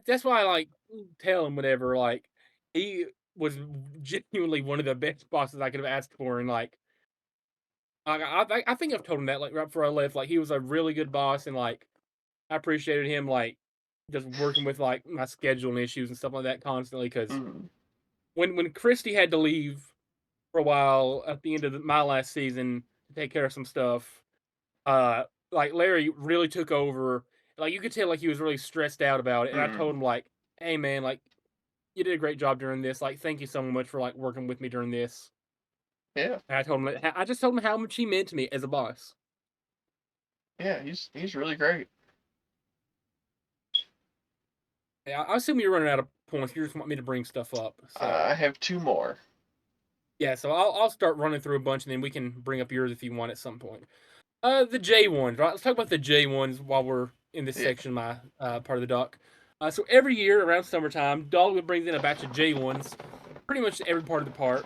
That's why I like tell him whatever. Like he was genuinely one of the best bosses I could have asked for, and like I think I've told him that like right before I left. Like he was a really good boss, and like I appreciated him like just working with like my scheduling issues and stuff like that constantly. Because Mm, when Christy had to leave for a while at the end of my last season to take care of some stuff, uh, like Larry really took over. Like you could tell like he was really stressed out about it. And I told mm, him like, "Hey man, like you did a great job during this. Like thank you so much for like working with me during this." yeah, And I just told him how much he meant to me as a boss. yeah, he's really great. Yeah, I assume you're running out of points. You just want me to bring stuff up. So I have two more. yeah, so I'll start running through a bunch, and then we can bring up yours if you want at some point. The J ones, right? Let's talk about the J ones while we're in this Yeah. section, of my part of the doc. So every year around summertime, Dollywood brings in a batch of J ones, pretty much every part of the park.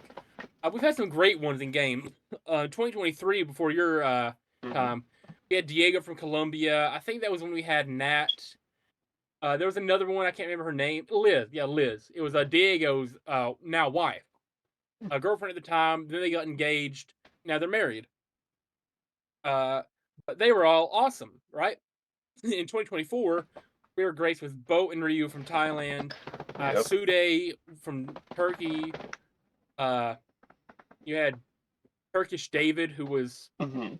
We've had some great ones in game. 2023, before your hmm time, we had Diego from Colombia. I think that was when we had Nat. There was another one I can't remember her name. Liz, yeah, Liz. It was Diego's now wife, a girlfriend at the time. Then they got engaged. Now they're married. Uh, but they were all awesome, right? In 2024, we were graced with Bo and Ryu from Thailand, Yep. Sude from Turkey. Uh, you had Turkish David, who was, hmm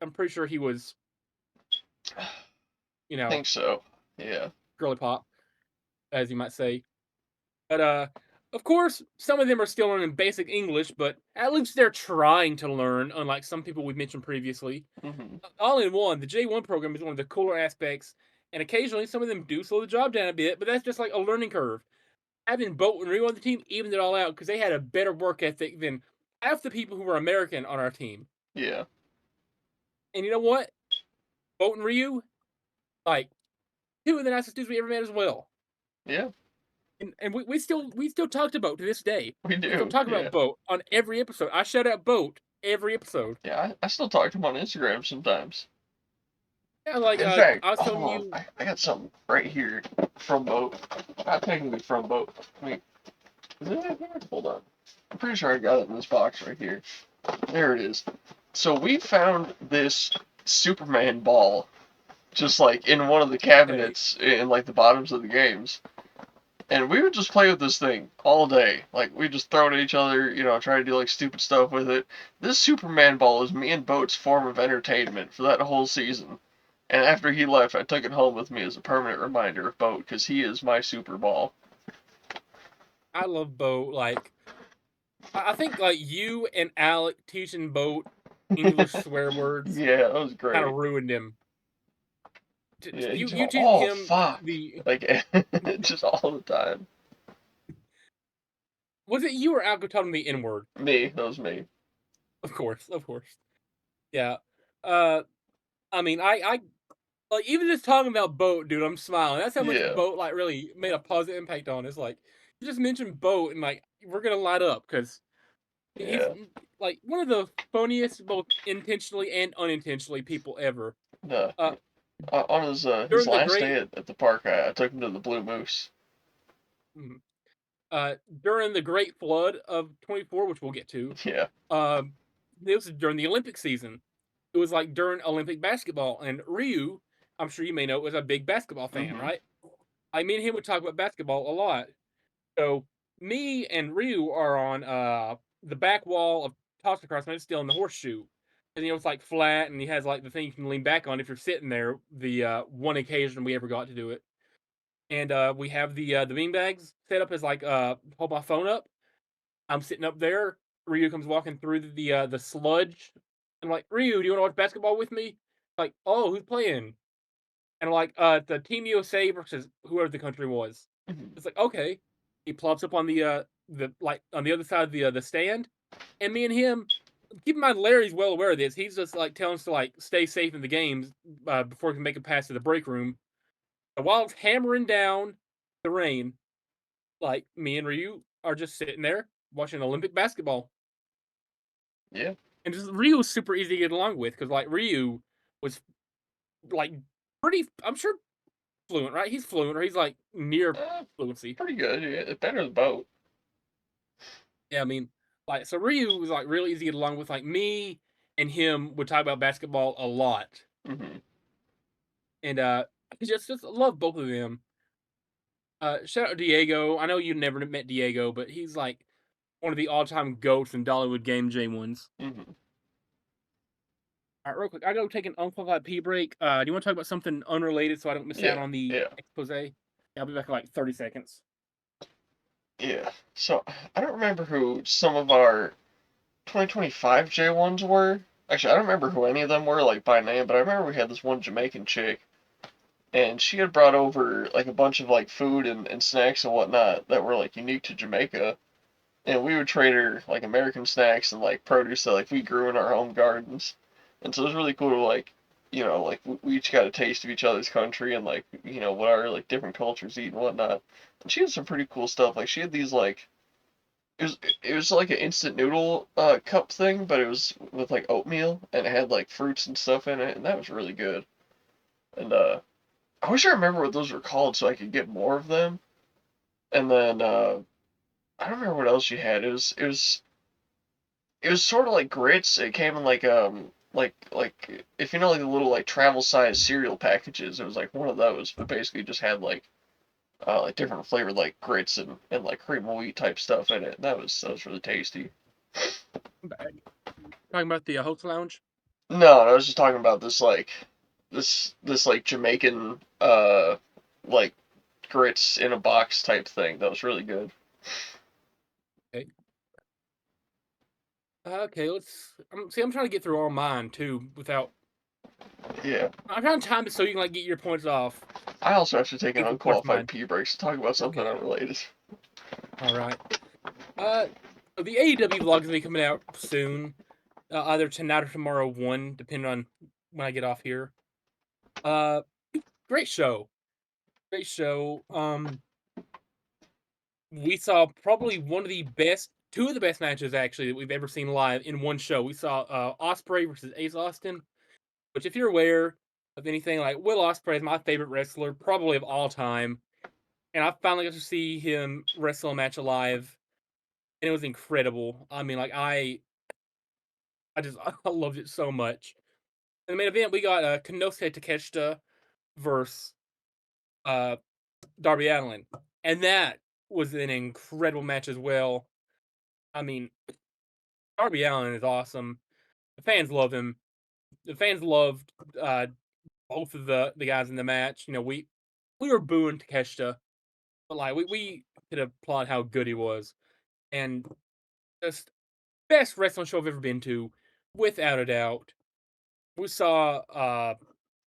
I'm pretty sure he was, you know, Think so. Yeah. girly pop, as you might say. But of course, some of them are still learning basic English, but at least they're trying to learn, unlike some people we've mentioned previously. hmm All in one, the J1 program is one of the cooler aspects, and occasionally some of them do slow the job down a bit, but that's just like a learning curve. Having Boat and Ryu on the team evened it all out because they had a better work ethic than half the people who were American on our team. Yeah. And you know what? Boat and Ryu, like, two of the nicest dudes we ever met as well. Yeah. And we still talked about to this day. We We still do, talk yeah. about boat on every episode. I shout out boat every episode. Yeah, I still talk to him on Instagram sometimes. Yeah, like In fact, I was telling hold on, you. I got something right here from boat. Not technically from boat. Wait, is it right here? Hold on. I'm pretty sure I got it in this box right here. There it is. So we found this Superman ball just like in one of the Okay, cabinets in like the bottoms of the games. And we would just play with this thing all day. Like we just throw it at each other, try to do like stupid stuff with it. This Superman ball is me and Boat's form of entertainment for that whole season. And after he left, I took it home with me as a permanent reminder of Boat because he is my Super Ball. I love boat. Like I think like you and Alec teaching boat English swear words Yeah, that was kind of great. ruined him. Yeah, he You just, teaching oh him fuck, the like just all the time. was it you or Alec who taught him the N word? Me, that was me. Of course, of course. Yeah. Uh, I mean, I like even just talking about boat, dude. I'm smiling. That's how much Yeah, boat like really made a positive impact on us. Like you just mentioned boat, and like we're gonna light up because he's yeah. like one of the funniest, both intentionally and unintentionally people ever. No, Uh, on his during the last great, day at the park, I took him to the Blue Moose. mhm, during the Great Flood of '24, which we'll get to. Yeah. Um, this was during the Olympic season. It was like during Olympic basketball, and Ryu, I'm sure you may know, was a big basketball fan, Mhm. right? I mean, him would talk about basketball a lot. So me and Ryu are on the back wall of toss across, and it's still in the horseshoe. And it's like flat, and he has like the thing you can lean back on if you're sitting there. The one occasion we ever got to do it, and we have the bean bags set up as like hold my phone up. I'm sitting up there. Ryu comes walking through the sludge. I'm like, Ryu, do you want to watch basketball with me? Like, oh, who's playing? And I'm like, the Team USA versus whoever the country was. Mhm. It's like, okay. He plops up on the like on the other side of the stand, and me and him. Keep in mind, Larry's well aware of this. He's just like telling us to like stay safe in the games before we can make it past to the break room. And while it's hammering down the rain, like me and Ryu are just sitting there watching Olympic basketball. Yeah. And just Ryu was super easy to get along with because like Ryu was like pretty, I'm sure, fluent, right? He's fluent, or he's like near Uh, fluency. Pretty good. Yeah, better than Boat. Yeah, I mean, like so Ryu was like really easy to get along with. Like me and him would talk about basketball a lot, Mhm. and just love both of them. Shout out Diego. I know you never met Diego, but he's like one of the all-time goats in Dollywood Game J ones. Mhm. All right, real quick, I go take an unqualified pee break. Do you want to talk about something unrelated so I don't miss out Yeah. on the Yeah. expose? Yeah, I'll be back in like 30 seconds. Yeah. So I don't remember who some of our 2025 J1s were. Actually, I don't remember who any of them were like by name, but I remember we had this one Jamaican chick, and she had brought over like a bunch of like food and snacks and whatnot that were like unique to Jamaica. And we would trade her like American snacks and like produce that like we grew in our home gardens. And so it was really cool to like, like we each got a taste of each other's country and like, what our like different cultures eat and whatnot. And she had some pretty cool stuff. Like she had these like it was like an instant noodle cup thing, but it was with like oatmeal and it had like fruits and stuff in it, and that was really good. And I wish I remember what those were called so I could get more of them. And then I don't remember what else she had. It was sort of like grits. It came in like if you know like the little like travel size cereal packages. It was like one of those, but basically just had like different flavored like grits and like cream of wheat type stuff in it. That was really tasty. I'm back. Talking about the host lounge. No, I was just talking about this like Jamaican like grits in a box type thing. That was really good. Okay. Okay, let's. See, I'm trying to get through all mine too without. Yeah. I'm trying to time it so you can like get your points off I also have to take an equal parts of unqualified mine. pee break to talk about something Okay. unrelated. All right. Uh, the AEW vlog is gonna be coming out soon, either tonight or tomorrow, one depending on when I get off here. Uh, great show, great show. we saw probably two of the best matches actually that we've ever seen live in one show. We saw Osprey versus Ace Austin, which if you're aware of anything, like Will Ospreay is my favorite wrestler probably of all time, and I finally got to see him wrestle a match live, and it was incredible. I mean, like I just I loved it so much. In the main event, we got Konosuke Takeshita versus uh, Darby Allin, and that was an incredible match as well. I mean, Darby Allin is awesome. The fans love him. The fans loved both of the guys in the match. You know, we were booing Takeshita, but like we could applaud how good he was, and just best wrestling show I've ever been to, without a doubt. We saw I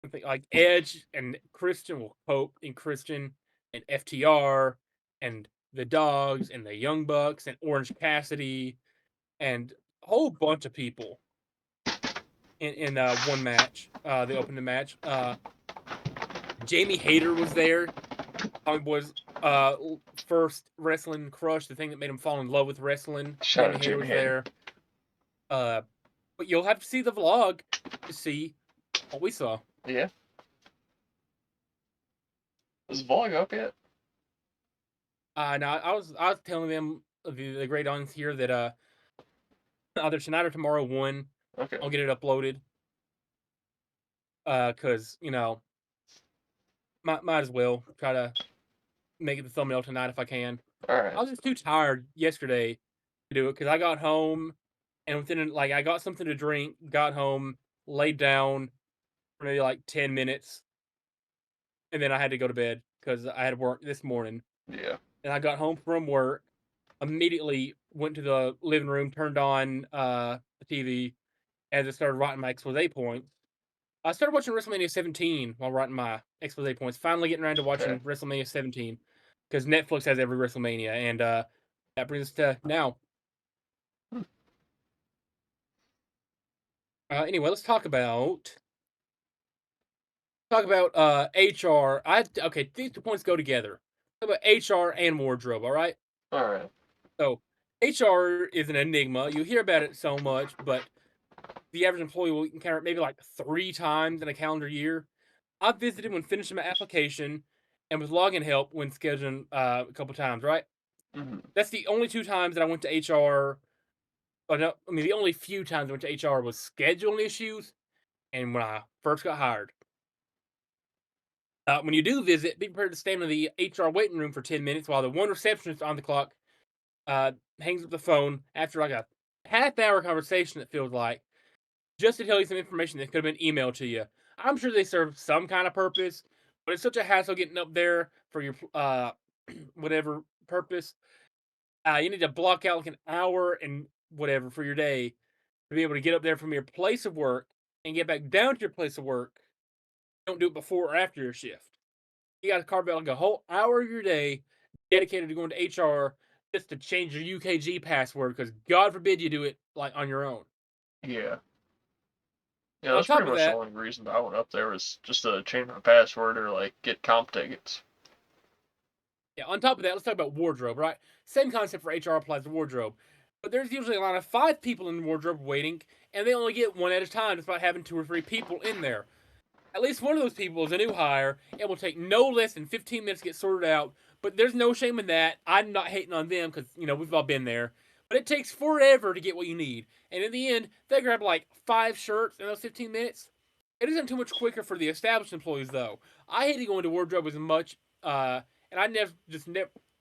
think like Edge and Christian, well, Hope and Christian and FTR and the Dogs and the Young Bucks and Orange Cassidy and a whole bunch of people in one match. They opened the match. Jamie Hayter was there. Tommy Boy's first wrestling crush, the thing that made him fall in love with wrestling. Shout Jamie out Hayter Jamie was Hayter. there. But you'll have to see the vlog to see what we saw. Yeah. Is the vlog up yet? Now I was telling them the great audience here that either tonight or tomorrow one Okay. I'll get it uploaded. Cause might as well try to make it the thumbnail tonight if I can. I Alright. was just too tired yesterday to do it because I got home and within like I got something to drink, got home, laid down for maybe like 10 minutes, and then I had to go to bed because I had work this morning. Yeah. And I got home from work, immediately went to the living room, turned on the TV as I started writing my expose points. I started watching WrestleMania 17 while writing my expose points. Finally getting around to Okay. watching WrestleMania 17 because Netflix has every WrestleMania, and that brings us to now. Hmm. Anyway, let's talk about HR. Okay, these 2 points go together. Talk about HR and wardrobe. All right. Alright. So HR is an enigma. You hear about it so much, but the average employee will encounter it maybe like 3 times in a calendar year. I visited when finishing my application and with login help when scheduling a couple times, right? Mm-hmm. That's the only 2 times that I went to HR. Oh, no, I mean, the only few times I went to HR was scheduling issues and when I first got hired. When you do visit, be prepared to stand in the HR waiting room for 10 minutes while the one receptionist on the clock uh, hangs up the phone after like a half-hour conversation, it feels like, just to tell you some information that could have been emailed to you. I'm sure they serve some kind of purpose, but it's such a hassle getting up there for your whatever purpose. You need to block out like an hour and whatever for your day to be able to get up there from your place of work and get back down to your place of work. Don't do it before or after your shift. You got to carve out like a whole hour of your day dedicated to going to HR just to change your UKG password because God forbid you do it like on your own. Yeah. Yeah, On that's top pretty of much the that, only reason I went up there was just to change my password or like get comp tickets. Yeah, on top of that, let's talk about wardrobe, right? Same concept for HR applies to wardrobe. But there's usually a line of 5 people in wardrobe waiting, and they only get one at a time despite having 2 or 3 people in there. At least one of those people is a new hire and will take no less than 15 minutes to get sorted out. But there's no shame in that. I'm not hating on them because, we've all been there. But it takes forever to get what you need. And in the end, they grab like 5 shirts in those 15 minutes. It isn't too much quicker for the established employees, though. I hated going to wardrobe as much, and I never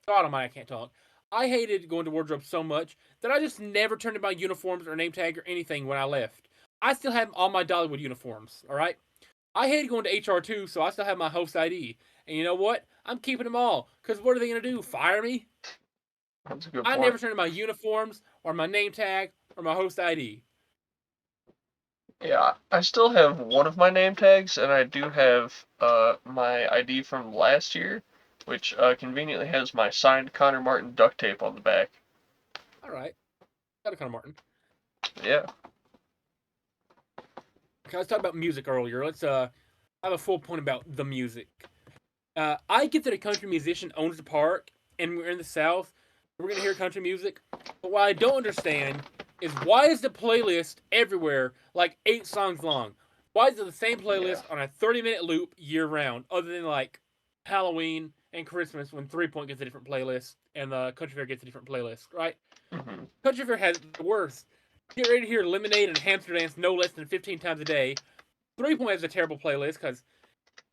thought on my I can't talk. I hated going to wardrobe so much that I just never turned in my uniforms or name tag or anything when I left. I still have all my Dollywood uniforms, all right? I hated going to HR too, so I still have my host ID. And you know what? I'm keeping them all. Because what are they going to do? Fire me? That's a good I point. never turned in my uniforms or my name tag or my host ID. Yeah, I still have one of my name tags, and I do have my ID from last year, which conveniently has my signed Connor Martin duct tape on the back. All right. Got a Connor Martin. Yeah. Okay, let's talk about music earlier. Let's have a full point about the music. I get that a country musician owns the park and we're in the South, we're gonna hear country music. But what I don't understand is why is the playlist everywhere like 8 songs long? Why is it the same Yeah. playlist on a 30-minute loop year round, other than like Halloween and Christmas when 3 Point gets a different playlist and the Country Fair gets a different playlist, right? Hmm. Country Fair has the worst. Get ready to hear Lemonade and Hamster Dance no less than 15 times a day. 3 Point has a terrible playlist because,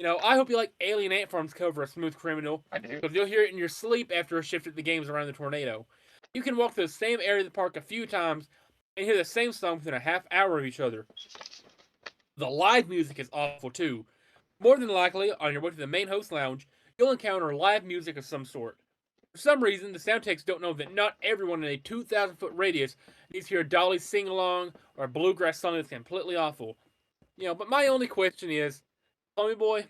I hope you like Alien Ant Farm's cover of Smooth Criminal I do. because you'll hear it in your sleep after a shift at the games around the tornado. You can walk through the same area of the park a few times and hear the same song within a half hour of each other. The live music is awful too. More than likely, on your way to the main host lounge, you'll encounter live music of some sort. For some reason, the sound techs don't know that not everyone in a 2,000-foot radius needs to hear a Dolly sing along or a bluegrass song that's completely awful. But my only question is, Tommy Boy,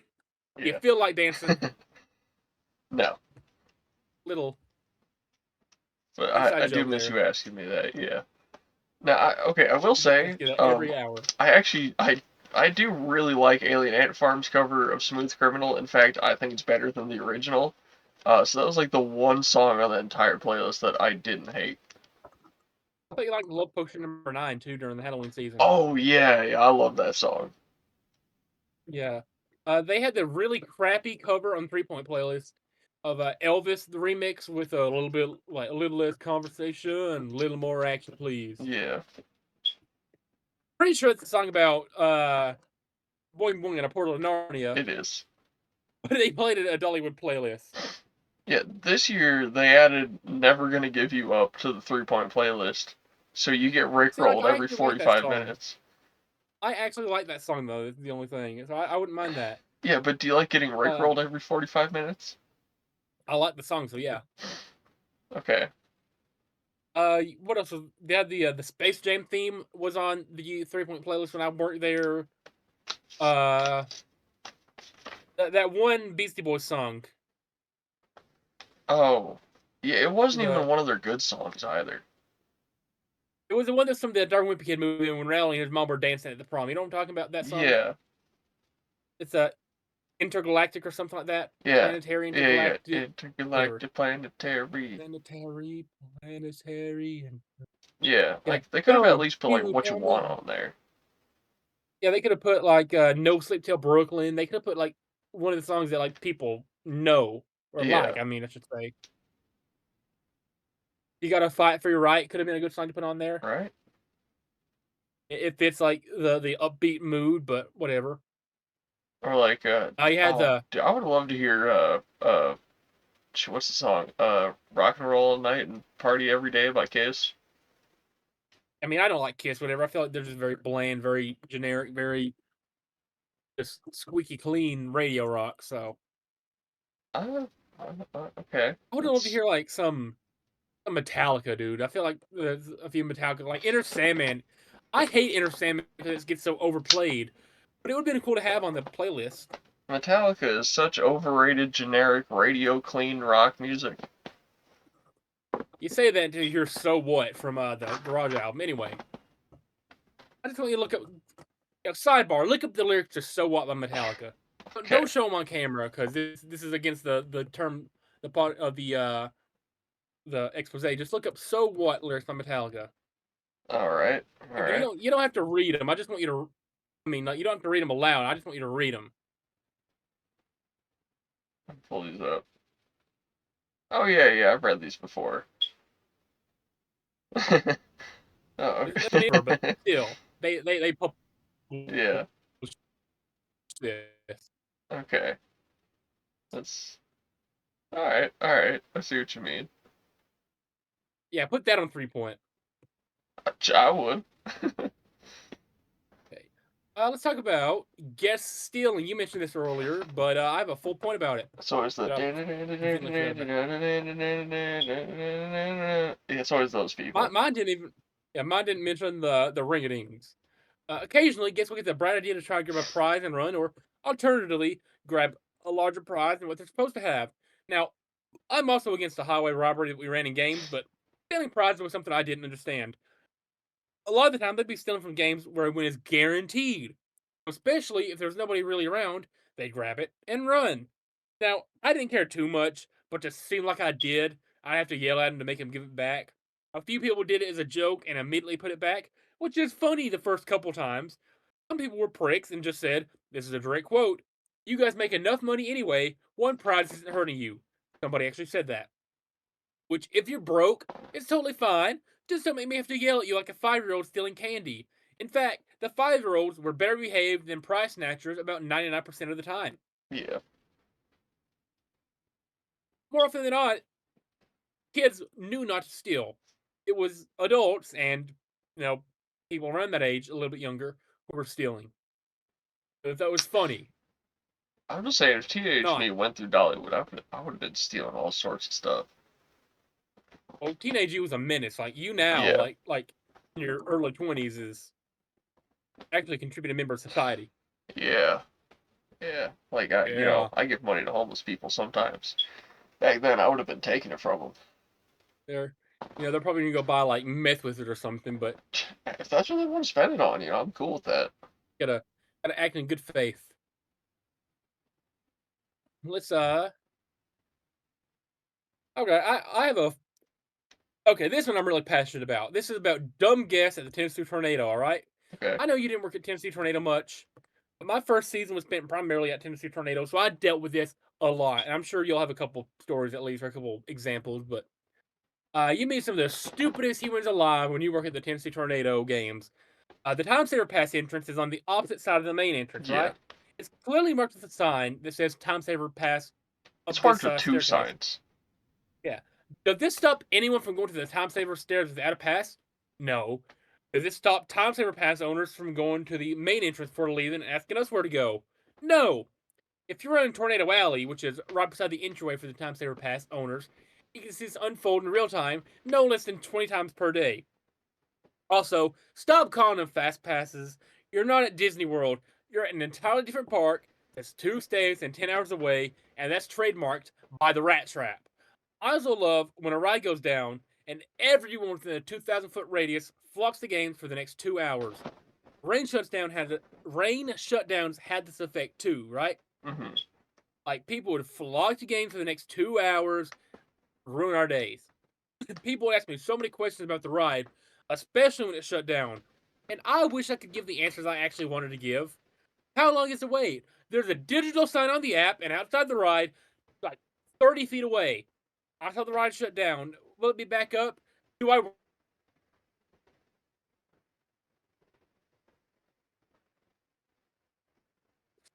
do you Yeah. feel like dancing? No, Little but I inside do joke miss there. you asking me that. Yeah. Now, okay, I will Ask say, you that every hour. I actually I do really like Alien Ant Farm's cover of Smooth Criminal. In fact, I think it's better than the original. So that was like the one song on the entire playlist that I didn't hate. I thought you liked Love Potion #9 too during the Halloween season. Oh yeah, yeah, I love that song. Yeah. They had the really crappy cover on 3 Point playlist of Elvis the remix with a little bit like a little less conversation and a little more action, please. Yeah, Pretty sure it's a song about Boing Boing and a Portal of Narnia, it is. but they played it a Dollywood playlist. Yeah, this year they added "Never Gonna Give You Up" to the 3 Point playlist, so you get See, like rickrolled I every actually like that 45 song. minutes. I actually like that song though. It's the only thing, so I wouldn't mind that. Yeah, but do you like getting Uh, rickrolled every 45 minutes? I like the song, so yeah. Okay. What else? They had the Space Jam theme was on the 3 Point playlist when I worked there. Uh, that one Beastie Boys song. Oh, yeah, it wasn't even The one of their good songs either. It was the one that's from the Dark Wimpy Kid movie when Rowley and his mom were dancing at the prom. You know what I'm talking about? That song? Yeah, It's a intergalactic or something like that. yeah, Planetary, yeah, yeah. intergalactic, whatever. Intergalactic planetary. Planetary, planetary, and Yeah, yeah. like they could have at Don't least put like you "What You tell Want" me. on there. Yeah, they could have put like No Sleep Till Brooklyn. They could have put like one of the songs that like people know or like. Yeah, I mean, I should say. You Gotta Fight for Your Right could have been a good song to put on there. right. It fits like the upbeat mood, but whatever. Or like, You had oh, the dude, I would love to hear what's the song? "Rock and Roll All Night and Party Every Day" by Kiss. I mean, I don't like Kiss, whatever. I feel like they're just very bland, very generic, very just squeaky clean radio rock. So Uh, okay, I would love to that's hear like some Metallica, dude. I feel like there's a few Metallica, like Inner Sandman. I hate Inner Sandman because it gets so overplayed, but it would have been cool to have on the playlist. Metallica is such overrated, generic radio clean rock music. You say that until you hear "So What" from the Garage album. Anyway, I just want you to look up. Sidebar: look up the lyrics to "So What" by Metallica. Okay, Don't show them on camera because this is against the term the part of the expose. Just look up "So What" lyrics by Metallica. all right, all Again, right. you don't have to read them. I just want you to. I mean, like, you don't have to read them aloud. I just want you to read them. Pull these up. Oh yeah, yeah, I've read these before. Oh, But okay. still, they publish Yeah. this. Okay. That's all right. All right. I see what you mean. Yeah, put that on 3 Point. I would. Okay. Let's talk about guest stealing. You mentioned this earlier, but I have a full point about it It's always the. that I completely forgot about. Yeah, it's always those people. Mine didn't even. Yeah, mine didn't mention the ring-a-dings. Occasionally, guests will get the bright idea to try to grab a prize and run, or alternatively, grab a larger prize than what they're supposed to have. Now, I'm also against the highway robbery that we ran in games, but stealing prizes was something I didn't understand. A lot of the time, they'd be stealing from games where a win is guaranteed. Especially if there's nobody really around, they grab it and run. Now, I didn't care too much, but to seem like I did, I have to yell at him to make him give it back. A few people did it as a joke and immediately put it back, which is funny the first couple times. Some people were pricks and just said, this is a direct quote, "You guys make enough money anyway, one prize isn't hurting you." Somebody actually said that. Which, if you're broke, it's totally fine. Just don't make me have to yell at you like a 5-year-old stealing candy. In fact, the 5-year-olds were better behaved than prize snatchers about 99% of the time. Yeah. More often than not, kids knew not to steal. It was adults and, people around that age, a little bit younger, who were stealing. If that was funny. I'm just saying, if teenage Not. me went through Dollywood, I would have been stealing all sorts of stuff. Well, teenage you was a menace. Like you now, Yeah. like in your early 20s is actually a contributing member of society. Yeah. Yeah. Like Yeah. I give money to homeless people sometimes. Back then, I would have been taking it from them. They're they're probably gonna go buy like meth with it or something, but If that's what they want to spend it on, I'm cool with that. gotta gotta act in good faith. Let's okay, I have a okay, this one I'm really passionate about. This is about dumb guess at the Tennessee Tornado, alright? Okay. I know you didn't work at Tennessee Tornado much, but my first season was spent primarily at Tennessee Tornado, so I dealt with this a lot. And I'm sure you'll have a couple stories at least or a couple examples, but you meet some of the stupidest humans alive when you work at the Tennessee Tornado games. The time saver pass entrance is on the opposite side of the main entrance, Yeah. right? It's clearly marked with a sign that says time saver pass It's up marked this with two staircase. signs. Yeah. Does this stop anyone from going to the time saver stairs without a pass? No. Does this stop time saver pass owners from going to the main entrance before leaving and asking us where to go? No. If you're in Tornado Alley, which is right beside the entryway for the time saver pass owners, you can see this unfold in real time, no less than 20 times per day. Also, stop calling them fast passes. You're not at Disney World. You're at an entirely different park that's 2 states and 10 hours away, and that's trademarked by the Rat Trap. I also love when a ride goes down and everyone within a 2,000-foot radius flocks the games for the next 2 hours. Rain shutdowns had this effect too, right? Hmm. Like people would flock to games for the next 2 hours, ruin our days. People would ask me so many questions about the ride, especially when it shut down. And I wish I could give the answers I actually wanted to give. How long is the wait? There's a digital sign on the app and outside the ride, like 30 feet away. I saw the ride shut down. Will it be back up? Do I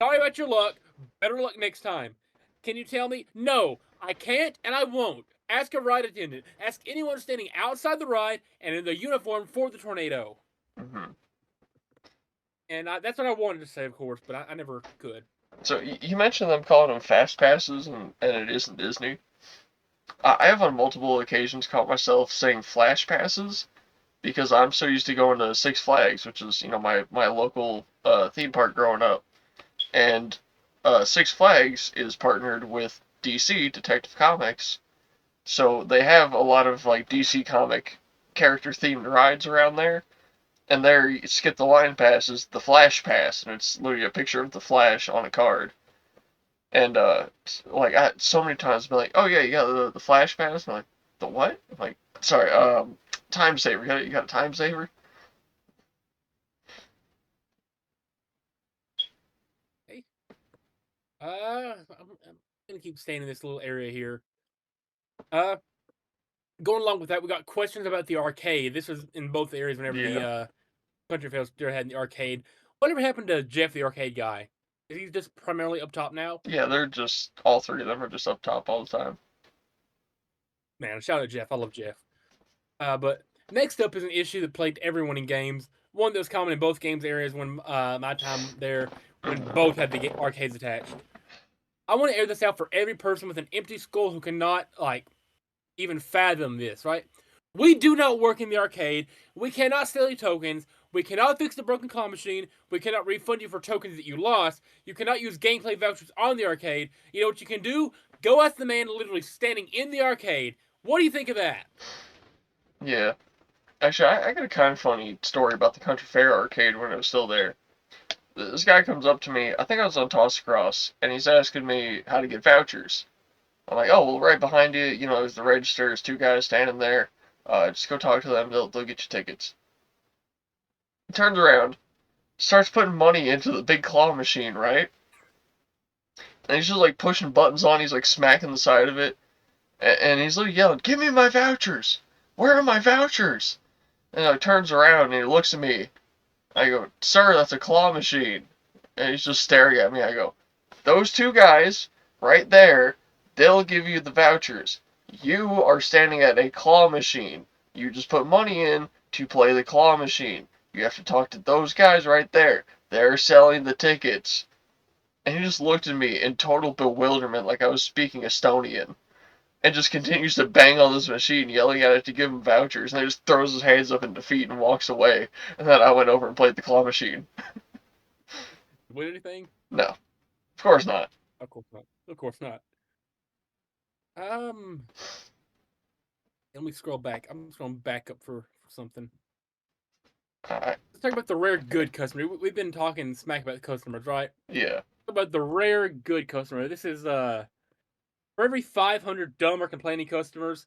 Sorry about your luck. Better luck next time. Can you tell me? No, I can't and I won't. Ask a ride attendant. Ask anyone standing outside the ride and in the uniform for the tornado. Hmm. And that's what I wanted to say, of course, but I never could. So you mentioned them calling them fast passes, and it isn't Disney. I have on multiple occasions caught myself saying flash passes because I'm so used to going to Six Flags, which is my local theme park growing up, and Six Flags is partnered with DC Detective Comics, so they have a lot of like DC comic character themed rides around there. And there, you skip the line pass is the Flash Pass, and it's literally a picture of the Flash on a card. And like I so many times been like, oh yeah, you got the Flash Pass. I'm like, the what? I'm like, sorry, time saver. You got a time saver? Hey, I'm gonna keep staying in this little area here. Uh, Going along with that, we got questions about the arcade. This was in both areas whenever the Yeah, Country Fails still had the arcade. Whatever happened to Jeff, the arcade guy? Is he just primarily up top now? yeah. They're just all three of them are just up top all the time. Man, shout out Jeff. I love Jeff. But next up is an issue that plagued everyone in games. One that was common in both games areas when my time there, when both had the arcades attached. I want to air this out for every person with an empty skull who cannot even fathom this. Right? We do not work in the arcade. We cannot sell you tokens. We cannot fix the broken claw machine. We cannot refund you for tokens that you lost. You cannot use gameplay vouchers on the arcade. You know what you can do? Go ask the man literally standing in the arcade. What do you think of that? Yeah. Actually, I got a kind of funny story about the Country Fair arcade when it was still there. This guy comes up to me. I think I was on Toss Across, and he's asking me how to get vouchers. I'm like, oh, well, right behind you, is the register. There's two guys standing there. Just go talk to them. They'll get you tickets. He turns around, starts putting money into the big claw machine, right? And he's just like pushing buttons on. He's like smacking the side of it, and he's like yelling, "Give me my vouchers! Where are my vouchers?" And he turns around and he looks at me. I go, "Sir, that's a claw machine." And he's just staring at me. I go, "Those two guys right there, they'll give you the vouchers. You are standing at a claw machine. You just put money in to play the claw machine. You have to talk to those guys right there. They're selling the tickets." And he just looked at me in total bewilderment like I was speaking Estonian. And just continues to bang on this machine, yelling at it to give him vouchers, and then just throws his hands up in defeat and walks away. And then I went over and played the claw machine. Win anything? No, of course not. Of course not. Of course not. Um, let me scroll back. I'm scrolling back up for something. I, Let's talk about the rare good customer. We've been talking smack about customers, right? yeah, Talk about the rare good customer. This is for every 500 dumb or complaining customers,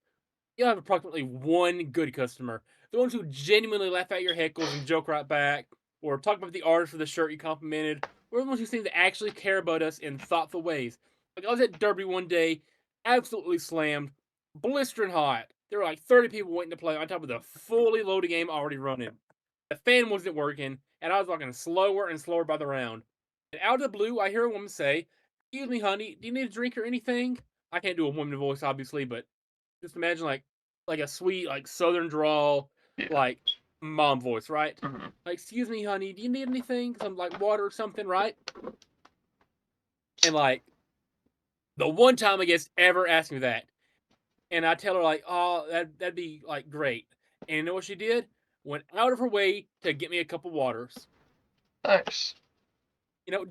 you'll have approximately one good customer. The ones who genuinely laugh at your heckles and joke right back, or talk about the artist for the shirt you complimented, or the ones who seem to actually care about us in thoughtful ways. Like I was at Derby one day, absolutely slammed, blistering hot. There were like 30 people waiting to play on top of the fully loaded game already running. The fan wasn't working, and I was walking slower and slower by the round. And out of the blue, I hear a woman say, "Excuse me, honey, do you need a drink or anything?" I can't do a woman voice, obviously, but just imagine like a sweet like southern drawl, yeah. like mom voice, right? Hmm. Like, "Excuse me, honey, do you need anything? Some like water or something, right?" And like the one time I guess ever asked me that, and I tell her like, "Oh, that'd be like great." And you know what she did? Went out of her way to get me a couple waters. Nice.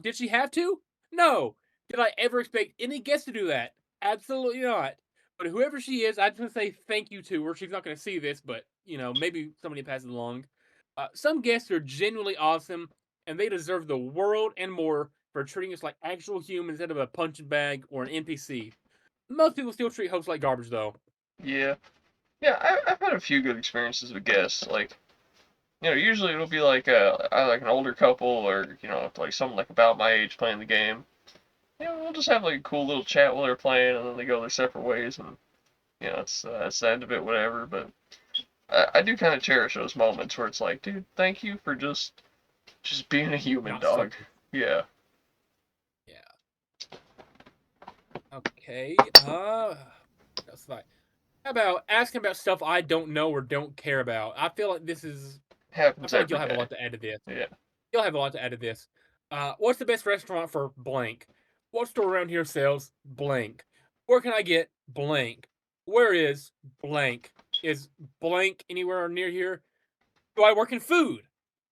Did she have to? No. Did I ever expect any guest to do that? Absolutely not. But whoever she is, I just want to say thank you to her. She's not going to see this, but maybe somebody passes it along. Some guests are genuinely awesome, and they deserve the world and more for treating us like actual humans instead of a punching bag or an NPC. Most people still treat hosts like garbage, though. Yeah, yeah. I've had a few good experiences with guests. Like, usually it'll be like like an older couple or like someone like about my age playing the game. We'll just have like a cool little chat while they're playing, and then they go their separate ways, and it's the end of it, whatever. But I do kind of cherish those moments where it's like, dude, thank you for just being a human, Not dog. sucking. Yeah. Yeah. Okay. That's fine. How about asking about stuff I don't know or don't care about? I feel like this is. I Happens feel like every you'll have a day. lot to add to this. Yeah. You'll have a lot to add to this. What's the best restaurant for blank? What store around here sells blank? Where can I get blank? Where is blank? Is blank anywhere near here? Do I work in food?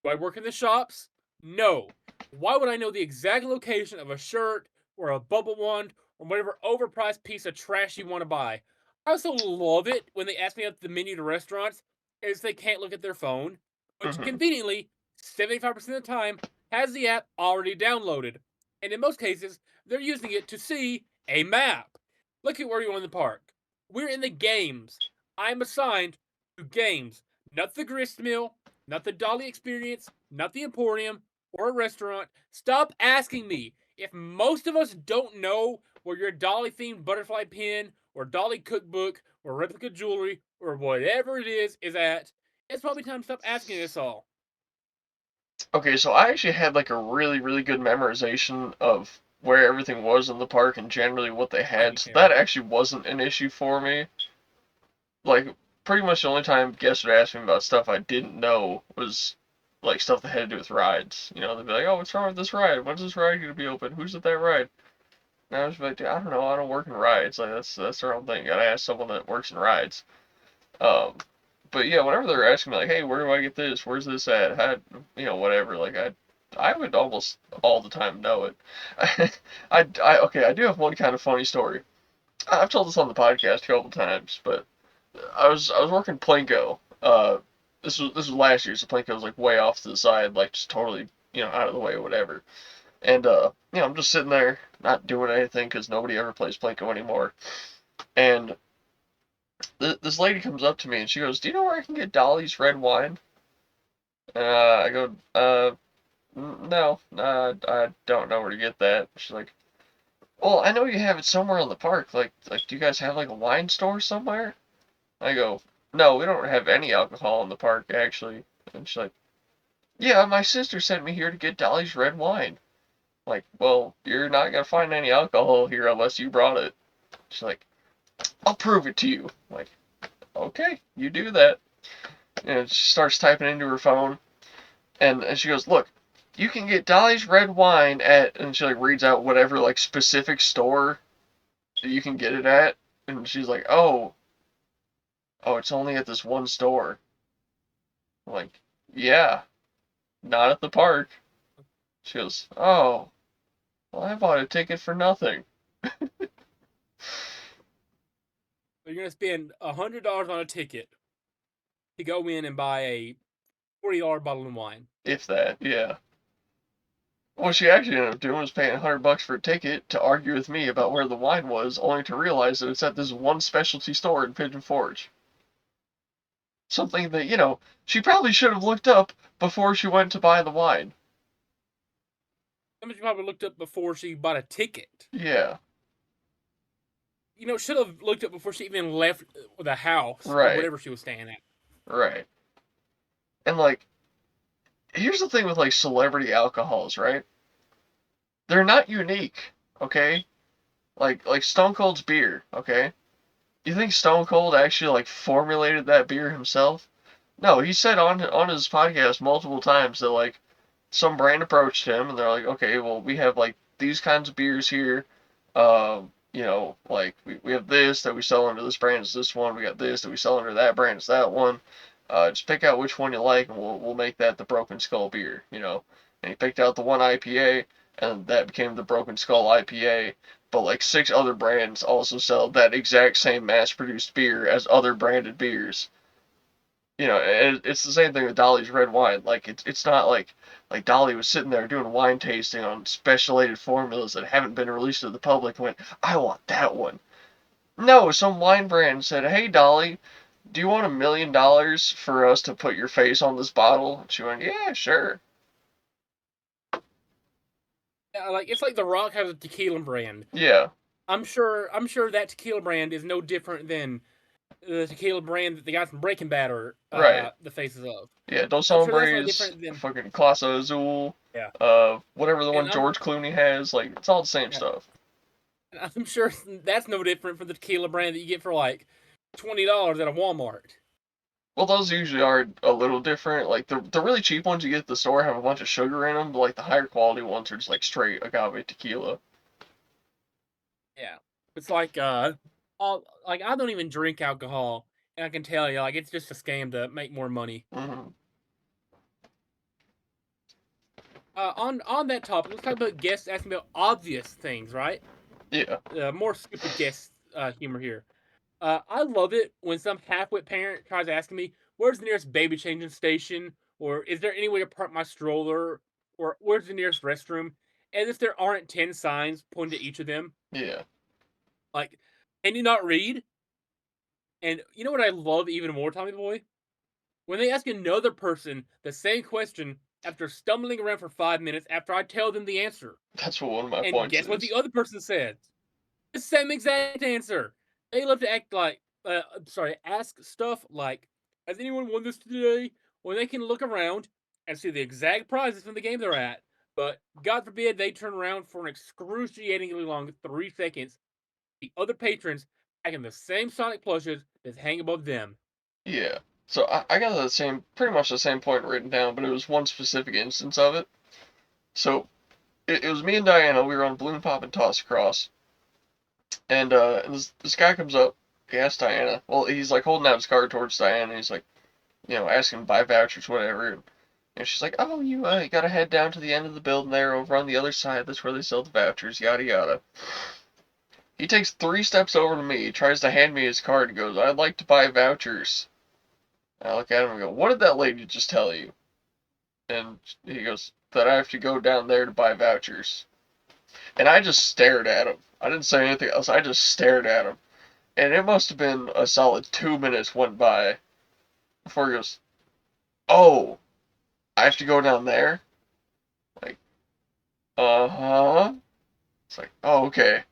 Do I work in the shops? No. Why would I know the exact location of a shirt or a bubble wand or whatever overpriced piece of trash you want to buy? I also love it when they ask me up the menu to restaurants is they can't look at their phone, which Hmm. conveniently, 75% of the time, has the app already downloaded. And in most cases, they're using it to see a map. Look at where you are in the park. We're in the games. I'm assigned to games, not the grist mill, not the Dolly experience, not the Emporium, or a restaurant. Stop asking me. If most of us don't know where your Dolly themed butterfly pin, or Dolly cookbook, or replica jewelry, or whatever it is at, it's probably time to stop asking us all. Okay, so I actually had like a really, really good memorization of where everything was in the park and generally what they I had, do so care. that actually wasn't an issue for me. Like, pretty much the only time guests would ask me about stuff I didn't know was like stuff that had to do with rides. They'd be like, "Oh, what's wrong with this ride? When's this ride gonna be open? Who's at that ride?" And I was like, "Dude, I don't know. I don't work in rides. Like, that's their own thing. Gotta ask someone that works in rides." Um, but yeah, whenever they're asking me like, "Hey, where do I get this? Where's this at?" Whatever. Like, I would almost all the time know it. Okay, I do have one kind of funny story. I've told this on the podcast a couple times, but I was working Plinko. This was last year, so Plinko was like way off to the side, like just totally out of the way, whatever. And I'm just sitting there not doing anything because nobody ever plays Plinko anymore. And this lady comes up to me and she goes, "Do you know where I can get Dolly's red wine?" I go, no, I don't know where to get that." She's like, "Well, I know you have it somewhere in the park. Like, do you guys have like a wine store somewhere?" I go, "No, we don't have any alcohol in the park actually." And she's like, "Yeah, my sister sent me here to get Dolly's red wine." I'm like, "Well, you're not gonna find any alcohol here unless you brought it." She's like, "I'll prove it to you." I'm like, "Okay, you do that." And she starts typing into her phone, and she goes, "Look, you can get Dolly's red wine at," and she like reads out whatever like specific store you can get it at, and she's like, "Oh, it's only at this one store." I'm like, "Yeah, not at the park." She goes, "Oh, well, I bought a ticket for nothing." You're gonna spend $100 on a ticket to go in and buy a $40 bottle of wine. If that, yeah. What she actually ended up doing was paying $100 for a ticket to argue with me about where the wine was, only to realize that it's at this one specialty store in Pigeon Forge. Something that, she probably should have looked up before she went to buy the wine. Somebody probably looked up before she bought a ticket. Yeah, Should have looked up before she even left the house or right, whatever she was staying at. right. And like, here's the thing with like celebrity alcohols, right? They're not unique, okay? Like Stone Cold's beer, okay? You think Stone Cold actually like formulated that beer himself? No, he said on his podcast multiple times that like some brand approached him and they're like, "Okay, well we have like these kinds of beers here. Like we have this that we sell under this brand is this one. We got this that we sell under that brand is that one. Just pick out which one you like and we'll make that the Broken Skull beer." And he picked out the one IPA and that became the Broken Skull IPA. But like six other brands also sell that exact same mass-produced beer as other branded beers. It's the same thing with Dolly's red wine. Like it's not like Dolly was sitting there doing wine tasting on specialated formulas that haven't been released to the public and went, "I want that one." No, some wine brand said, "Hey Dolly, do you want $1 million for us to put your face on this bottle?" And she went, "Yeah, sure." Yeah, like it's like The Rock has a tequila brand. Yeah, I'm sure that tequila brand is no different than the tequila brand that the guys from Breaking Bad are right. the faces of. Yeah, Dos I'm sure that's no Hombres, different than fucking Clase Azul, yeah. whatever the And one George Clooney has, like it's all the same yeah, stuff. I'm sure that's no different from the tequila brand that you get for like $20 at a Walmart. Well, those usually are a little different. Like the really cheap ones you get at the store have a bunch of sugar in them, but like the higher quality ones are just like straight agave tequila. Yeah, it's like all like I don't even drink alcohol, and I can tell you like it's just a scam to make more money. Hmm. On that topic, let's talk about guests asking about obvious things, right? Yeah, More stupid guest humor here. I love it when some half-wit parent tries asking me, "Where's the nearest baby changing station?" or "Is there any way to park my stroller?" or "Where's the nearest restroom?" As if there aren't 10 signs pointing to each of them. yeah, Like, can you not read? And you know what I love even more, Tommy Boy? When they ask another person the same question after stumbling around for 5 minutes after I tell them the answer. that's what one of my And points guess what the is. other person said? The same exact answer. They love to act like, ask stuff like, "Has anyone won this today?" When they can look around and see the exact prizes from the game they're at. But God forbid they turn around for an excruciatingly long 3 seconds. The other patrons packing the same Sonic plushes that hang above them. Yeah. So I got pretty much the same point written down, but it was one specific instance of it. So it was me and Diana. We were on Balloon Pop and Toss Across, and this guy comes up. He asks Diana. Well, he's like holding out his card towards Diana. And he's like, asking to buy vouchers, whatever. And she's like, "Oh, you gotta head down to the end of the building there, over on the other side. That's where they sell the vouchers, yada yada." He takes 3 steps over to me, tries to hand me his card, and goes, "I'd like to buy vouchers." I look at him and go, "What did that lady just tell you?" and he goes that I have to go down there to buy vouchers. And I just stared at him. I didn't say anything else. I just stared at him. And it must have been a solid 2 minutes went by before he goes, "Oh, I have to go down there?" Like, uh-huh. It's like, "Oh, okay."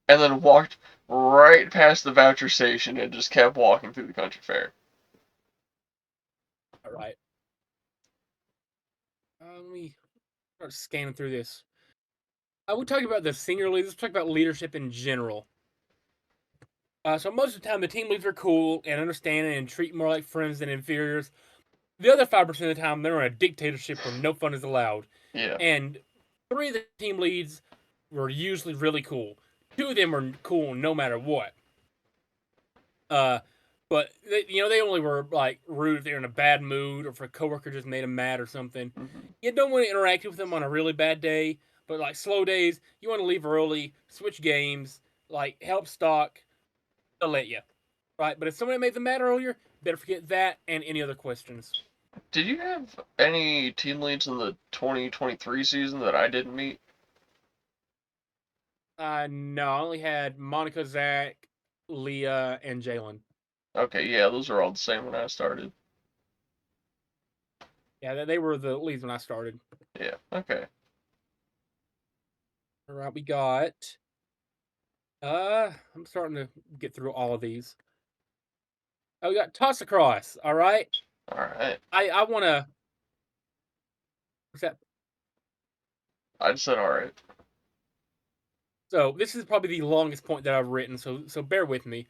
And then walked right past the voucher station and just kept walking through the country fair. All right. Let me start scanning through this. We talked about the senior leaders. Let's talk about leadership in general. So most of the time, the team leads are cool and understanding and treat more like friends than inferiors. The other 5% of the time, they're in a dictatorship where no fun is allowed. Yeah. And 3 of the team leads were usually really cool. 2 of them are cool no matter what. Uh, but they only were like rude if they're in a bad mood or if a coworker just made them mad or something. Mm-hmm. You don't want to interact with them on a really bad day, but like slow days, you want to leave early, switch games, like help stock. They'll let you, right? But if somebody made them mad earlier, better forget that and any other questions. Did you have any team leads in the 2023 season that I didn't meet? No, I only had Monica, Zach, Leah, and Jalen. Okay, yeah, those are all the same when I started. Yeah, they were the leads when I started. Yeah, okay. All right, we got. I'm starting to get through all of these. Oh, we got toss across. All right. Alright. I want to. What's that? I just said alright. So this is probably the longest point that I've written. So bear with me.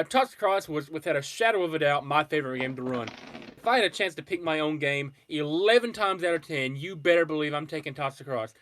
Toss across was without a shadow of a doubt my favorite game to run. If I had a chance to pick my own game 11 times out of 10, you better believe I'm taking toss across.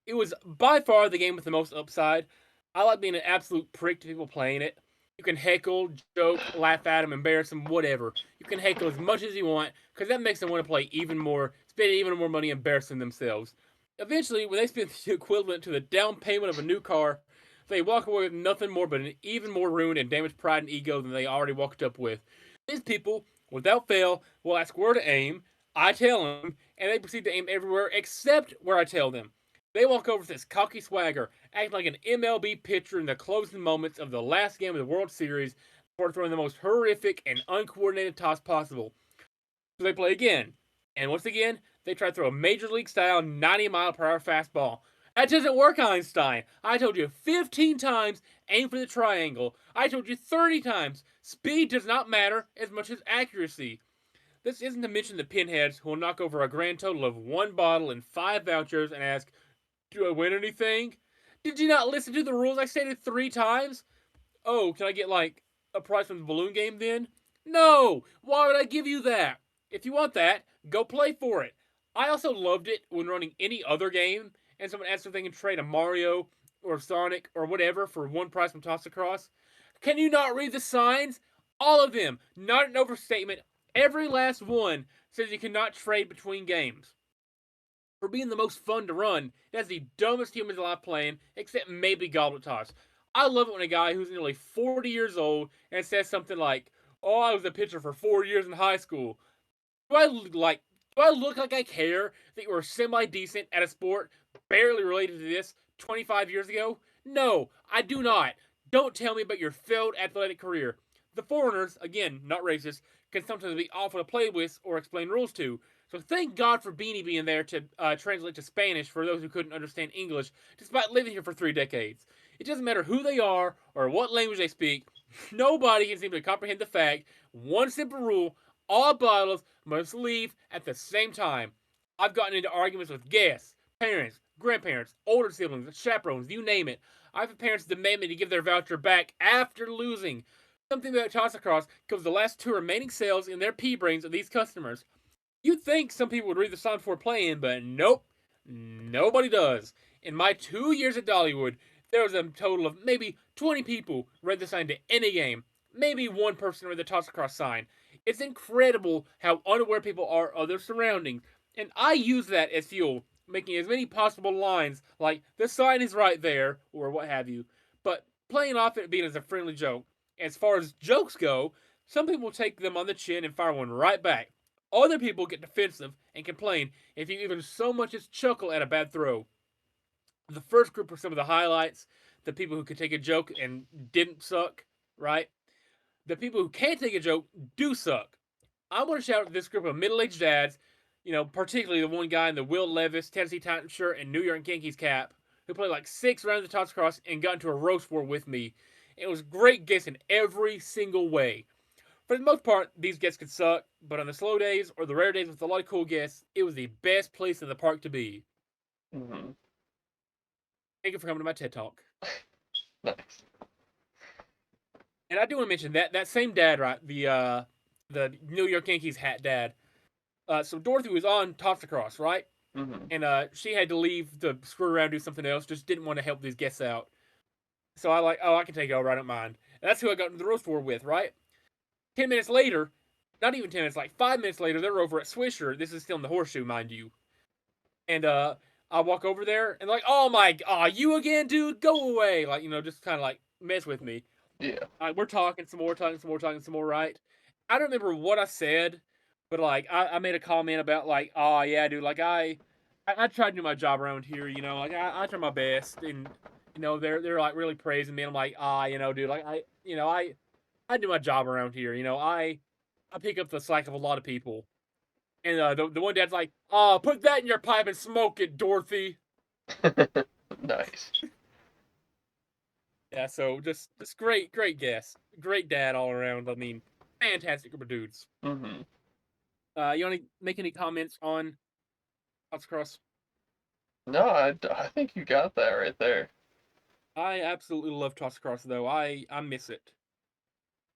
It was by far the game with the most upside. I like being an absolute prick to people playing it. You can heckle, joke, laugh at them, embarrass them, whatever. You can heckle as much as you want because that makes them want to play even more, spend even more money embarrassing themselves. Eventually, when they spend the equivalent to the down payment of a new car, they walk away with nothing more but an even more ruined and damaged pride and ego than they already walked up with. These people, without fail, will ask where to aim. I tell them, and they proceed to aim everywhere except where I tell them. They walk over with this cocky swagger, acting like an MLB pitcher in the closing moments of the last game of the World Series before throwing the most horrific and uncoordinated toss possible. So they play again. And once again, they try to throw a major league style 90-mile-per-hour fastball. That doesn't work, Einstein. I told you 15 times, aim for the triangle. I told you 30 times, speed does not matter as much as accuracy. This isn't to mention the pinheads who will knock over a grand total of 1 bottle and 5 vouchers and ask, do I win anything? Did you not listen to the rules I stated 3 times? Oh, can I get like a prize from the balloon game then? No! Why would I give you that? If you want that, go play for it. I also loved it when running any other game and someone asked if they can trade a Mario or Sonic or whatever for 1 prize from Toss Across. Can you not read the signs? All of them, not an overstatement. Every last one says you cannot trade between games. For being the most fun to run, it has the dumbest humans alive playing, except maybe Goblet Toss. I love it when a guy who's nearly 40 years old and says something like, "Oh, I was a pitcher for 4 years in high school." Do I like? Do I look like I care that you were semi decent at a sport barely related to this 25 years ago? No, I do not. Don't tell me about your failed athletic career. The foreigners, again, not racist, can sometimes be awful to play with or explain rules to. So thank God for Beanie being there to translate to Spanish for those who couldn't understand English, despite living here for 3 decades. It doesn't matter who they are or what language they speak. Nobody can seem to comprehend the fact. One simple rule: all bottles must leave at the same time. I've gotten into arguments with guests, parents, grandparents, older siblings, chaperones, you name it. I've had parents demand me to give their voucher back after losing. Something about Toss Across covers the last 2 remaining sales in their pea brains of these customers. You'd think some people would read the sign before playing, but nope, nobody does. In my 2 years at Dollywood, there was a total of maybe 20 people read the sign to any game. Maybe one person read the toss across sign. It's incredible how unaware people are of their surroundings, and I use that as fuel, making as many possible lines like "the sign is right there" or what have you, but playing off it being as a friendly joke. As far as jokes go, some people take them on the chin and fire one right back. Other people get defensive and complain if you even so much as chuckle at a bad throw. The first group are some of the highlights, the people who could take a joke and didn't suck, right? The people who can't take a joke do suck. I want to shout out this group of middle-aged dads, particularly the one guy in the Will Levis Tennessee Titans shirt and New York Yankees cap, who played like 6 rounds of Tots Cross and got into a roast war with me. It was great guests in every single way. For the most part, these guests could suck, but on the slow days or the rare days with a lot of cool guests, it was the best place in the park to be. Hmm. Thank you for coming to my TED Talk. Nice. And I do want to mention that same dad, right? The New York Yankees hat dad. So Dorothy was on Tops Across, right? Hmm. And she had to leave to screw around, do something else. Just didn't want to help these guests out. So I like, oh, I can take it over. I don't mind. And that's who I got into the roast war with, right? 10 minutes later, not even 10 minutes, like 5 minutes later, they're over at Swisher. This is still in the horseshoe, mind you. And I walk over there and like, oh my, you again, dude? Go away! Like just kind of like mess with me. Yeah. We're talking some more, talking some more, right? I don't remember what I said, but like I made a comment about like, oh yeah, dude, like I try to do my job around here, like I try my best, and they're like really praising me, and I'm like, dude, like I do my job around here, I pick up the slack of a lot of people, and the one dad's like, oh, put that in your pipe and smoke it, Dorothy. Nice. Yeah, so just great guess, great dad all around. I mean, fantastic group of dudes. Hmm. You want to make any comments on House Cross? No, I think you got that right there. I absolutely love Toss Across though. I miss it.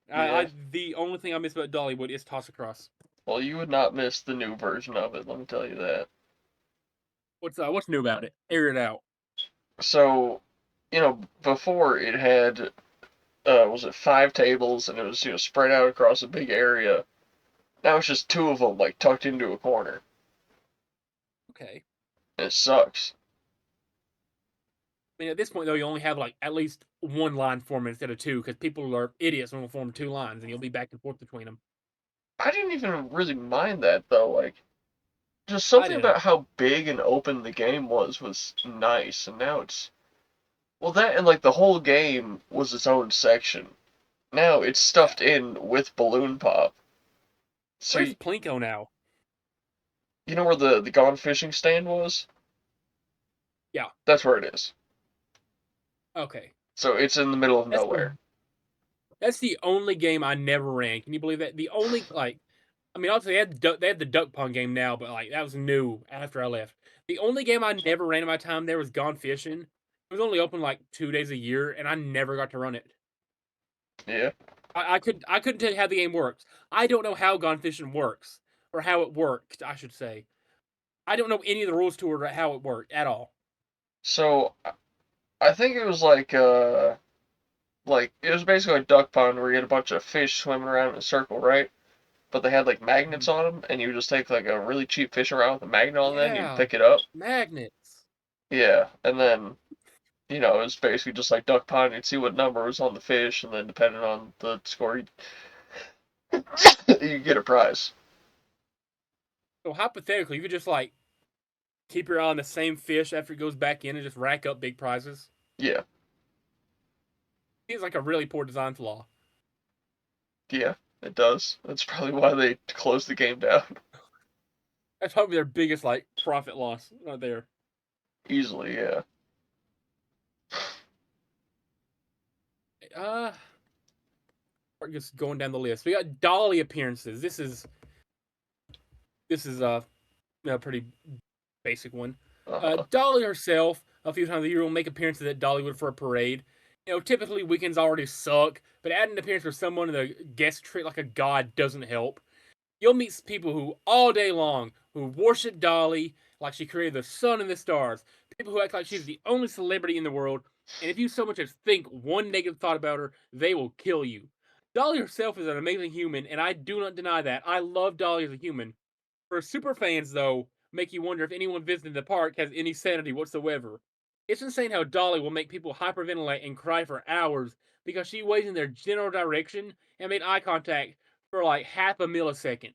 Yeah. The only thing I miss about Dollywood is Toss Across. Well, you would not miss the new version of it, let me tell you that. What's new about it? Air it out. So, before it had, was it 5 tables, and it was, spread out across a big area. Now it's just two of them, like, tucked into a corner. Okay. And it sucks. I mean, at this point though, you only have like at least one line format instead of two because people are idiots and will form 2 lines, and you'll be back and forth between them. I didn't even really mind that, though. Like, just I something didn't. about how big and open the game was nice, and now it's. Well, that and, like, the whole game was its own section. Now it's Yeah. stuffed in with balloon pop. So, Where's Plinko now? you know where the gone fishing stand was? Yeah. That's where it is. Okay. So it's in the middle of That's the nowhere. that's the only game I never ran. Can you believe that? The only like I mean, obviously they had the duck pond game now, but like that was new after I left. The only game I never ran in my time there was Gone Fishing. It was only open like 2 days a year, and I never got to run it. Yeah. I couldn't tell you how the game works. I don't know how Gone Fishing works or how it worked. I should say. I don't know any of the rules to it or how it worked at all. So I think it was like it was basically a duck pond where you had a bunch of fish swimming around in a circle, right? But they had like magnets Mhm. on them, and you would just take like a really cheap fish around with a magnet on that, and you'd Yeah, pick it up. magnets. Yeah, and then it was basically just like duck pond. You'd see what number was on the fish, and then depending on the score, you get a prize. So hypothetically, you could just like keep your eye on the same fish after it goes back in and just rack up big prizes. Yeah, Seems like a really poor design flaw. yeah, it does. That's probably why they closed the game down That's probably their biggest like profit loss right there. easily. Yeah. Uh, we're just going down the list. We got Dolly appearances. This is a pretty basic one. Uh-huh. Dolly herself, a few times a year, will make appearances at Dollywood for a parade. Typically weekends already suck, but adding an appearance for someone in the guest treat like a god doesn't help. You'll meet people who all day long who worship Dolly like she created the sun and the stars. People who act like she's the only celebrity in the world, and if you so much as think one negative thought about her, they will kill you. Dolly herself is an amazing human, and I do not deny that. I love Dolly as a human. For super fans, though, make you wonder if anyone visiting the park has any sanity whatsoever. It's insane how Dolly will make people hyperventilate and cry for hours because she waves in their general direction and made eye contact for like half a millisecond.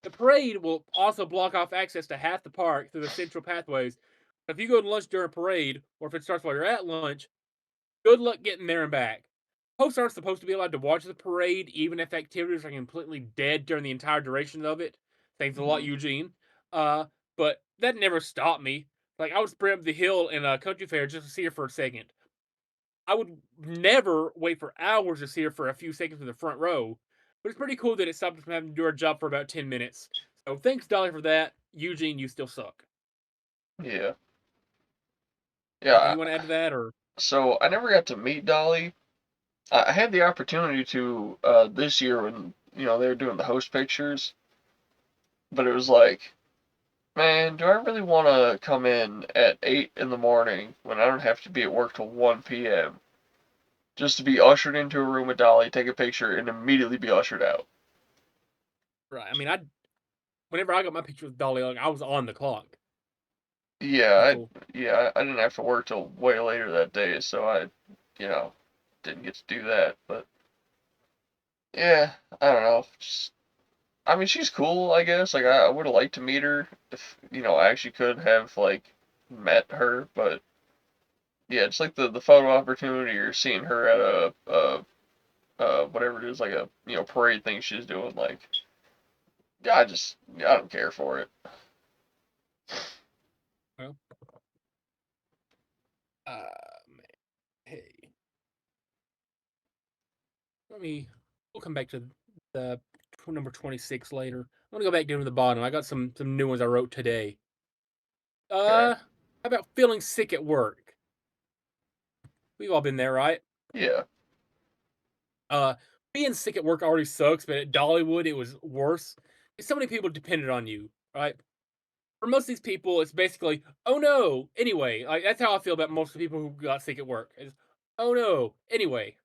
The parade will also block off access to half the park through the central pathways. If you go to lunch during a parade, or if it starts while you're at lunch, good luck getting there and back. Hosts aren't supposed to be allowed to watch the parade, even if activities are completely dead during the entire duration of it. Thanks a lot, Hmm. Eugene. Uh, but that never stopped me. Like, I would sprint up the hill in a country fair just to see her for a second. I would never wait for hours to see her for a few seconds in the front row. But it's pretty cool that it stopped us from having to do our job for about 10 minutes. So thanks, Dolly, for that. Eugene, you still suck. Yeah. Anything Yeah. you want to add to that, or So I never got to meet Dolly. I had the opportunity to this year when they were doing the host pictures, but it was like, man, do I really want to come in at 8 in the morning when I don't have to be at work till 1 p.m. just to be ushered into a room with Dolly, take a picture, and immediately be ushered out? right? I mean, I whenever I got my picture with Dolly, like, I was on the clock. Pretty Yeah, cool. I didn't have to work till way later that day, so I, you know, didn't get to do that. But yeah, I don't know. Just, I mean, she's cool, I guess. Like I would have liked to meet her if I actually could have like met her, but yeah, it's like the photo opportunity or seeing her at whatever it is, like a parade thing she's doing. Like I don't care for it. Well, man, hey, let me. We'll come back to the number 26 later. I'm gonna go back down to the bottom. I got some new ones I wrote today. Okay. How about feeling sick at work? We've all been there, right? Yeah. Uh, Being sick at work already sucks, but at Dollywood it was worse. So many people depended on you, right? For most of these people, it's basically, oh no, anyway. Like that's how I feel about most of the people who got sick at work. It's, oh no, anyway.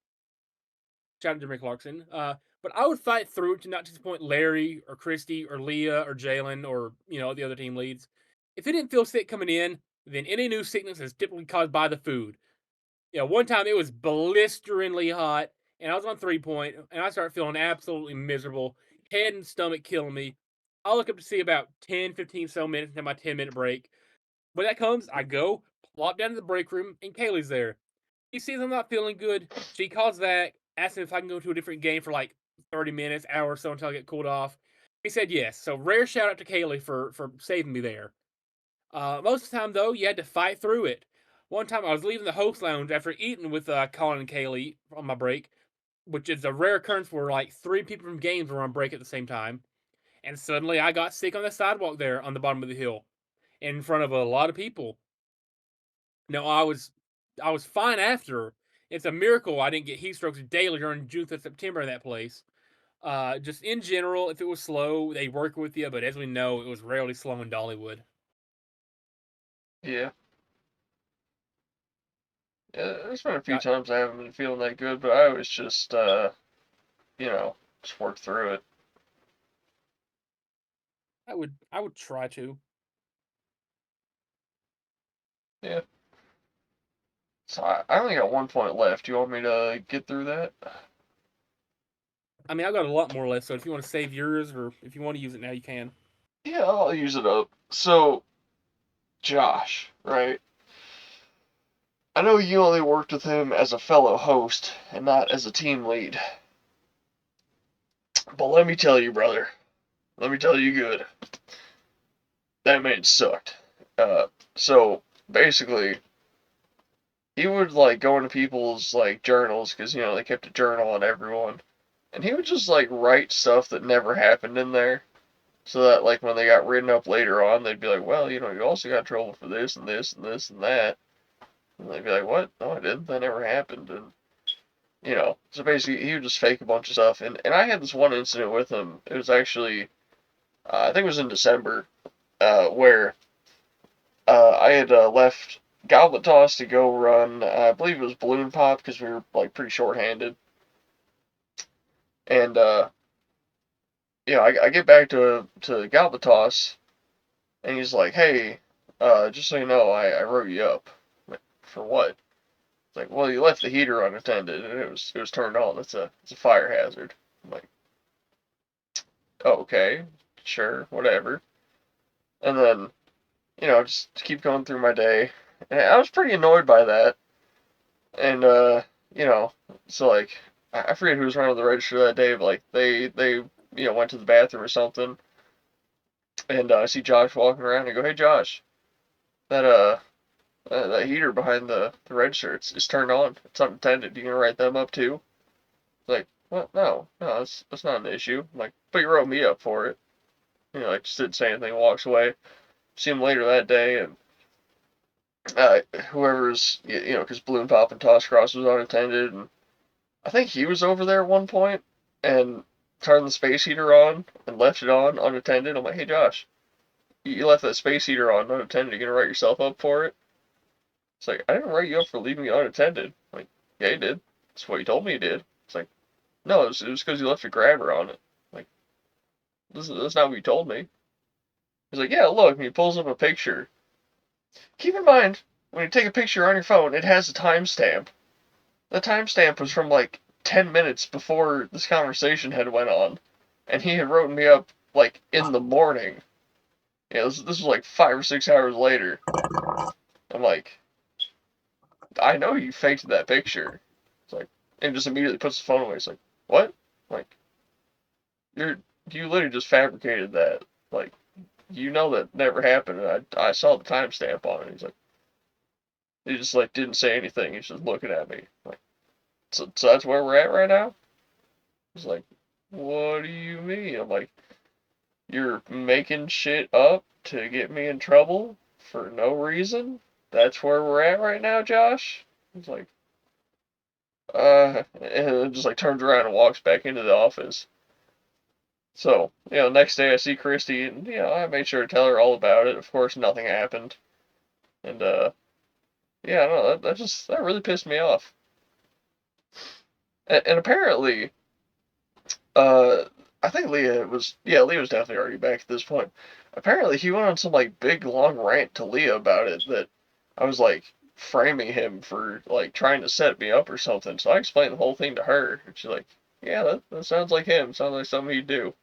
Shout out to Jimmy Clarkson. But I would fight through to not disappoint Larry or Christy or Leah or Jalen or the other team leads. If it didn't feel sick coming in, then any new sickness is typically caused by the food. One time it was blisteringly hot, and I was on 3 point, and I started feeling absolutely miserable, head and stomach killing me. I look up to see about 10, 15 so minutes into my 10-minute break. When that comes, I go, plop down in the break room, and Kaylee's there. She sees I'm not feeling good. She calls back, asking if I can go to a different game for like 30 minutes, hour or so until I get cooled off. He said yes. So rare shout out to Kaylee for saving me there. Most of the time, though, you had to fight through it. One time I was leaving the host lounge after eating with Colin and Kaylee on my break, which is a rare occurrence where like three people from games were on break at the same time. And suddenly I got sick on the sidewalk there on the bottom of the hill in front of a lot of people. No, I was fine after. It's a miracle I didn't get heat strokes daily during June to September in that place. Just in general, if it was slow, they work with you, but as we know, it was rarely slow in Dollywood. Yeah. Yeah, there's been a few Got, times I haven't been feeling that good, but I always just you know, just work through it. I would try to. Yeah. So I only got 1 point left. Do you want me to get through that? I mean, I've got a lot more left, so if you want to save yours or if you want to use it now, you can. Yeah, I'll use it up. So, Josh, right? I know you only worked with him as a fellow host and not as a team lead. But let me tell you, brother. Let me tell you good. That man sucked. So basically, he would like go into people's like journals because they kept a journal on everyone, and he would just like write stuff that never happened in there, so that like when they got written up later on, they'd be like, well, you also got in trouble for this and this and this and that, and they'd be like, what? No, I didn't. That never happened. And so basically, he would just fake a bunch of stuff. And I had this one incident with him. It was actually, I think it was in December, where I had left Goblet Toss to go run, I believe it was Balloon Pop because we were like pretty short-handed. And I get back to Goblet Toss, and he's like, "Hey, just so you know, I wrote you up." I'm like, for what? It's like, well, you left the heater unattended, and it was turned on. It's a fire hazard. I'm like, oh, okay. sure, whatever. And then, just keep going through my day. And I was pretty annoyed by that. And, you know, so like, I forget who was running the register that day, but like, they went to the bathroom or something. And I see Josh walking around and I go, hey, Josh, that, that heater behind the register, it's turned on. It's unattended. You gonna write them up too? Like, what? No, no, that's not an issue. I'm like, but you wrote me up for it. Like just didn't say anything, walks away. See him later that day, and whoever's, because Balloon Pop and Toss Cross was unattended, and I think he was over there at one point and turned the space heater on and left it on unattended. I'm like, hey Josh, you left that space heater on unattended. You gonna write yourself up for it? It's like, I didn't write you up for leaving it unattended. I'm like, yeah, you did. That's what you told me you did. It's like, no, it was because you left a grabber on it. Like, that's not what you told me. He's like, yeah, look, and he pulls up a picture. Keep in mind, when you take a picture on your phone, it has a timestamp. The timestamp was from like 10 minutes before this conversation had went on, and he had written me up like in the morning. Yeah, this was like 5 or 6 hours later. I'm like, I know you faked that picture. It's like, and just immediately puts the phone away. It's like, what? Like, you're you literally just fabricated that. Like, that never happened. And I saw the timestamp on it. He's like, he just like didn't say anything. He's just looking at me. Like, so that's where we're at right now. He's like, what do you mean? I'm like, you're making shit up to get me in trouble for no reason? That's where we're at right now, Josh? He's like, and then just like turns around and walks back into the office. So, next day I see Christy and, I made sure to tell her all about it. Of course, nothing happened. And, yeah, I don't know, that really pissed me off. And apparently, uh, I think Leah was definitely already back at this point. Apparently, he went on some like big long rant to Leah about it that I was like framing him for like trying to set me up or something. So I explained the whole thing to her, and she's like, "Yeah, that sounds like him. Sounds like something he'd do."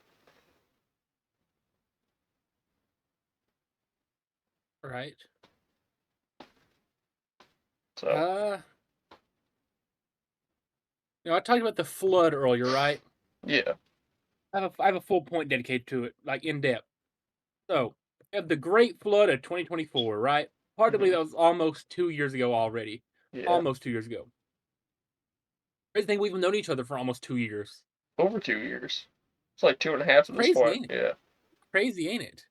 Right. So Uh, I talked about the flood earlier, right? yeah, I have a full point dedicated to it, like in depth. So, we have the Great Flood of 2024, right? Hard to believe hmm that was almost 2 years ago already. yeah, Almost 2 years ago. Crazy thing, we've known each other for almost 2 years. over 2 years. It's like two and a half It's at this crazy, point. ain't it? Yeah, Crazy, ain't it?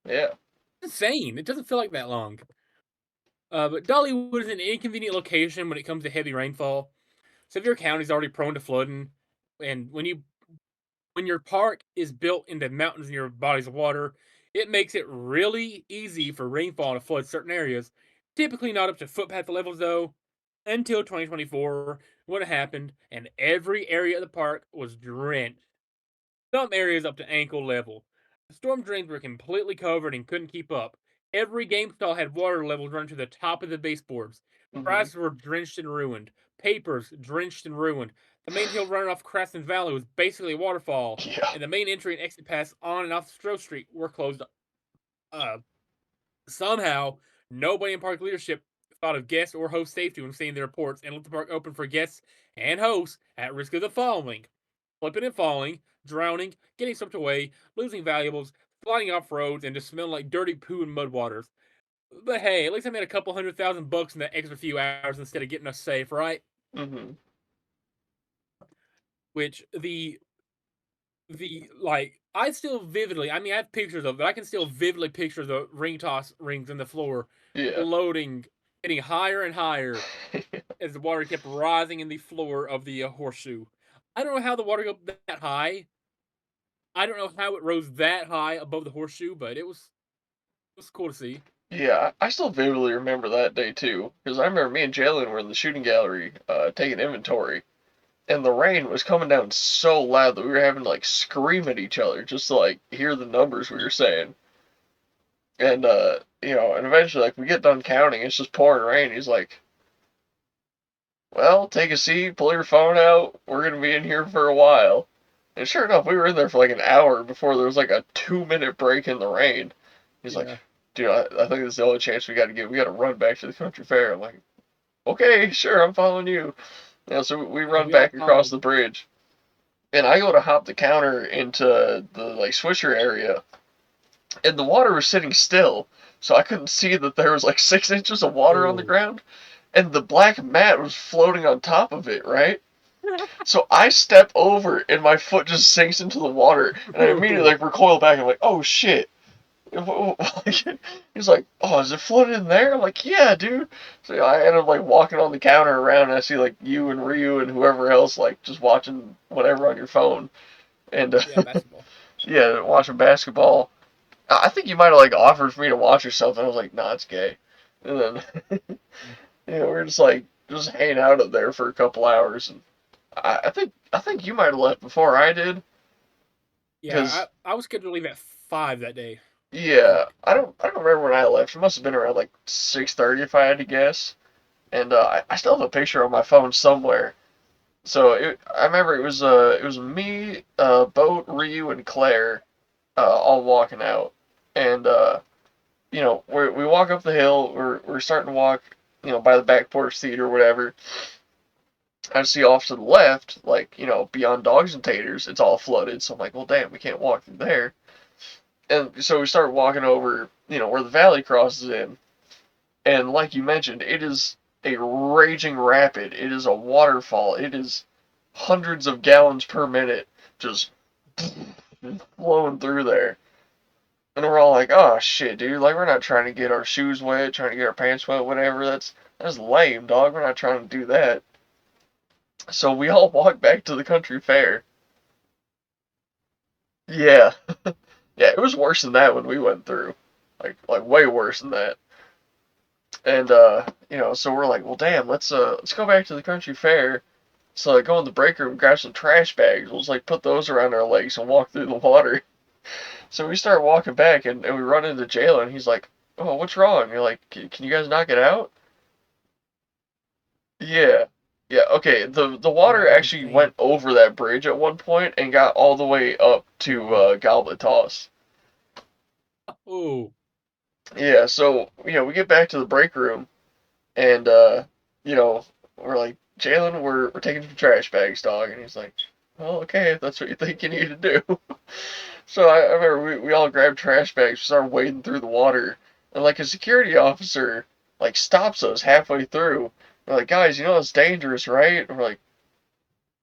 yeah, It's insane. It doesn't feel like that long. But Dollywood is an inconvenient location when it comes to heavy rainfall. Sevier County is already prone to flooding, and when your park is built into mountains near bodies of water, it makes it really easy for rainfall to flood certain areas. Typically not up to footpath levels though, until 2024 when it happened, and every area of the park was drenched. Some areas up to ankle level. The storm drains were completely covered and couldn't keep up. Every game stall had water levels run to the top of the baseboards. hmm Prizes were drenched and ruined. Papers drenched and ruined. The main hill running off Crescent Valley was basically a waterfall, yeah, and the main entry and exit paths on and off Stroh Street were closed. Uh, Somehow, nobody in park leadership thought of guest or host safety when seeing the reports and left the park open for guests and hosts at risk of the following: slipping and falling, drowning, getting swept away, losing valuables, sliding off roads, and just smelling like dirty poo and mud waters. But hey, at least I made a couple $100,000 in that extra few hours instead of getting us safe, right? hmm Which the like I still vividly, I mean, I have pictures of it. I can still vividly picture the ring toss rings in the floor yeah, floating, getting higher and higher as the water kept rising in the floor of the horseshoe. I don't know how the water got that high. I don't know how it rose that high above the horseshoe, but it was cool to see. yeah. I still vividly remember that day too, because I remember me and Jalen were in the shooting gallery, taking inventory, and the rain was coming down so loud that we were having to like scream at each other just to like hear the numbers we were saying. And and eventually like we get done counting, it's just pouring rain. He's like, "Well, take a seat, pull your phone out. We're gonna be in here for a while." And sure enough, we were in there for like an hour before there was like a 2 minute break in the rain. He's like, Yeah. dude, I think this is the only chance we got to get. We got to run back to the country fair. I'm like, okay, sure, I'm following you. So we Yeah, run we all back across followed. the bridge, and I go to hop the counter into the like Swisher area, and the water was sitting still, so I couldn't see that there was like 6 inches of water on the Oh. ground, and the black mat was floating on top of it, right? So I step over and my foot just sinks into the water, and I immediately like recoil back. I'm like, oh shit. He's like, oh, is it floating in there? I'm like, yeah, dude. So I end up like walking on the counter around, and I see like you and Ryu and whoever else like just watching whatever on your phone, and Yeah, basketball. yeah, watching basketball. I think you might have like offered for me to watch or something. I was like, nah, it's gay. And then we were just like just hanging out up there for a couple hours, and I think you might have left before I did, Yeah, because I was scheduled to leave at 5 that day, I yeah, think. I don't remember when I left. It must have been around like 6:30 if I had to guess. And I still have a picture on my phone somewhere. So I remember it was me, Boat, Ryu, and Claire, all walking out, and we walk up the hill. We're starting to walk, by the back porch theater or whatever. I see off to the left, like beyond Dogs and Taters, it's all flooded. So I'm like, well, damn, we can't walk through there. And so we start walking over, where the valley crosses in. And like you mentioned, it is a raging rapid. It is a waterfall. It is hundreds of gallons per minute just flowing through there. And we're all like, oh shit, dude. Like, we're not trying to get our shoes wet, trying to get our pants wet, whatever. That's lame, dog. We're not trying to do that. So we all walk back to the country fair. Yeah. Yeah, it was worse than that when we went through. Like way worse than that. And so we're like, well, damn, let's go back to the country fair. So I go in the break room, grab some trash bags. We'll just like put those around our legs and walk through the water. So we start walking back, and we run into Jalen. And he's like, "Oh, what's wrong?" You're like, "Can you guys knock it out?" Yeah, yeah. Okay. The Yeah, water that was actually insane. went over that bridge at one point and got all the way up to Wow. Goblet Toss. Oh, Yeah. So we get back to the break room, and you know, we're like, Jalen, we're taking some trash bags, dog, and he's like, well, okay, if that's what you think you need to do. So I remember we all grabbed trash bags, started wading through the water, and like a security officer like stops us halfway through. We're like, guys, it's dangerous, right? And we're like,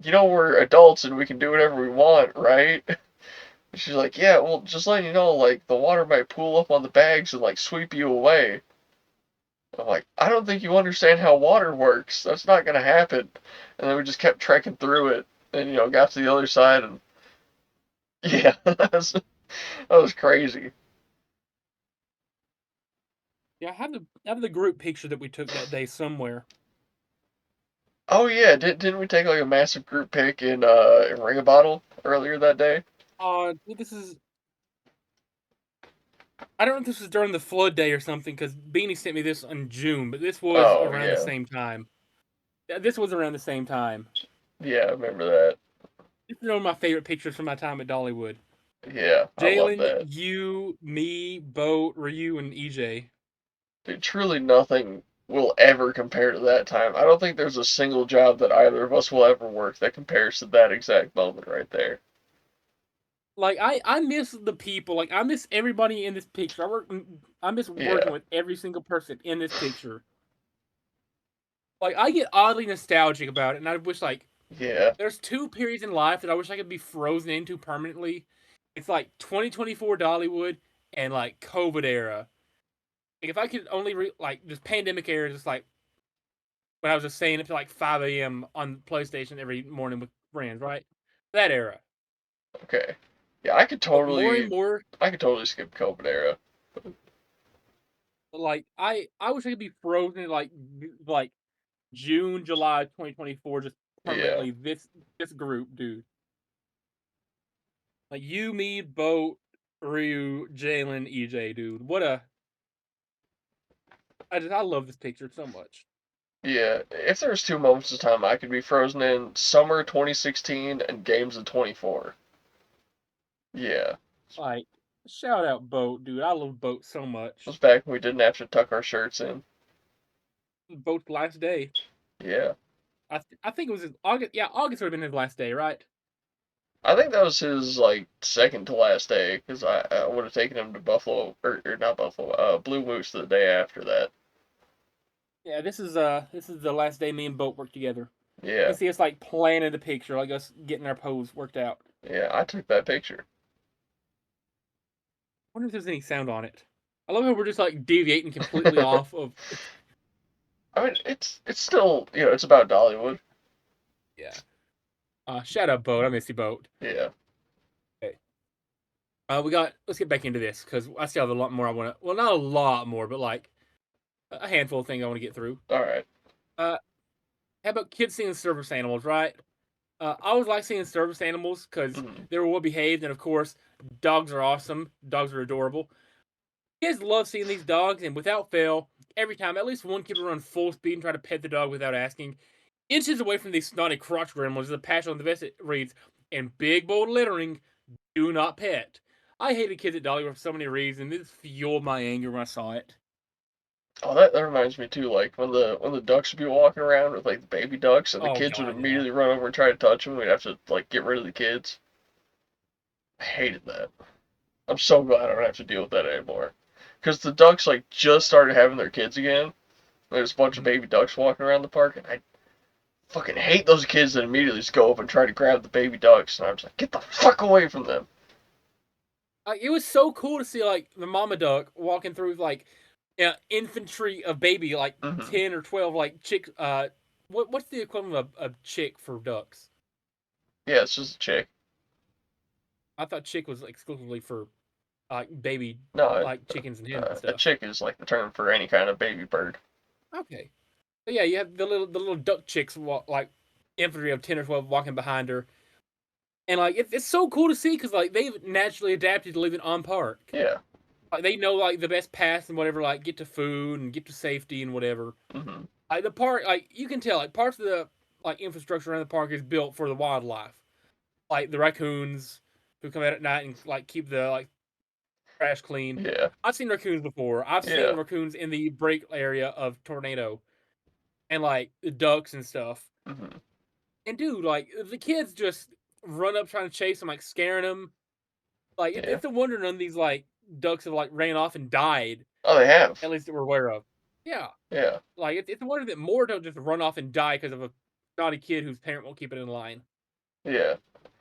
we're adults and we can do whatever we want, right? And she's like, yeah, well, just letting you know, like the water might pool up on the bags and like sweep you away. I'm like, I don't think you understand how water works. That's not gonna happen. And then we just kept trekking through it, and got to the other side, and yeah, that was crazy. yeah. I have the group picture that we took that day somewhere. Oh yeah, didn't we take like a massive group pic in Ring a Bottle earlier that day? This is. I don't know if this was during the flood day or something because Beanie sent me this in June, but this was Oh around the yeah, same time. Yeah, this was around the same time. yeah, I remember that. This is one of my favorite pictures from my time at Dollywood. Yeah, I love Jalen, that. you, me, Bo, Ryu, and EJ. Dude, truly nothing will ever compare to that time. I don't think there's a single job that either of us will ever work that compares to that exact moment right there. Like I miss the people. Like I miss everybody in this picture. I miss working Yeah, with every single person in this picture. Like I get oddly nostalgic about it, and I wish like yeah, there's two periods in life that I wish I could be frozen into permanently. It's like 2024 Dollywood and like COVID era. Like if I could only like this pandemic era, just like when I was just staying up to like 5 a.m. on PlayStation every morning with friends, right? That era. okay. Yeah, I could But more and totally, more, I could totally skip COVID era. like I wish I could be frozen in like June, July 2024, just Yeah. permanently. This group, dude. Like you, me, Boat, Ryu, Jalen, EJ, dude. I love this picture so much. Yeah, if there's two moments of time I could be frozen in, summer 2016 and games of 24. Yeah, Like, shout out Boat, dude. I love Boat so it was much. back when we didn't have to tuck our shirts in. Boat's last day. Yeah, I think it was his August. Yeah, August would have been his last day, right? I think that was his like second to last day because I would have taken him to Buffalo or not Buffalo, Blue Moose the day after that. Yeah, this is the last day me and Boat worked together. You Yeah, can see us like planning the picture, like us getting our pose worked out. yeah, I took that picture. I wonder if there's any sound on it. I love how we're just like deviating completely off of. I mean, it's still it's about Dollywood. Yeah. Shout out Boat. I miss you, Boat. Yeah. Okay. Let's get back into this because I still have a lot more I want to. Well, not a lot more, but like a handful of things I want to get through. All right. Uh, how about kids seeing service animals, right? I always like seeing service animals because Mhm. they were well behaved, and of course, dogs are awesome. Dogs are adorable. Kids love seeing these dogs, and without fail, every time at least one kid will run full speed and try to pet the dog without asking. Inches away from these snotty crotch gremlins is a patch on the vest that reads, "In big bold lettering, do not pet." I hated kids at Dollywood for so many reasons. This fueled my anger when I saw it. Oh, that reminds me too. Like when the ducks would be walking around with like the baby ducks, and the Oh kids would god, yeah. immediately run over and try to touch them. We'd have to like get rid of the kids. I hated that. I'm so glad I don't have to deal with that anymore. Because the ducks like just started having their kids again. There's a bunch of Mhm. baby ducks walking around the park, and I fucking hate those kids that immediately just go up and try to grab the baby ducks. And I'm just like, get the fuck away from them. It was so cool to see like the mama duck walking through like infantry of baby like Hmm. 10 or 12 like chick. What's the equivalent of chick for ducks? Yeah, it's just a chick. I thought chick was exclusively for baby No, like chickens and hens and a stuff. chick is like the term for any kind of baby bird. Okay, but yeah, you have the little duck chicks like infantry of 10 or 12 walking behind her, and like it's so cool to see because like they've naturally adapted to living on park. Yeah. Like they know like the best paths and whatever, like get to food and get to safety and whatever. Hmm. Like the park, like you can tell, like parts of the like infrastructure around the park is built for the wildlife, like the raccoons who come out at night and like keep the like trash clean. Yeah. I've seen raccoons before. I've seen Yeah. raccoons in the break area of Tornado and like the ducks and stuff. Hmm. And dude, like the kids just run up trying to chase them, like scaring them. Like Yeah. it's a wonder none of these like ducks have like ran off and died. Oh, they have. At least that we're aware of. Yeah, Yeah. like it's a wonder that more don't just run off and die because of a naughty kid whose parent won't keep it in line. Yeah.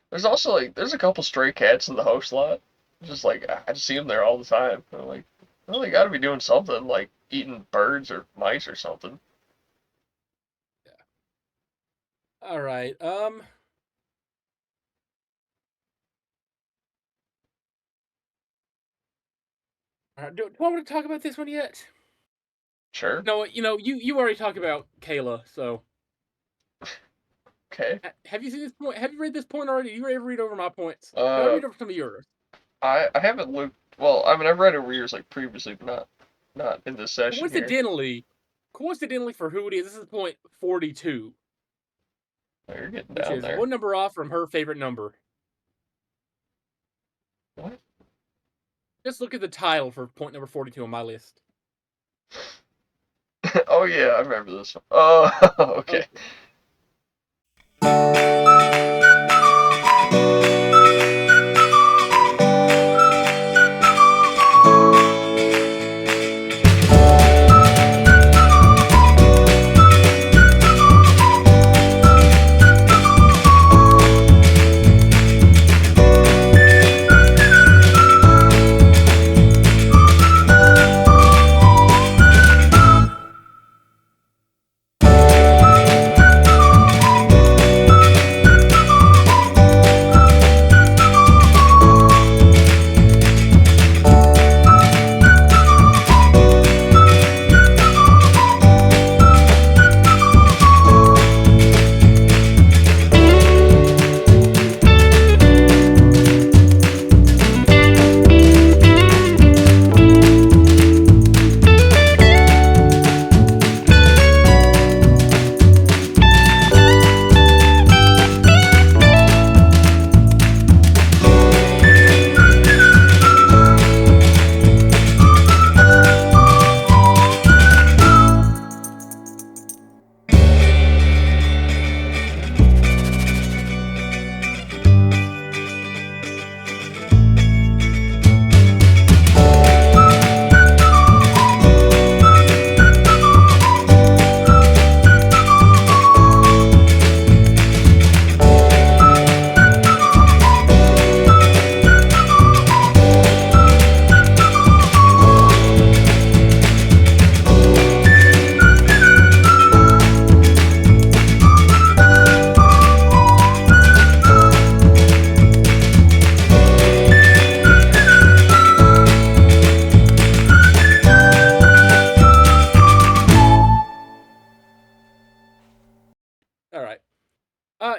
There's also like there's a couple stray cats in the host lot. Just like I just see them there all the time. I'm like, well, they got to be doing something like eating birds or mice or something. Yeah. All right. Do I want to talk about this one yet? Sure. No, you already talked about Kayla. So Okay. have you seen this point? Have you read this point already? You ever read over my points? Can I Uh, read over some of yours? I haven't looked. Well, I mean I've read over years like previously, but not in this session here. Coincidentally for who it is, this is point 42, Oh, you're getting which down is there. one number off from her favorite number. What? Just look at the title for point number 42 on my list. Oh yeah, I remember this one. Oh, okay. Okay.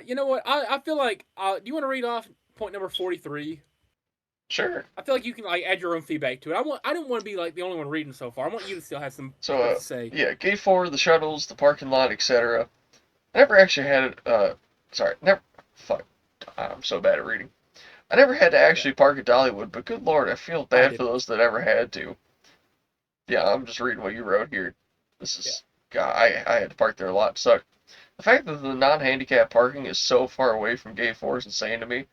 You know what? I feel like. Do you want to read off point number 43? Sure. I feel like you can like add your own feedback to it. I don't want to be like the only one reading so far. I want you to still have some So, stuff to say. yeah, gate 4, the shuttles, the parking lot, etc. I never actually had it, sorry, never, fuck, I'm so bad at reading. I never had to Yeah, actually park at Dollywood, but good lord, I feel I bad for didn't. those that ever had to. Yeah, I'm just reading what you wrote here. This Yeah, is, God, I had to park there a lot. It sucked. The fact that the non-handicap parking is so far away from Gate 4 is insane to me.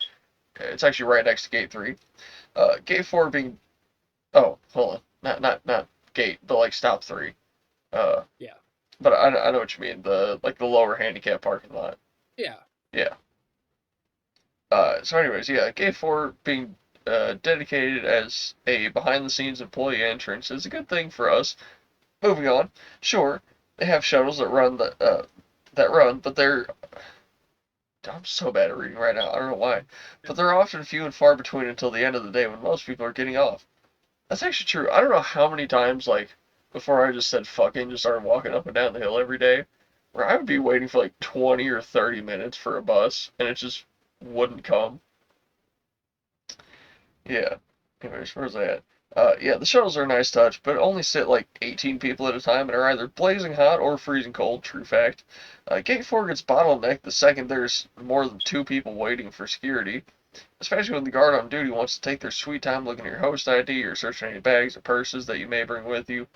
It's actually right next to Gate 3. Gate 4 being, oh, hold on, not Gate, but like stop 3. Uh, yeah, but I know what you mean. Like the lower handicap parking lot. yeah. Yeah. So anyways, yeah, Gate 4 being dedicated as a behind-the-scenes employee entrance is a good thing for us. Moving on. Sure, they have shuttles that run, but they're I'm so bad at reading right now. I don't know why, but they're often few and far between until the end of the day when most people are getting off. That's actually true. I don't know how many times like before I just said fucking just started walking up and down the hill every day, where I would be waiting for like 20 or 30 minutes for a bus and it just wouldn't come. Yeah. Anyways, where's that? Yeah, the shuttles are a nice touch, but only sit like 18 people at a time and are either blazing hot or freezing cold, true fact. Gate 4 gets bottlenecked the second there's more than two people waiting for security, especially when the guard on duty wants to take their sweet time looking at your host ID or searching any bags or purses that you may bring with you.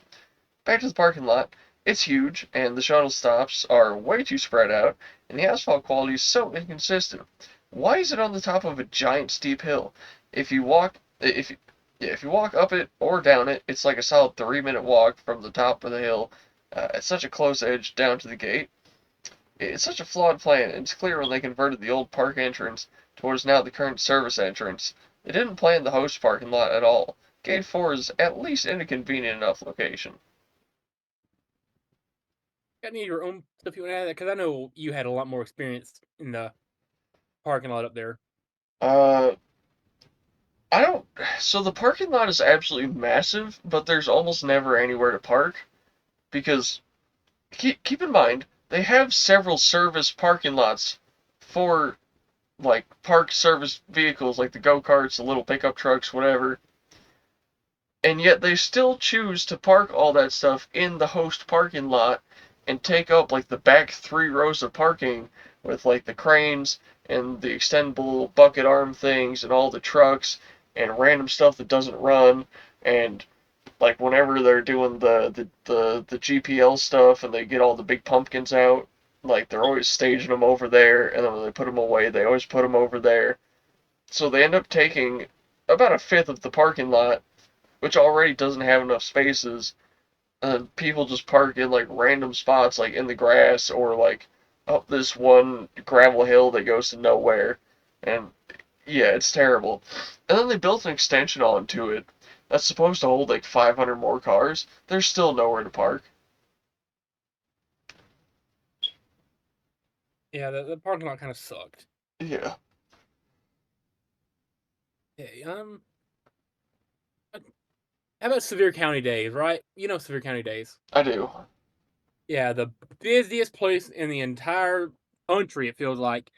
Back to the parking lot. It's huge, and the shuttle stops are way too spread out, and the asphalt quality is so inconsistent. Why is it on the top of a giant steep hill? If you walk, if you, yeah, if you walk up it or down it, it's like a solid 3-minute walk from the top of the hill at such a close edge down to the gate. It's such a flawed plan, and it's clear when they converted the old park entrance to what is now the current service entrance. They didn't plan the host parking lot at all. Gate 4 is at least in a convenient enough location. Got any of your own stuff you want to add? Because I know you had a lot more experience in the parking lot up there. Uh, I don't. So the parking lot is absolutely massive, but there's almost never anywhere to park because keep in mind they have several service parking lots for like park service vehicles like the go-karts, the little pickup trucks, whatever. And yet they still choose to park all that stuff in the host parking lot and take up like the back 3 rows of parking with like the cranes and the extendable bucket arm things and all the trucks and random stuff that doesn't run and like whenever they're doing the GPL stuff and they get all the big pumpkins out, like they're always staging them over there, and then when they put them away, they always put them over there. So they end up taking about a fifth of the parking lot, which already doesn't have enough spaces, and people just park in like random spots, like in the grass or like up this one gravel hill that goes to nowhere, and yeah, it's terrible. And then they built an extension onto it that's supposed to hold like 500 more cars. There's still nowhere to park. Yeah, the parking lot kind of sucked. Yeah, Okay, how about Severe County Days, right? You know Severe County Days. I do. Yeah, the busiest place in the entire country, it feels like.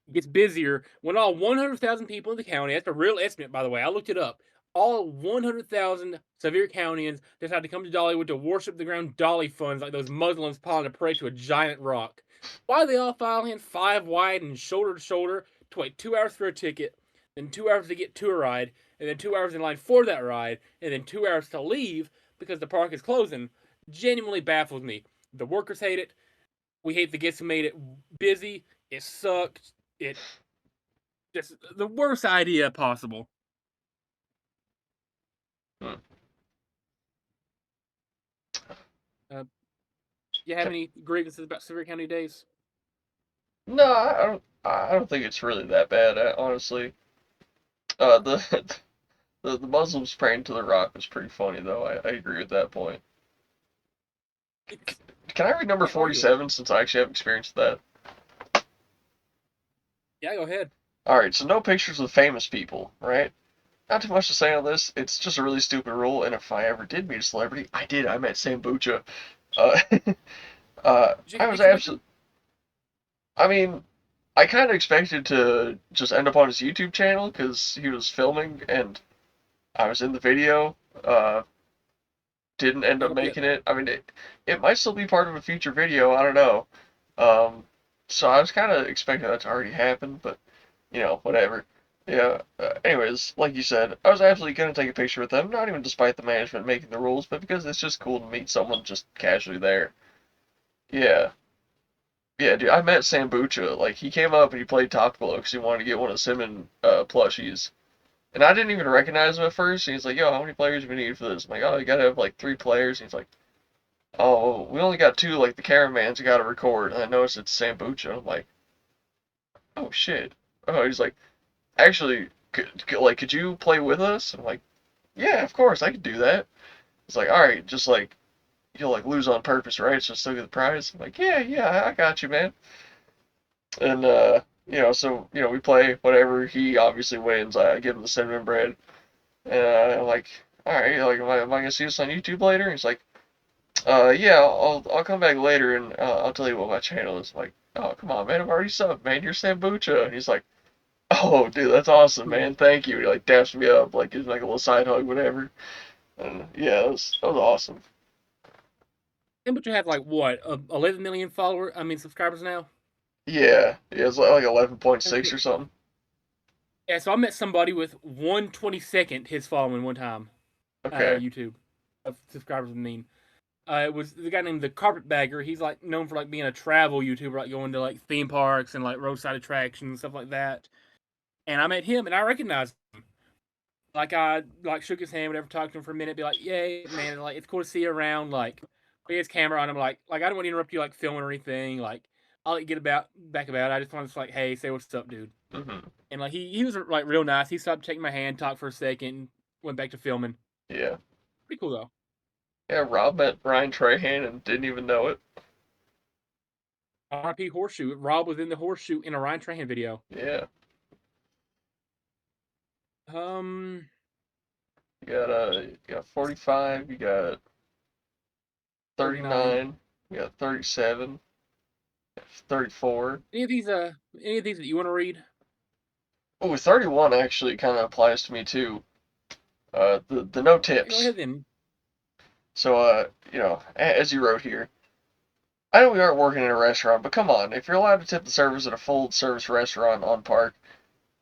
It gets busier when all 100,000 people in the county, that's a real estimate, by the way, I looked it up. All 100,000 Severe Countyans decide to come to Dollywood to worship the ground dolly funds like those Muslims piling to pray to a giant rock. Why they all file in 5 wide and shoulder to shoulder to wait 2 hours for a ticket, then 2 hours to get to a ride, and then 2 hours in line for that ride, and then 2 hours to leave because the park is closing, genuinely baffles me. The workers hate it. We hate the guests who made it busy. It sucked. It just the worst idea possible. Hmm. Uh, you have any grievances about Severe County Days? No, I don't. I don't think it's really that bad, honestly. The the Muslims praying to the rock was pretty funny, though. I agree with that point. It's Can I read number can't argue with it. 47 since I actually have experience with that? Yeah, go ahead. Alright, so no pictures with famous people, right? Not too much to say on this. It's just a really stupid rule, and if I ever did meet a celebrity, I did. I met Sam Bucha. Uh, Did I you, was did you like him? absolutely. I mean, I kind of expected to just end up on his YouTube channel because he was filming and I was in the video. Uh, didn't end up Yep, yep. making it. I mean, it might still be part of a future video. I don't know. Um, so I was kind of expecting that to already happen, but whatever. Yeah. Anyways, like you said, I was absolutely gonna take a picture with them, not even despite the management making the rules, but because it's just cool to meet someone just casually there. Yeah. Yeah, dude, I met Sambucha. Like, he came up and he played Top Glow because he wanted to get one of Simon plushies. And I didn't even recognize him at first. And he's like, yo, how many players do we need for this? I'm like, oh, you gotta have like 3 players. And he's like, oh, we only got two, like the caravans you gotta record. And I noticed it's Sambucha. I'm like, oh shit. Oh, he's like, actually, could you play with us? I'm like, yeah, of course, I could do that. It's like, all right, just like, you'll like lose on purpose, right? So still get the prize. I'm like, yeah, yeah, I got you, man. And so we play whatever. He obviously wins. I give him the cinnamon bread, and I'm like, all right, like, am I gonna see this on YouTube later? And he's like, yeah, I'll come back later and I'll tell you what my channel is. I'm like, oh, come on, man, I've already subbed, man. You're Sambucha. And he's like, oh, dude, that's awesome, Hmm. man. Thank you. He like daps me up, like gives me like a little side hug, whatever. And yeah, that was awesome. And but you have like what, 11 million followers? I mean, subscribers now. Yeah, yeah, it's like 11.6 Okay. or something. Yeah, so I met somebody with 1/22nd his following one time. Okay. YouTube of subscribers. I mean, it was the guy named the Carpetbagger. He's like known for like being a travel YouTuber, like going to like theme parks and like roadside attractions and stuff like that. And I met him, and I recognized him. Like I like shook his hand, whatever, talked to him for a minute, be like, "Yay, man! Like it's cool to see you around." Like, put his camera on him, like I don't want to interrupt you, like filming or anything. Like I'll like, get about back about it. I just want to like, "Hey, say what's up, dude." Mhm. And like he was like real nice. He stopped taking my hand, talked for a second, went back to filming. Yeah. Pretty cool though. Yeah, Rob met Brian Trahan and didn't even know it. RP Horseshoe. Rob was in the Horseshoe in a Ryan Trahan video. Yeah. Um, You got 45, you got 39. 39, you got 37, 34. Any of these any of these that you want to read? Oh, 31 actually kind of applies to me too. The no Go tips. ahead then. So, as you wrote here, I know we aren't working in a restaurant, but come on, if you're allowed to tip the servers at a full service restaurant on Park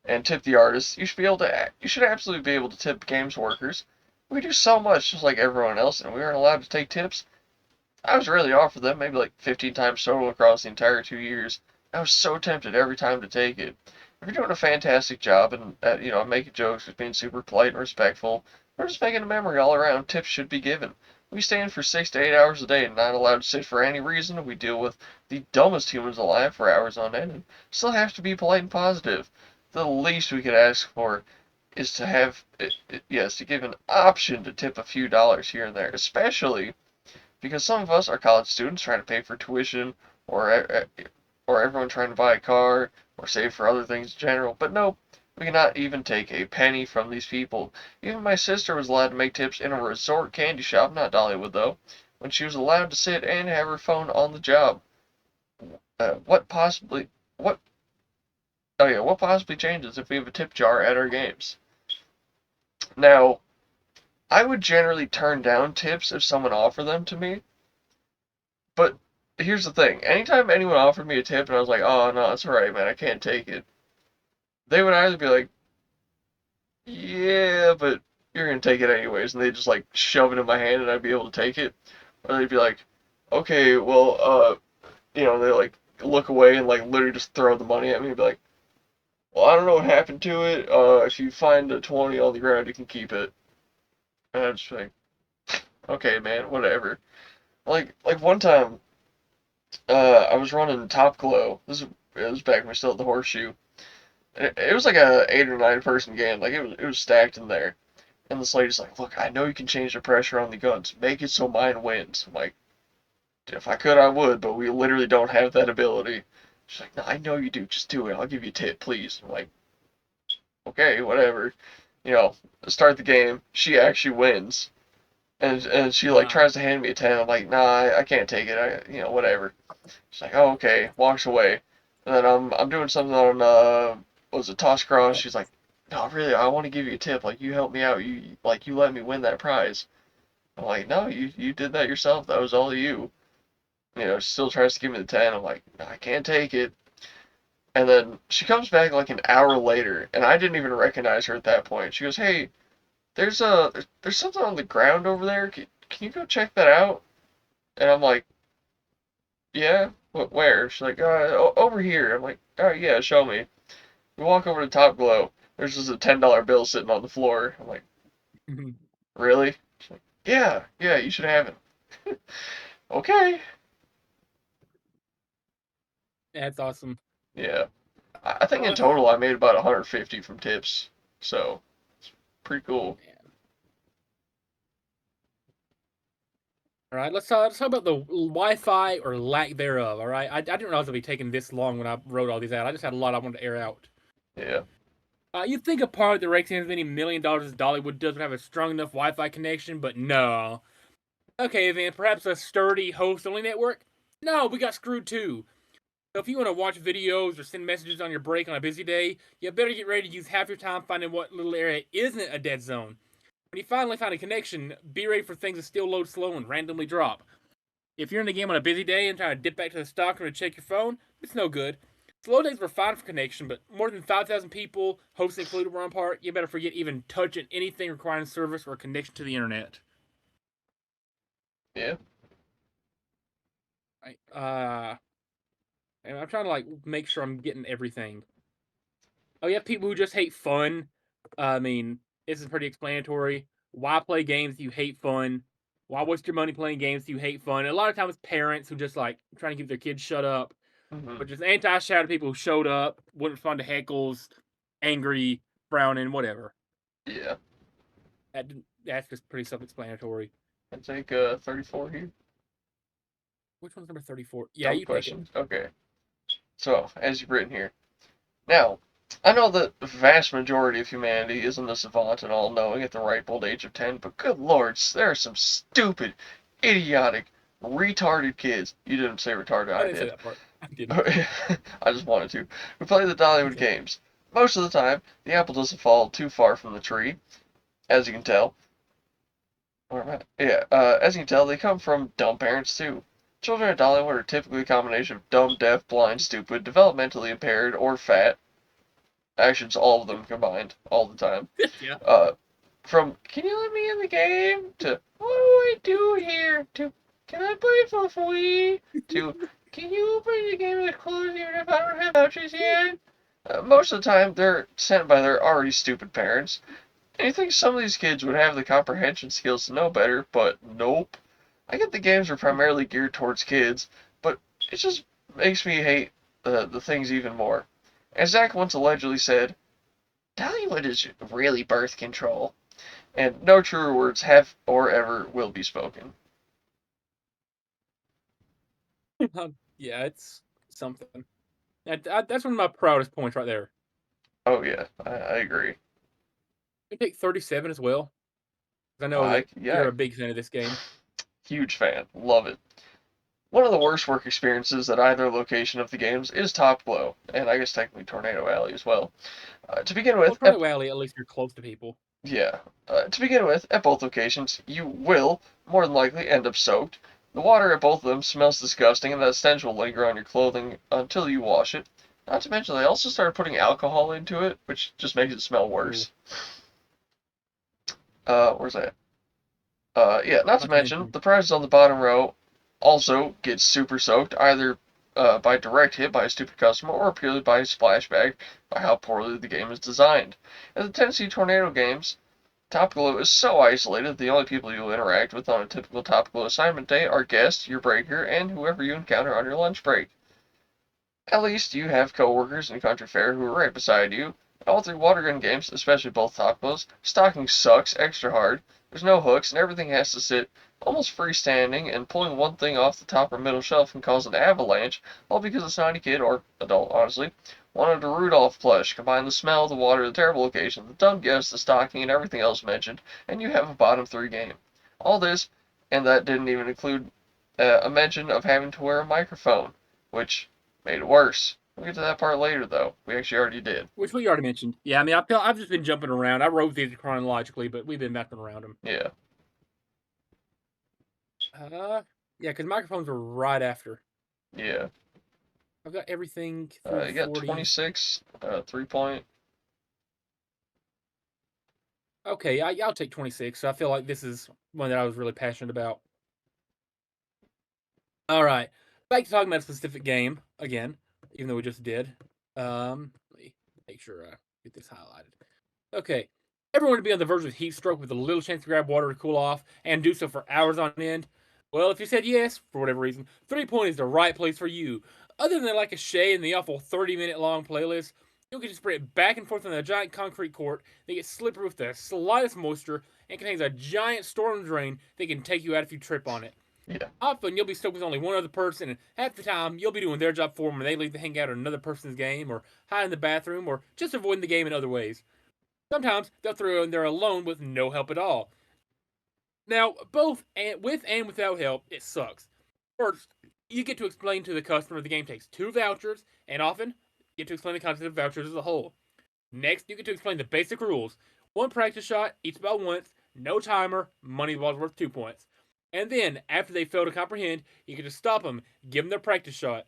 and tip the artists, you should absolutely be able to tip games workers. We do so much just like everyone else, and we aren't allowed to take tips. I was ready to offer them maybe like 15 times total across the entire 2 years. I was so tempted every time to take it. If you're doing a fantastic job and making jokes, just being super polite and respectful, or just making a memory all around, tips should be given. We stand for 6 to 8 hours a day and not allowed to sit for any reason. We deal with the dumbest humans alive for hours on end and still have to be polite and positive. The least we could ask for is to have, yes, to give an option to tip a few dollars here and there, especially because some of us are college students trying to pay for tuition, or everyone trying to buy a car, or save for other things in general. But no, we cannot even take a penny from these people. Even my sister was allowed to make tips in a resort candy shop, not Dollywood though, when she was allowed to sit and have her phone on the job. What possibly, what, oh yeah, what possibly changes if we have a tip jar at our games? Now, I would generally turn down tips if someone offered them to me. But here's the thing. Anytime anyone offered me a tip and I was like, oh no, it's alright, man, I can't take it, they would either be like, yeah, but you're gonna take it anyways, and they just like shove it in my hand and I'd be able to take it. Or they'd be like, okay, well, they like look away and like literally just throw the money at me and be like, well, I don't know what happened to it. If you find a 20 on the ground, you can keep it. And I'm just like, okay, man, whatever. Like one time, I was running Top Glow. It was back when we still had the horseshoe. It was like a 8 or 9 person game. Like it was stacked in there. And this lady's like, "Look, I know you can change the pressure on the guns. Make it so mine wins." I'm like, "If I could, I would, but we literally don't have that ability." She's like, "No, I know you do. Just do it. I'll give you a tip, please." I'm like, "Okay, whatever." You know, start the game. She actually wins, and she like Wow. tries to hand me a 10. I'm like, "Nah, I can't take it. Whatever." She's like, "Oh, okay." Walks away. And then I'm doing something on what was it, Toss Cross? She's like, no, really, I want to give you a tip. Like you helped me out. You let me win that prize. I'm like, no, you did that yourself. That was all you. She still tries to give me the 10. I'm like, I can't take it. And then she comes back like an hour later, and I didn't even recognize her at that point. She goes, hey, there's something on the ground over there. Can you go check that out? And I'm like, yeah, where? She's like, over here. I'm like, all right, yeah, show me. We walk over to Top Glow. There's just a $10 bill sitting on the floor. I'm like, really? She's like, yeah, you should have it. Okay. That's awesome. Yeah. I think in Uh, total I made about 150 from tips. So, pretty cool. man. All right, let's talk about the Wi-Fi or lack thereof. All right, I didn't realize it'd be taking this long when I wrote all these out. I just had a lot I wanted to air out. Yeah. You'd think a part that rakes in as many $1 million as Dollywood does would have a strong enough Wi-Fi connection, but no. Okay, then perhaps a sturdy host-only network? No, we got screwed too. So if you want to watch videos or send messages on your break on a busy day, you better get ready to use half your time finding what little area isn't a dead zone. When you finally find a connection, be ready for things to still load slow and randomly drop. If you're in the game on a busy day and trying to dip back to the stock room to check your phone, it's no good. Slow days were fine for connection, but more than 5,000 people, hosts included, were on part. You better forget even touching anything requiring service or connection to the internet. Yeah. Right? And I'm trying to like make sure I'm getting everything. Oh, you have people who just hate fun. I mean, this is pretty explanatory. Why play games you hate fun? Why waste your money playing games you hate fun? And a lot of times, parents who just like trying to keep their kids shut up, Hmm. but just anti-shouted people who showed up, wouldn't respond to heckles, angry, frowning, whatever. Yeah. That, that's just pretty self-explanatory. I take 34 here. Which one's number 34? Yeah, Dumb you take it. questions. Okay. So, as you've written here. Now, I know that the vast majority of humanity isn't a savant and all-knowing at the ripe old age of 10, but good lords, there are some stupid, idiotic, retarded kids. You didn't say retarded, I I didn't say did. that part. I didn't. I just wanted to. Who play the Dollywood Okay. games. Most of the time, the apple doesn't fall too far from the tree, as you can tell. Where am I? Yeah, as you can tell, they come from dumb parents too. Children at Dollywood are typically a combination of dumb, deaf, blind, stupid, developmentally impaired, or fat. Actions, all of them combined, all the time. Yeah. Uh, from "Can you let me in the game?" to "What do I do here?" to "Can I play for free?" to "Can you bring the game to close even if I don't have vouchers yet?" Most of the time, they're sent by their already stupid parents. And you think some of these kids would have the comprehension skills to know better, but nope. I get the games are primarily geared towards kids, but it just makes me hate the things even more. As Zach once allegedly said, Dollywood is really birth control, and no truer words have or ever will be spoken. Yeah, it's something. That's one of my proudest points right there. Oh yeah, I agree. You take 37 as well. I know that Yeah, you're a big fan of this game. huge fan, love it. One of the worst work experiences at either location of the games is Top Glow, and I guess technically Tornado Alley as well. To begin Well, with, Tornado Alley, at least you're close to people. yeah. To begin with, at both locations, you will, more than likely, end up soaked. The water at both of them smells disgusting, and that stench will linger on your clothing until you wash it. Not to mention, they also started putting alcohol into it, which just makes it smell Ooh, worse. Where's that? Yeah, not to not to mention, mention, the prizes on the bottom row also get super soaked, either by direct hit by a stupid customer or purely by a splashback by how poorly the game is designed. In the Tennessee Tornado games, Top Glow is so isolated that the only people you'll interact with on a typical Top Glow assignment day are guests, your breaker, and whoever you encounter on your lunch break. At least you have coworkers in Country Fair who are right beside you. In all three water gun games, especially both Top Glows, stocking sucks extra hard. There's no hooks, and everything has to sit almost freestanding, and pulling one thing off the top or middle shelf can cause an avalanche, all because a snotty kid, or adult honestly, wanted a Rudolph plush. Combine the smell, the water, the terrible location, the dumb guests, the stocking, and everything else mentioned, and you have a bottom three game. All this, and that didn't even include a mention of having to wear a microphone, which made it worse. We'll get to that part later, though. We actually already did. Which we already mentioned. Yeah, I mean, I've just been jumping around. I wrote these chronologically, but we've been bouncing around them. Yeah. Yeah, because microphones were right after. Yeah. I've got everything through You got 40. 26, 3-point. Okay, I'll take 26. I feel like this is one that I was really passionate about. All right, back to talking about a specific game again, even though we just did. Let me make sure I get this highlighted. Okay, everyone to be on the verge of heat stroke with a little chance to grab water to cool off and do so for hours on end. Well, if you said yes, for whatever reason, 3-point is the right place for you. Other than like a shade in the awful 30-minute long playlist, you can just spray it back and forth on a giant concrete court that gets slippery with the slightest moisture and contains a giant storm drain that can take you out if you trip on it. Yeah. Often you'll be stuck with only one other person, and half the time you'll be doing their job for them when they leave to hang out at another person's game, or hide in the bathroom, or just avoiding the game in other ways. Sometimes they'll throw in there alone with no help at all. Now, both with and without help, it sucks. First, you get to explain to the customer the game takes 2 vouchers, and often you get to explain the concept of vouchers as a whole. Next, you get to explain the basic rules. 1 practice shot, each ball once, no timer, money ball's worth 2 points. And then, after they fail to comprehend, you get to stop them, give them their practice shot.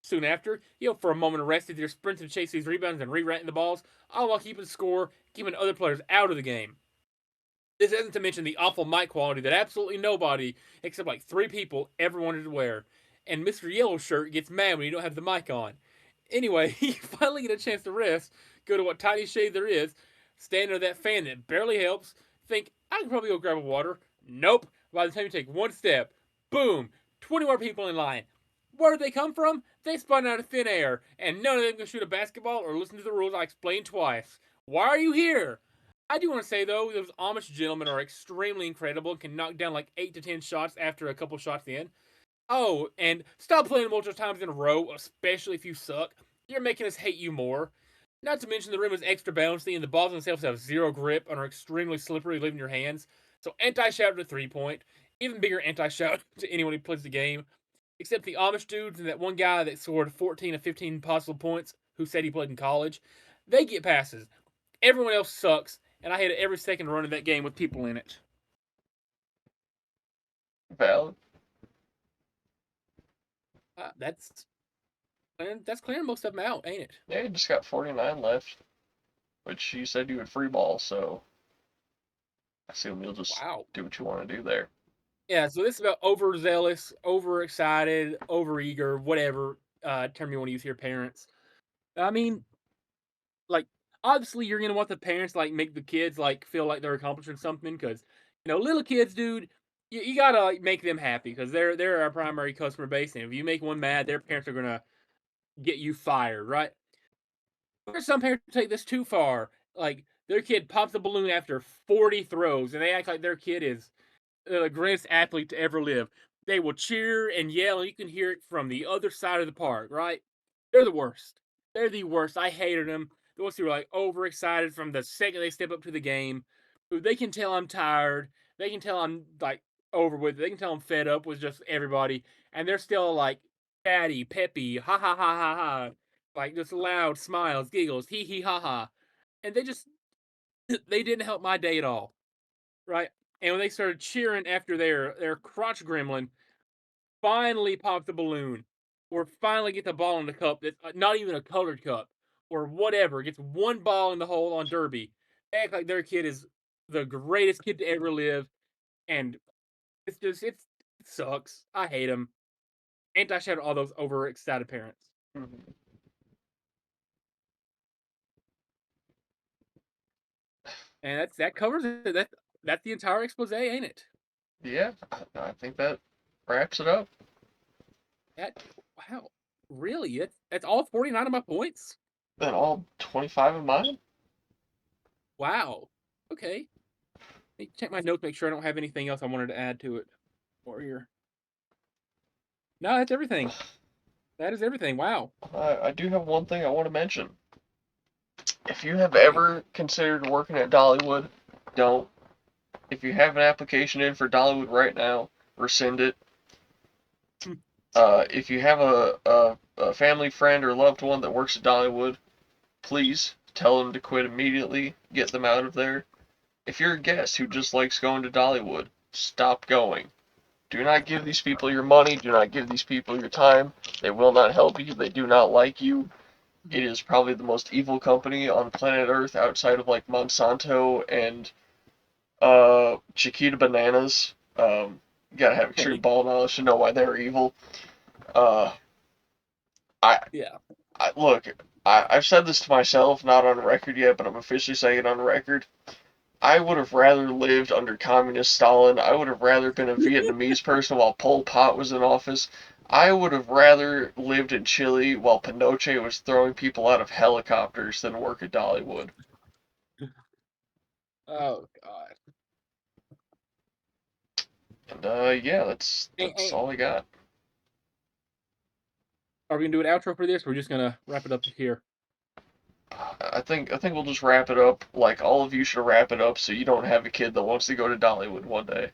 Soon after, you'll for a moment arrested their sprints and chase these rebounds and re-ranting the balls, all while keeping score, keeping other players out of the game. This isn't to mention the awful mic quality that absolutely nobody, except like 3 people, ever wanted to wear. And Mr. Yellow Shirt gets mad when you don't have the mic on. Anyway, you finally get a chance to rest, go to what tiny shade there is, stand under that fan that barely helps, think, I can probably go grab a water. Nope. By the time you take 1 step, boom, 20 more people in line. Where did they come from? They spawned out of thin air, and none of them can shoot a basketball or listen to the rules I explained twice. Why are you here? I do want to say, though, those Amish gentlemen are extremely incredible and can knock down like 8 to 10 shots after a couple shots in. Oh, and stop playing multiple times in a row, especially if you suck. You're making us hate you more. Not to mention the rim is extra bouncy and the balls themselves have 0 grip and are extremely slippery leaving your hands. So anti-shout to 3-point. Even bigger anti-shout to anyone who plays the game. Except the Amish dudes and that one guy that scored 14 of 15 possible points who said he played in college. They get passes. Everyone else sucks, and I hated every second run of that game with people in it. Valid. That's clearing most of them out, ain't it? Yeah, you just got 49 left, which you said you would free ball, so I assume you'll just do what you want to do there. Yeah, so this is about overzealous, overexcited, overeager, whatever term you want to use here, parents. I mean, like, obviously you're gonna want the parents to, like, make the kids like feel like they're accomplishing something because little kids, dude, you gotta like, make them happy because they're our primary customer base, and if you make one mad, their parents are gonna get you fired, right? There's some parents who take this too far. Like their kid pops a balloon after 40 throws, and they act like their kid is the greatest athlete to ever live. They will cheer and yell, and you can hear it from the other side of the park, right? They're the worst. They're the worst. I hated them. The ones who are like overexcited from the second they step up to the game. They can tell I'm tired. They can tell I'm like over with it. They can tell I'm fed up with just everybody. And they're still like chatty, peppy, ha ha ha ha ha. Like just loud smiles, giggles, hee hee ha ha. And they didn't help my day at all. Right? And when they started cheering after their crotch gremlin finally popped the balloon, or finally get the ball in the cup that's not even a colored cup, or whatever, gets 1 ball in the hole on Derby, they act like their kid is the greatest kid to ever live, and it sucks. I hate them. Anti-shout all those overexcited parents. Mm-hmm. And that covers it. That's the entire expose, ain't it? Yeah, I think that wraps it up. That wow, really? That's all 49 of my points. And all 25 of mine. Wow. Okay. Let me check my notes, make sure I don't have anything else I wanted to add to it. Warrior. No, that's everything. That is everything. Wow. I do have one thing I want to mention. If you have Okay. ever considered working at Dollywood, don't. If you have an application in for Dollywood right now, rescind it. If you have a family friend or loved one that works at Dollywood, please tell them to quit immediately. Get them out of there. If you're a guest who just likes going to Dollywood, stop going. Do not give these people your money. Do not give these people your time. They will not help you. They do not like you. It is probably the most evil company on planet Earth outside of like Monsanto and Chiquita Bananas. You gotta have extreme Hey, ball knowledge to know why they're evil. Uh, I, yeah. look. I've said this to myself, not on record yet, but I'm officially saying it on record. I would have rather lived under communist Stalin. I would have rather been a Vietnamese person while Pol Pot was in office. I would have rather lived in Chile while Pinochet was throwing people out of helicopters than work at Dollywood. Oh God. And yeah, Hey, that's hey, all I got. are we gonna do an outro for this? Or we're just gonna wrap it up here. I think we'll just wrap it up. Like all of you should wrap it up so you don't have a kid that wants to go to Dollywood one day.